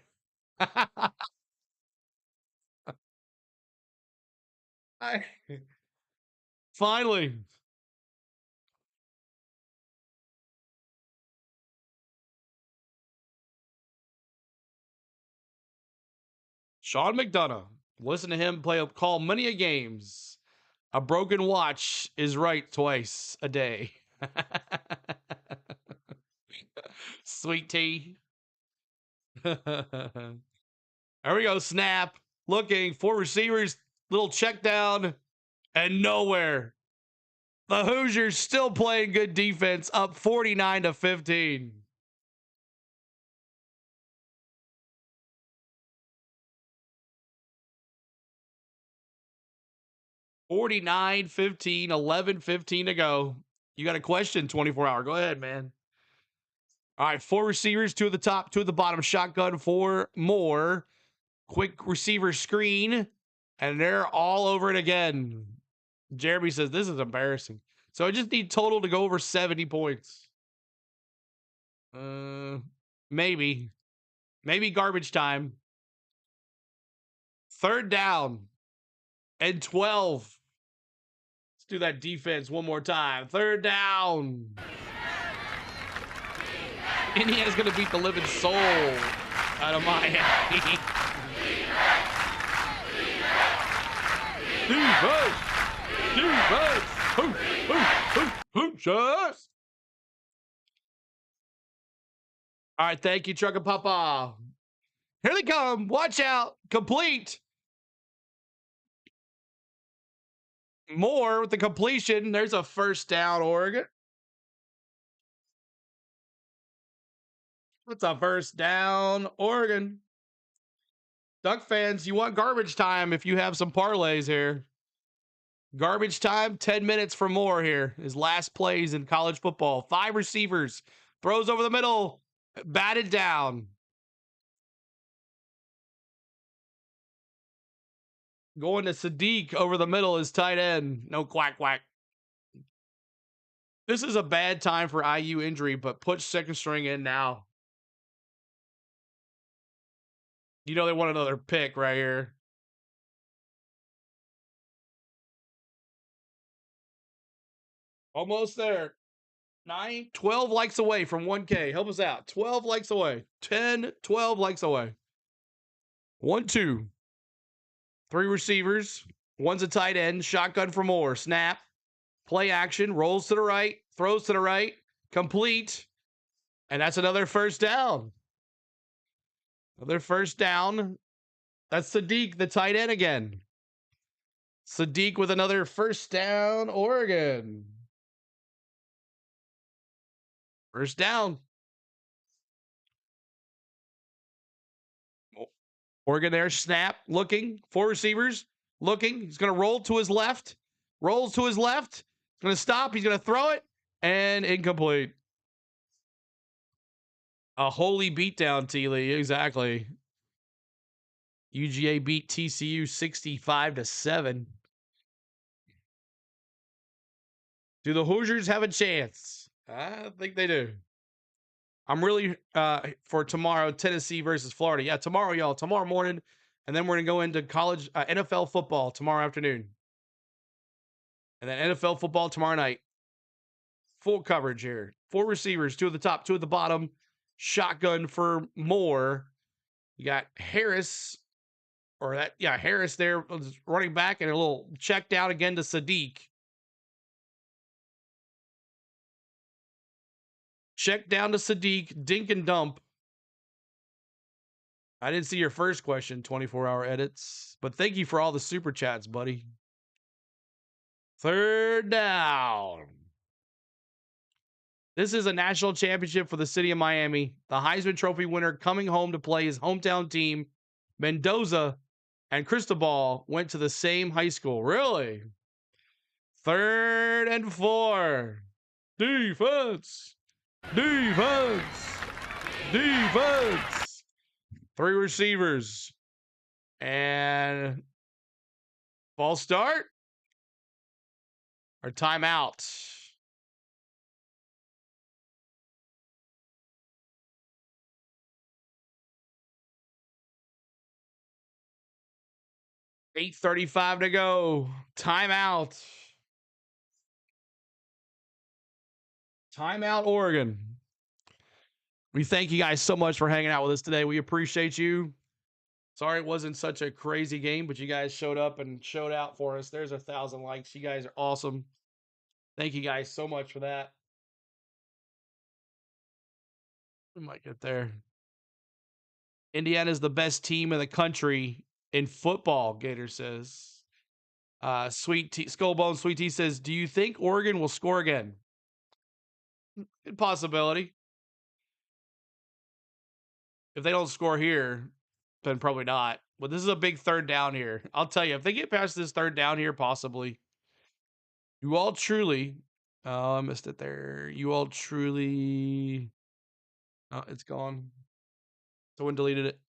[SPEAKER 1] I finally. Sean McDonough. Listen to him call many a games. A broken watch is right twice a day. Sweet tea. There we go. Snap. Looking. 4 receivers. Little check down. And nowhere. The Hoosiers still playing good defense, up 49-15. 49-15, 11-15 to go. You got a question, 24-hour. Go ahead, man. All right, 4 receivers, 2 at the top, 2 at the bottom. Shotgun for more. Quick receiver screen, and they're all over it again. Jeremy says, this is embarrassing. So I just need total to go over 70 points. Maybe. Maybe garbage time. 3rd down and 12. Let's do that defense one more time. 3rd down. Indiana's going to beat the living soul out of Miami. Defense! Defense! Hoosiers! All right, thank you, Trucker Papa. Here they come. Watch out. Complete. More with the completion. There's a 1st down, Oregon. It's a 1st down, Oregon. Duck fans, you want garbage time if you have some parlays here. Garbage time, 10 minutes for more here. His last plays in college football. 5 receivers. Throws over the middle. Batted down. Going to Sadiq over the middle is tight end. No quack quack. This is a bad time for IU injury, but put 2nd string in now. You know they want another pick right here. Almost there. 12 likes away from 1K. Help us out. 12 likes away. 10, 12 likes away. 1, 2. 3 receivers. 1's a tight end. Shotgun for more. Snap. Play action. Rolls to the right. Throws to the right. Complete. And that's another 1st down. Another 1st down. That's Sadiq, the tight end again. Sadiq with another 1st down, Oregon. 1st down. Oregon there, snap, looking, 4 receivers, looking. He's going to roll to his left. Rolls to his left. He's going to stop. He's going to throw it. And incomplete. A holy beatdown, T-Lee. Exactly. UGA beat TCU 65-7. Do the Hoosiers have a chance? I think they do. I'm really for tomorrow, Tennessee versus Florida. Yeah, tomorrow, y'all. Tomorrow morning. And then we're going to go into college NFL football tomorrow afternoon. And then NFL football tomorrow night. Full coverage here. 4 receivers, 2 at the top, 2 at the bottom. Shotgun for more. You got Harris, Harris there running back, and a little check down again to Sadiq. Check down to Sadiq, dink and dump. I didn't see your first question, 24-hour edits, but thank you for all the super chats, buddy. 3rd down. This is a national championship for the city of Miami. The Heisman Trophy winner coming home to play his hometown team. Mendoza and Cristobal went to the same high school. Really? 3rd and 4. Defense. Defense. Defense. 3 receivers. And false start or timeout. 8:35 to go. Timeout. Timeout, Oregon. We thank you guys so much for hanging out with us today. We appreciate you. Sorry it wasn't such a crazy game, but you guys showed up and showed out for us. There's 1,000 likes. You guys are awesome. Thank you guys so much for that. We might get there. Indiana's the best team in the country in football, Gator says. Sweet Tea, Skullbone Sweet Tea says, do you think Oregon will score again? Possibility. If they don't score here, then probably not. But this is a big third down here. I'll tell you, if they get past this third down here, possibly. You all truly, oh, I missed it there. You all truly, oh, it's gone. Someone deleted it.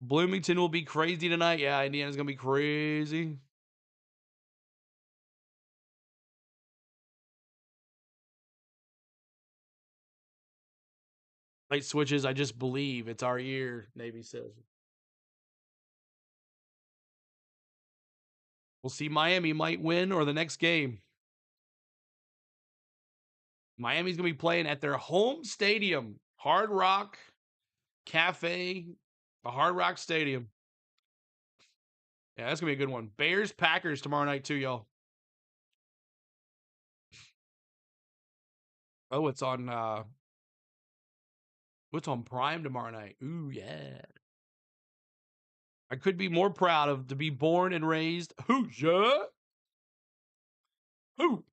[SPEAKER 1] Bloomington will be crazy tonight. Yeah, Indiana's going to be crazy. Light switches, I just believe. It's our year, Navy says. We'll see. Miami might win or the next game. Miami's going to be playing at their home stadium, Hard Rock Cafe, the Hard Rock Stadium. Yeah, that's going to be a good one. Bears, Packers tomorrow night too, y'all. Oh, it's on Prime tomorrow night. Ooh, yeah. I could be more proud of to be born and raised Hoosier. Hoosier.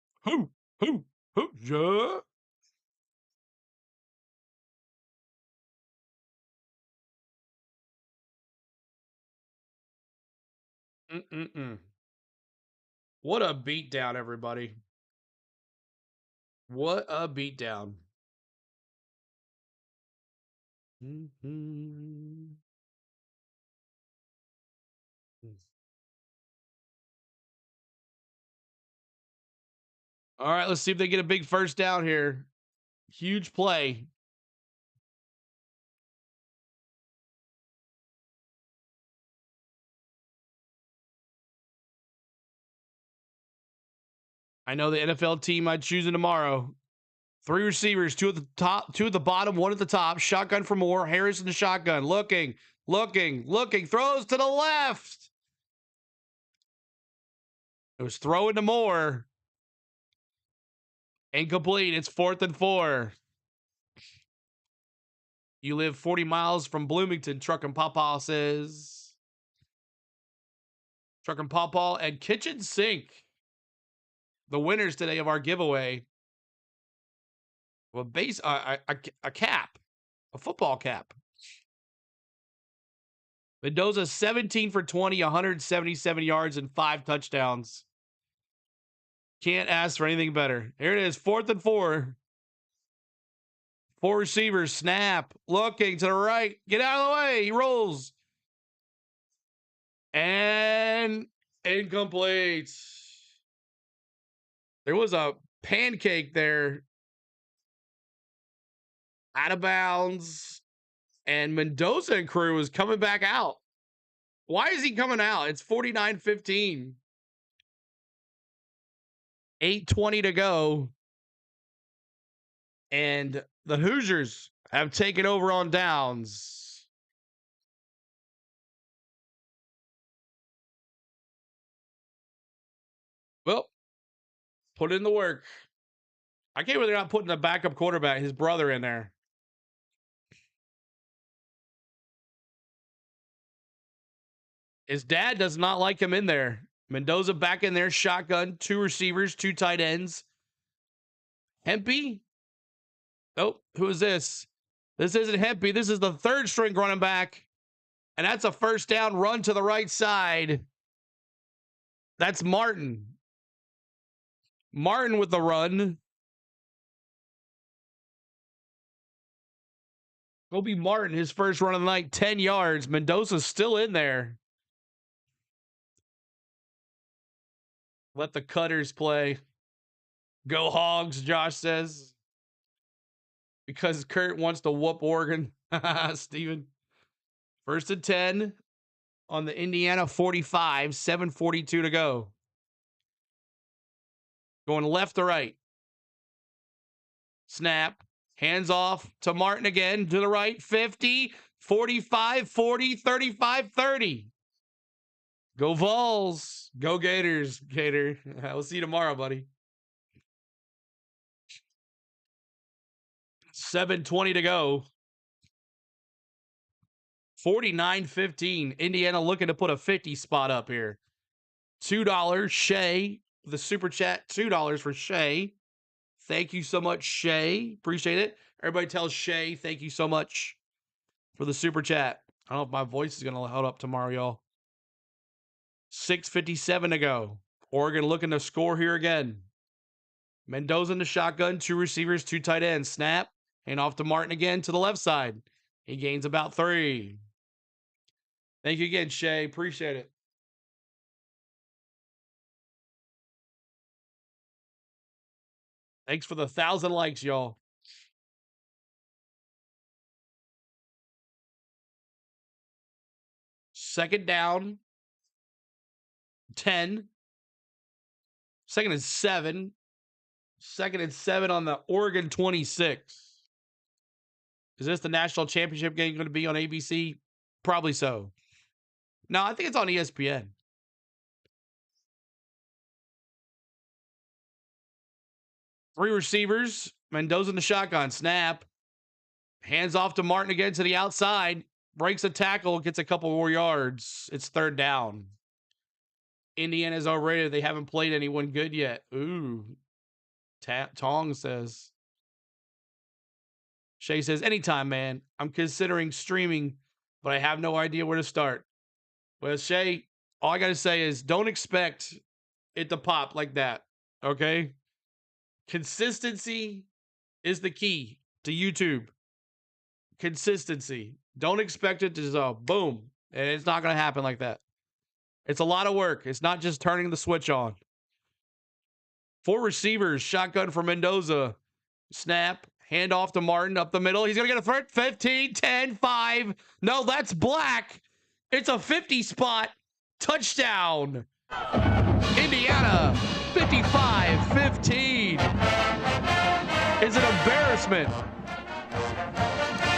[SPEAKER 1] What a beatdown, everybody. What a beatdown. All right, let's see if they get a big first down here. Huge play. I know the NFL team I'm choosing tomorrow. 3 receivers, 2 at the top, 2 at the bottom, 1 at the top. Shotgun for Moore. Harris in the shotgun. Looking. Throws to the left. It was throwing to Moore. Incomplete. It's 4th and 4. You live 40 miles from Bloomington, Truckin' Pawpaw says. Truckin' Pawpaw and Kitchen Sink. The winners today of our giveaway. Well, a cap. A football cap. Mendoza 17 for 20, 177 yards and 5 touchdowns. Can't ask for anything better. Here it is, 4th and 4. 4 receivers, snap, looking to the right. Get out of the way. He rolls. And incomplete. There was a pancake there. Out of bounds. And Mendoza and crew is coming back out. Why is he coming out? It's 49-15. 8:20 to go. And the Hoosiers have taken over on downs. Well, put in the work. I can't believe they're not putting the backup quarterback, his brother, in there. His dad does not like him in there. Mendoza back in there, shotgun, 2 receivers, 2 tight ends. Hempy? Oh, who is this? This isn't Hempy. This is the 3rd string running back. And that's a first down run to the right side. That's Martin. Martin with the run. Kobe Martin, his first run of the night, 10 yards. Mendoza's still in there. Let the Cutters play. Go Hogs, Josh says. Because Kurt wants to whoop Oregon. Steven. 1st and 10. on the Indiana 45, 7:42 to go. Going left to right. Snap. Hands off to Martin again. To the right. 50, 45, 40, 35, 30. Go Vols. Go Gators, Gator. We'll see you tomorrow, buddy. 7:20 to go. 49-15. Indiana looking to put a 50 spot up here. $2. Shay, the super chat. $2 for Shay. Thank you so much, Shay. Appreciate it. Everybody tell Shay thank you so much for the super chat. I don't know if my voice is going to hold up tomorrow, y'all. 6:57 to go. Oregon looking to score here again. Mendoza in the shotgun. 2 receivers, 2 tight ends. Snap. Hand off to Martin again to the left side. He gains about 3. Thank you again, Shay. Appreciate it. Thanks for the 1,000 likes, y'all. Second down. 10. Second and 7. Second and 7 on the Oregon 26. Is this the national championship game going to be on ABC? Probably so. No, I think it's on ESPN. Three receivers. Mendoza in the shotgun. Snap. Hands off to Martin again to the outside. Breaks a tackle. Gets a couple more yards. It's third down. Indiana's already. They haven't played anyone good yet. Ooh. Tong says. Shay says, anytime, man. I'm considering streaming, but I have no idea where to start. Well, Shay, all I got to say is don't expect it to pop like that. Okay? Consistency is the key to YouTube. Consistency. Don't expect it to just, boom. And it's not going to happen like that. It's a lot of work. It's not just turning the switch on. 4 receivers. Shotgun for Mendoza. Snap. Hand off to Martin up the middle. He's going to get a first. 15, 10, 5. No, that's Black. It's a 50 spot. Touchdown. Indiana. 55-15. Is an embarrassment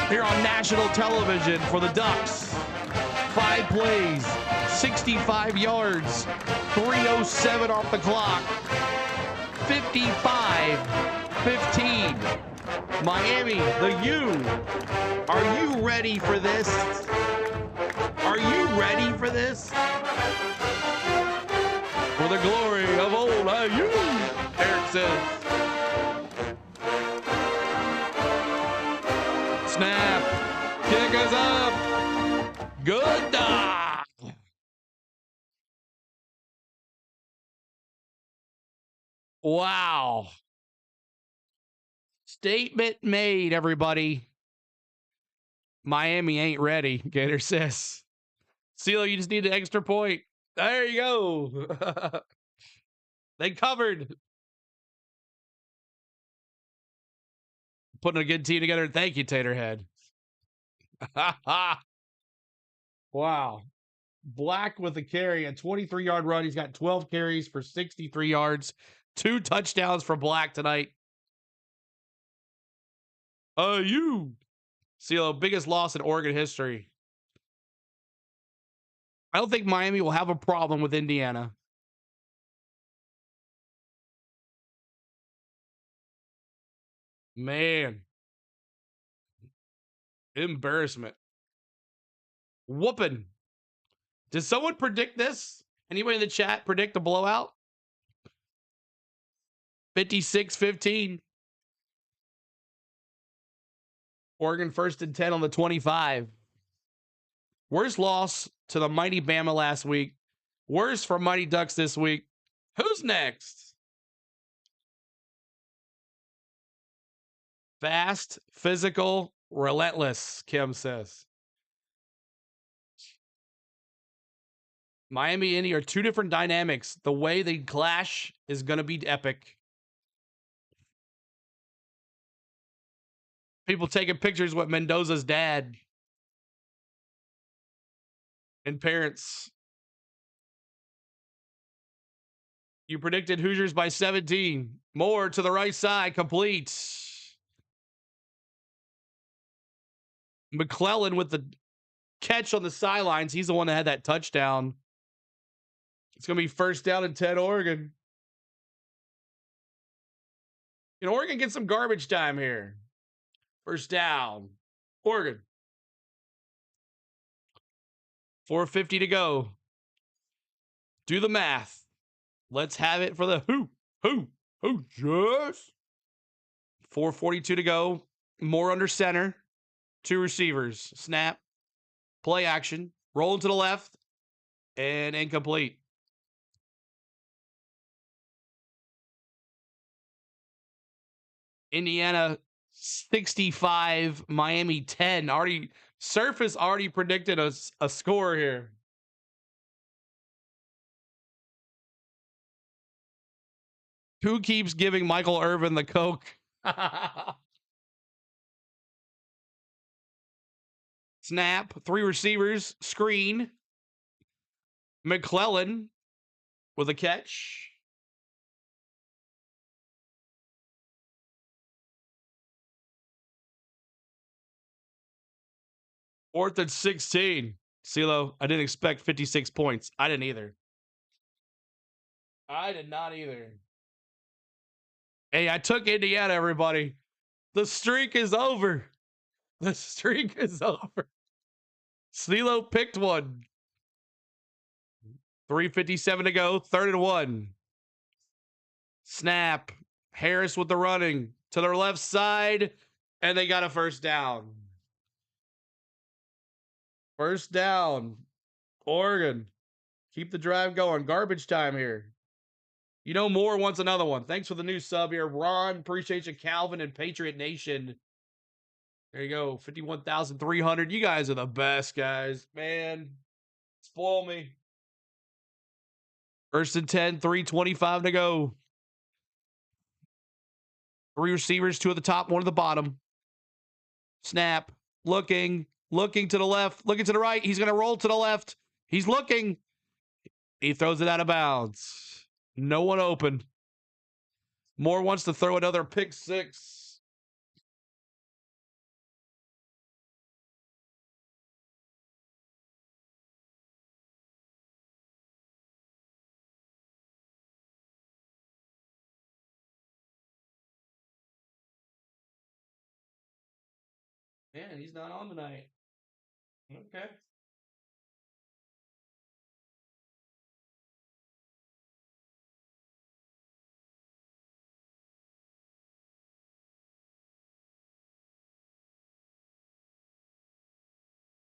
[SPEAKER 1] here on national television for the Ducks. 5 plays, 65 yards, 3:07 off the clock. 55-15. Miami, the U. Are you ready for this? Are you ready for this? For the glory of old IU, Eric says. Snap. Kick us up. Good. Wow. Statement made, everybody. Miami ain't ready, Gator says. CeeLo, you just need an extra point. There you go. They covered. Putting a good team together. Thank you, Taterhead. Wow. Black with a carry, a 23-yard run. He's got 12 carries for 63 yards. 2 touchdowns for Black tonight. You. CeeLo, biggest loss in Oregon history. I don't think Miami will have a problem with Indiana. Man. Embarrassment. Whooping. Did someone predict this? Anybody in the chat predict a blowout? 56-15. Oregon 1st and 10 on the 25. Worst loss to the mighty Bama last week. Worst for Mighty Ducks this week. Who's next? Fast, physical, relentless, Kim says. Miami and Indy are 2 different dynamics. The way they clash is going to be epic. People taking pictures with Mendoza's dad. And parents, you predicted Hoosiers by 17. More to the right side, complete. McClellan with the catch on the sidelines. He's the one that had that touchdown. It's going to be first down and 10 Oregon. And Oregon gets some garbage time here. First down. Oregon. 4:50 to go. Do the math. Let's have it for the Hoosiers. 4:42 to go. More under center. Two receivers. Snap. Play action. Roll to the left. And incomplete. Indiana 65, Miami 10. Surface already predicted a score here. Who keeps giving Michael Irvin the Coke? Snap, three receivers, screen. McClellan with a catch. Fourth and 16. CeeLo, I didn't expect 56 points. I didn't either. I did not either. Hey, I took Indiana, everybody. The streak is over. The streak is over. CeeLo picked one. 3:57 to go. 3rd and 1. Snap. Harris with the running to their left side, and they got a first down. First down. Oregon. Keep the drive going. Garbage time here. You know, Moore wants another one. Thanks for the new sub here. Ron, appreciate you. Calvin and Patriot Nation. There you go. 51,300. You guys are the best, guys. Man, spoil me. First and 10, 3:25 to go. Three receivers, two at the top, one at the bottom. Snap. Looking to the left, looking to the right. He's going to roll to the left. He's looking. He throws it out of bounds. No one open. Moore wants to throw another pick six. Man, he's not on tonight. Okay.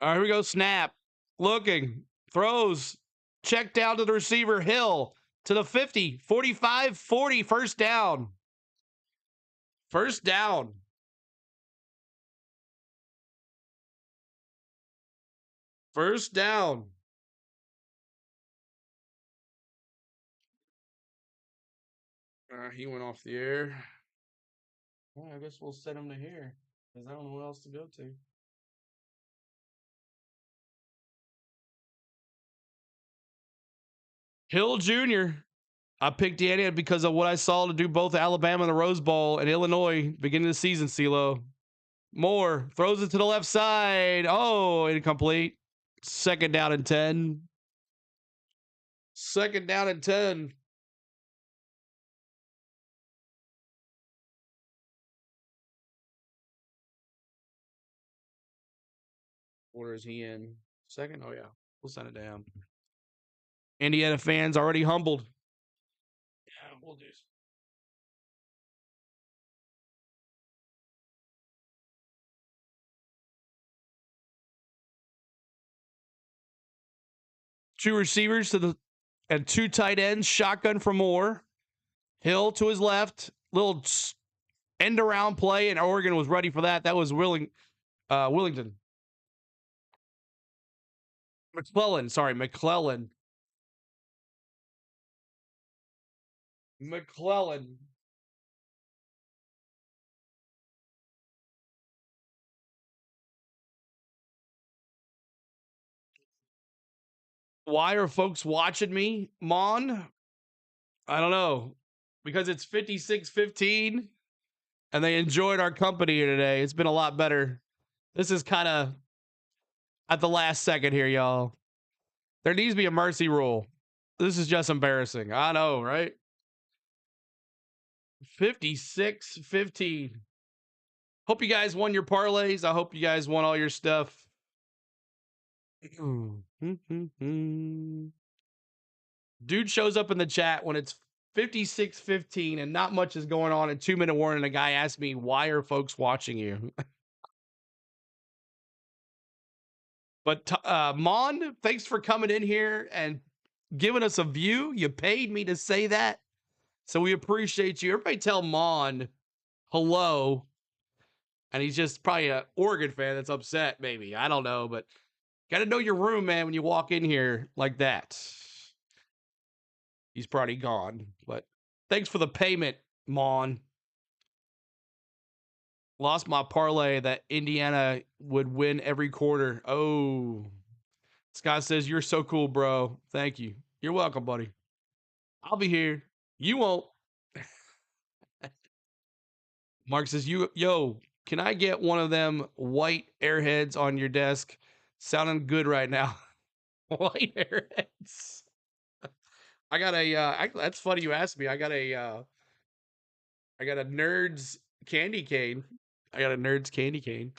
[SPEAKER 1] All right, here we go. Snap. Looking. Throws. Check down to the receiver. Hill to the 50. 45, 40. First down. First down. First down. He went off the air. Well, I guess we'll send him to here because I don't know what else to go to. Hill Jr. I picked Indiana because of what I saw to do both Alabama and the Rose Bowl and Illinois beginning of the season, CeeLo. Moore throws it to the left side. Oh, incomplete. Second down and 10. Second down and 10. Where is he in? Second? Oh, yeah. We'll send it to him. Indiana fans already humbled. Yeah, we'll do. Two receivers to the and two tight ends. Shotgun for Moore. Hill to his left. Little end around play, and Oregon was ready for that. That was Willington. McClellan. Sorry, McClellan. McClellan. Why are folks watching me, Mon? I don't know. Because it's 56-15 and they enjoyed our company here today. It's been a lot better. This is kind of at the last second here, y'all. There needs to be a mercy rule. This is just embarrassing. I know, right? 56-15. Hope you guys won your parlays. I hope you guys won all your stuff. Dude shows up in the chat when it's 56-15 and not much is going on. A 2-minute warning. A guy asked me, why are folks watching you? But Mon, thanks for coming in here and giving us a view. You paid me to say that, so we appreciate you. Everybody tell Mon hello. And he's just probably an Oregon fan that's upset, maybe. I don't know, but got to know your room, man, when you walk in here like that. He's probably gone, but thanks for the payment, Mon. Lost my parlay that Indiana would win every quarter. Oh, Scott says, you're so cool, bro. Thank you. You're welcome, buddy. I'll be here. You won't. Mark says, yo, can I get one of them white airheads on your desk? Sounding good right now. White airheads. I got a, that's funny you asked me. I got a Nerds candy cane. I got a Nerds candy cane.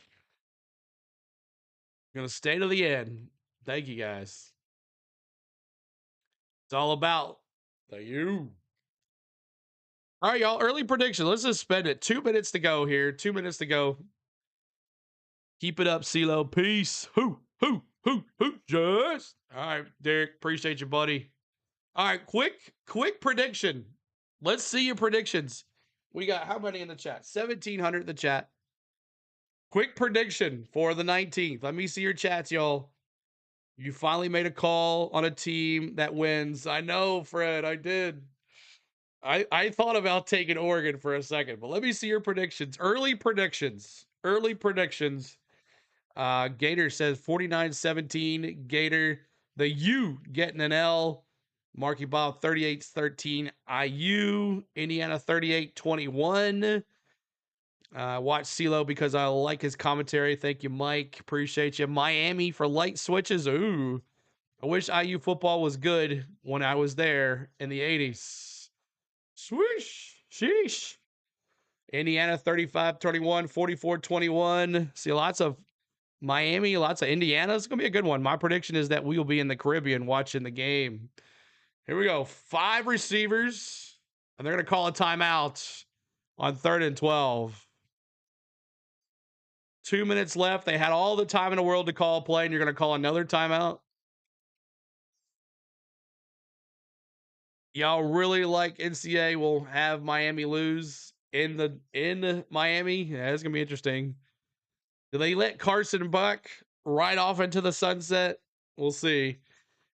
[SPEAKER 1] Gonna stay to the end. Thank you guys. It's all about the you. All right, y'all. Early prediction. Let's just spend it. 2 minutes to go here. 2 minutes to go. Keep it up, CeeLo. Peace. Who? Just. All right, Derek. Appreciate you, buddy. All right, quick prediction. Let's see your predictions. We got how many in the chat? 1,700 in the chat. Quick prediction for the 19th. Let me see your chats, y'all. You finally made a call on a team that wins. I know, Fred. I did. I thought about taking Oregon for a second, but let me see your predictions. Early predictions. Gator says 49-17. Gator. The U getting an L. Marky Bob 38-13. IU. Indiana 38-21. Watch CeeLo because I like his commentary. Thank you, Mike. Appreciate you. Miami for light switches. Ooh. I wish IU football was good when I was there in the 80s. Swish. Sheesh. Indiana 35-31, 44-21. See, lots of Miami, lots of Indiana. It's going to be a good one. My prediction is that we will be in the Caribbean watching the game. Here we go. 5 receivers, and they're going to call a timeout on 3rd and 12. 2 minutes left. They had all the time in the world to call a play, and you're going to call another timeout? Y'all really like NCAA will have Miami lose in Miami? Yeah, it's going to be interesting. Do they let Carson Buck right off into the sunset? We'll see.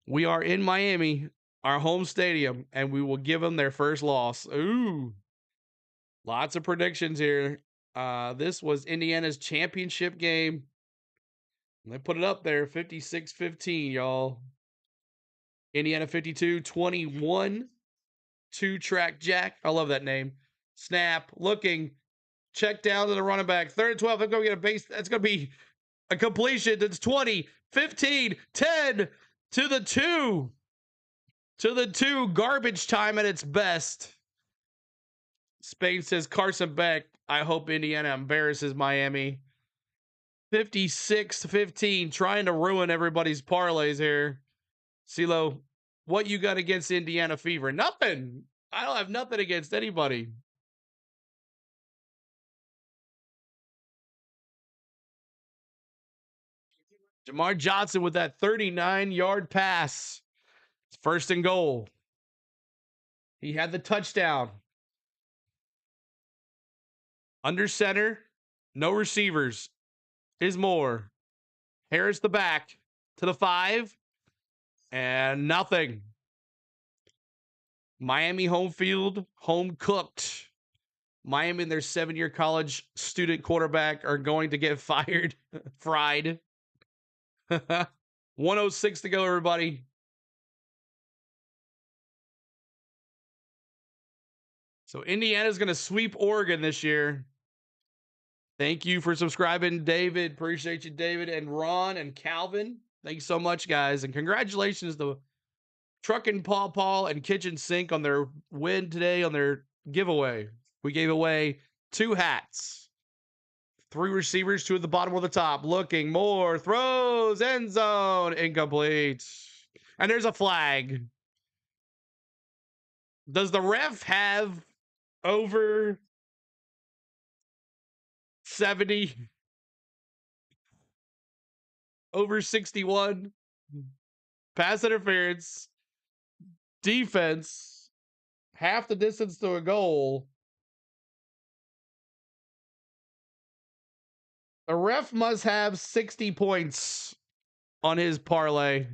[SPEAKER 1] We are in Miami, our home stadium, and we will give them their first loss. Ooh. Lots of predictions here. This was Indiana's championship game. They put it up there, 56-15, y'all. Indiana 52-21. 2-track Jack. I love that name. Snap. Looking. Check down to the running back. 3rd and 12. They're going to get a base. That's going to be a completion. That's 20, 15, 10 to the 2. To the 2. Garbage time at its best. Spain says Carson Beck. I hope Indiana embarrasses Miami. 56-15. Trying to ruin everybody's parlays here. CeeLo, what you got against Indiana Fever? Nothing. I don't have nothing against anybody. Jamar Johnson with that 39-yard pass. It's 1st and goal. He had the touchdown. Under center, no receivers. Is more. Harris the back to the 5. And nothing. Miami home field, home cooked. Miami and their 7-year college student quarterback are going to get fired. Fried. 106 to go, everybody. So Indiana's going to sweep Oregon this year. Thank you for subscribing, David. Appreciate you, David, and Ron and Calvin. Thanks so much, guys. And congratulations to Truckin' Paw Paw and Kitchen Sink on their win today on their giveaway. We gave away 2 hats. 3 receivers, 2 at the bottom, 1 at the top. Looking more. Throws. End zone. Incomplete. And there's a flag. Does the ref have over 70? Over 61? Pass interference. Defense. Half the distance to a goal. The ref must have 60 points on his parlay.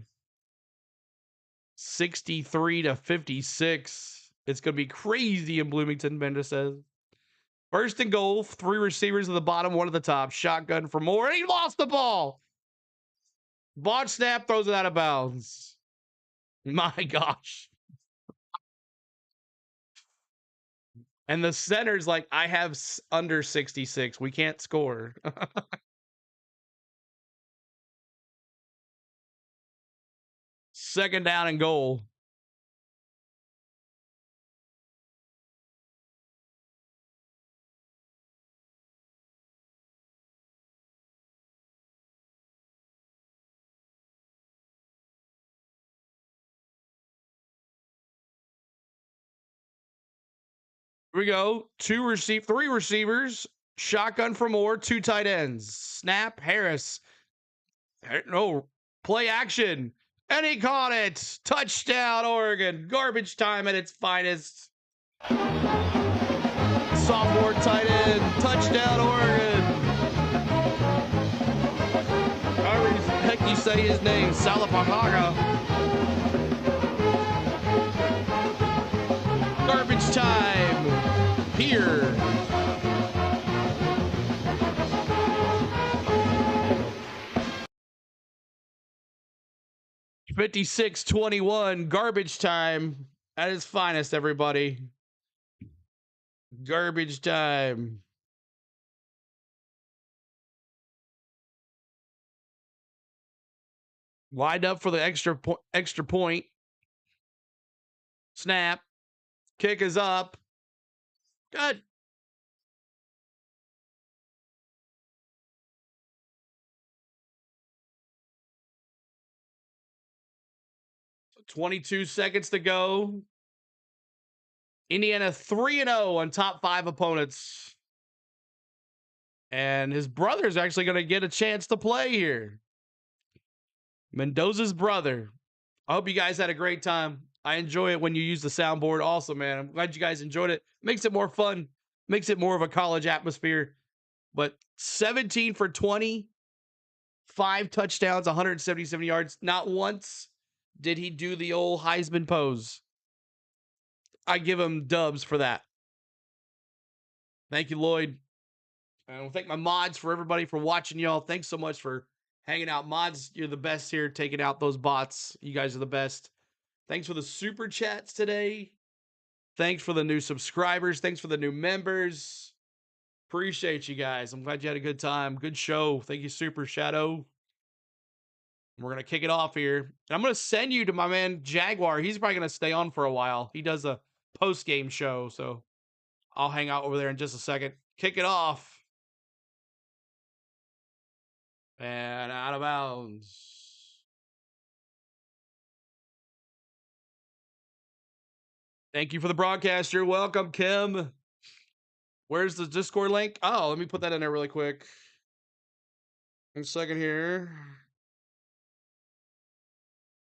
[SPEAKER 1] 63-56. It's going to be crazy in Bloomington, Bender says. First and goal, 3 receivers at the bottom, 1 at the top. Shotgun for more, and he lost the ball. Botch snap, throws it out of bounds. My gosh. And the center's like, I have under 66. We can't score. Second down and goal. Here we go. 3 receivers. Shotgun for more. 2 tight ends. Snap. Harris. No. Play action. And he caught it. Touchdown, Oregon. Garbage time at its finest. Sophomore tight end. Touchdown, Oregon. However the heck you say his name. Salapahaga. Garbage time. Here. $56-21. Garbage time at its finest, everybody. Garbage time. Lined up for the extra point. Snap. Kick is up. Good. So 22 seconds to go. Indiana 3-0 on top 5 opponents. And his brother's actually going to get a chance to play here. Mendoza's brother. I hope you guys had a great time. I enjoy it when you use the soundboard. Also, man, I'm glad you guys enjoyed it. Makes it more fun. Makes it more of a college atmosphere. But 17 for 20, 5 touchdowns, 177 yards. Not once did he do the old Heisman pose. I give him dubs for that. Thank you, Lloyd. I want to thank my mods for everybody for watching, y'all. Thanks so much for hanging out. Mods, you're the best here, taking out those bots. You guys are the best. Thanks for the super chats today. Thanks for the new subscribers. Thanks for the new members. Appreciate you guys. I'm glad you had a good time. Good show. Thank you, Super Shadow. We're going to kick it off here. And I'm going to send you to my man Jaguar. He's probably going to stay on for a while. He does a post-game show, so I'll hang out over there in just a second. Kick it off. And out of bounds. Thank you for the broadcast. You're welcome, Kim. Where's the Discord link? Oh, let me put that in there really quick. One second here.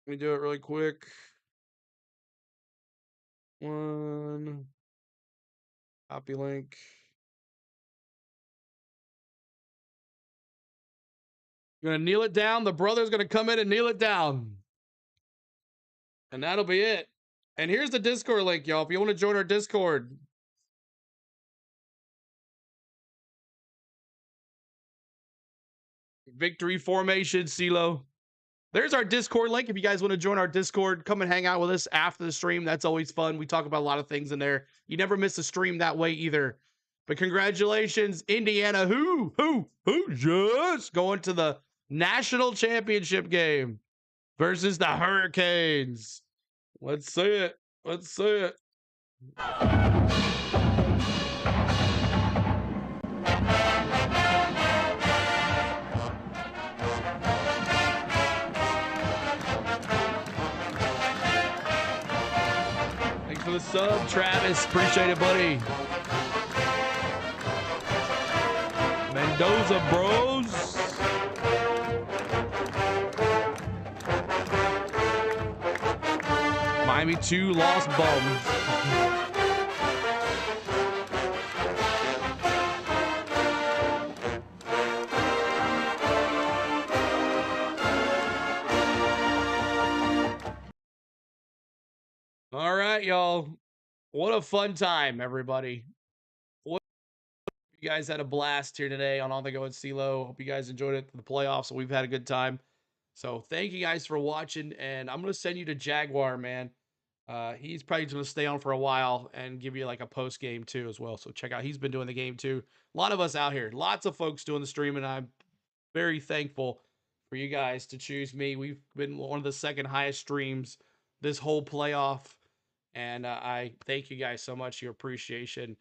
[SPEAKER 1] Let me do it really quick. One. Copy link. I'm going to kneel it down. The brother's going to come in and kneel it down. And that'll be it. And here's the Discord link, y'all. If you want to join our Discord. Victory formation, CeeLo. There's our Discord link. If you guys want to join our Discord, come and hang out with us after the stream. That's always fun. We talk about a lot of things in there. You never miss a stream that way either. But congratulations, Indiana. Hoosiers going to the national championship game versus the Hurricanes. Let's see it. Let's see it. Thanks for the sub, Travis. Appreciate it, buddy. Mendoza Bros. Miami 2 lost bums. All right, y'all. What a fun time, everybody. You guys had a blast here today on the Go at CeeLo. Hope you guys enjoyed it. The playoffs, we've had a good time. So thank you guys for watching, and I'm gonna send you to Jaguar, man. He's probably gonna stay on for a while and give you like a post game too as well. So check out. He's been doing the game too. A lot of us out here, lots of folks doing the stream, and I'm very thankful for you guys to choose me. We've been one of the second highest streams this whole playoff, and I thank you guys so much. Your appreciation.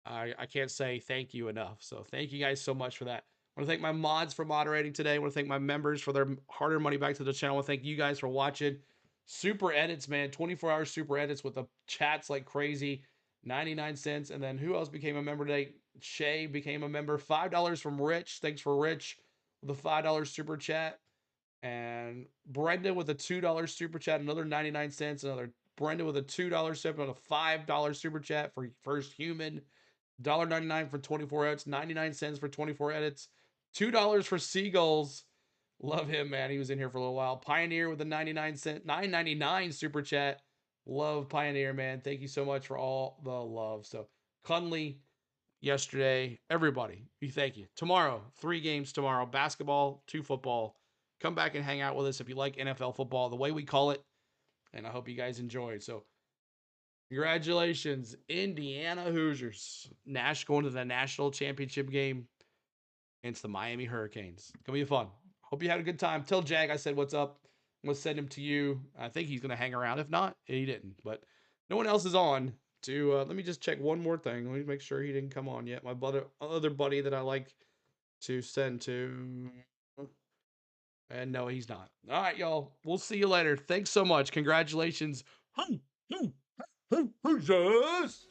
[SPEAKER 1] I can't say thank you enough. So thank you guys so much for that. I want to thank my mods for moderating today. I want to thank my members for their hard-earned money back to the channel. I want to thank you guys for watching. Super edits, man. 24-hour super edits with the chats like crazy. 99 cents. And then who else became a member today? Shay became a member. $5 from Rich. Thanks for Rich with a $5 super chat. And Brenda with a $2 super chat. Another 99 cents. Another Brenda with a $2 super, a $5 super chat for First Human. $1.99 for 24 edits, 99 cents for 24 edits, $2 for Seagulls. Love him, man. He was in here for a little while. Pioneer with a 99 cent, $9.99 super chat. Love Pioneer, man. Thank you so much for all the love. So, Conley, yesterday, everybody, we thank you. Tomorrow, 3 games tomorrow, basketball, 2 football. Come back and hang out with us if you like NFL football, the way we call it. And I hope you guys enjoyed. So, congratulations, Indiana Hoosiers. Nash going to the national championship game against the Miami Hurricanes. Gonna be fun. Hope you had a good time. Tell Jag I said what's up. I'm gonna send him to you. I think he's gonna hang around. If not, he didn't. But no one else is on. To let me just check one more thing. Let me make sure he didn't come on yet. My other buddy that I like to send to. And no, he's not. All right, y'all. We'll see you later. Thanks so much. Congratulations. Hoosiers!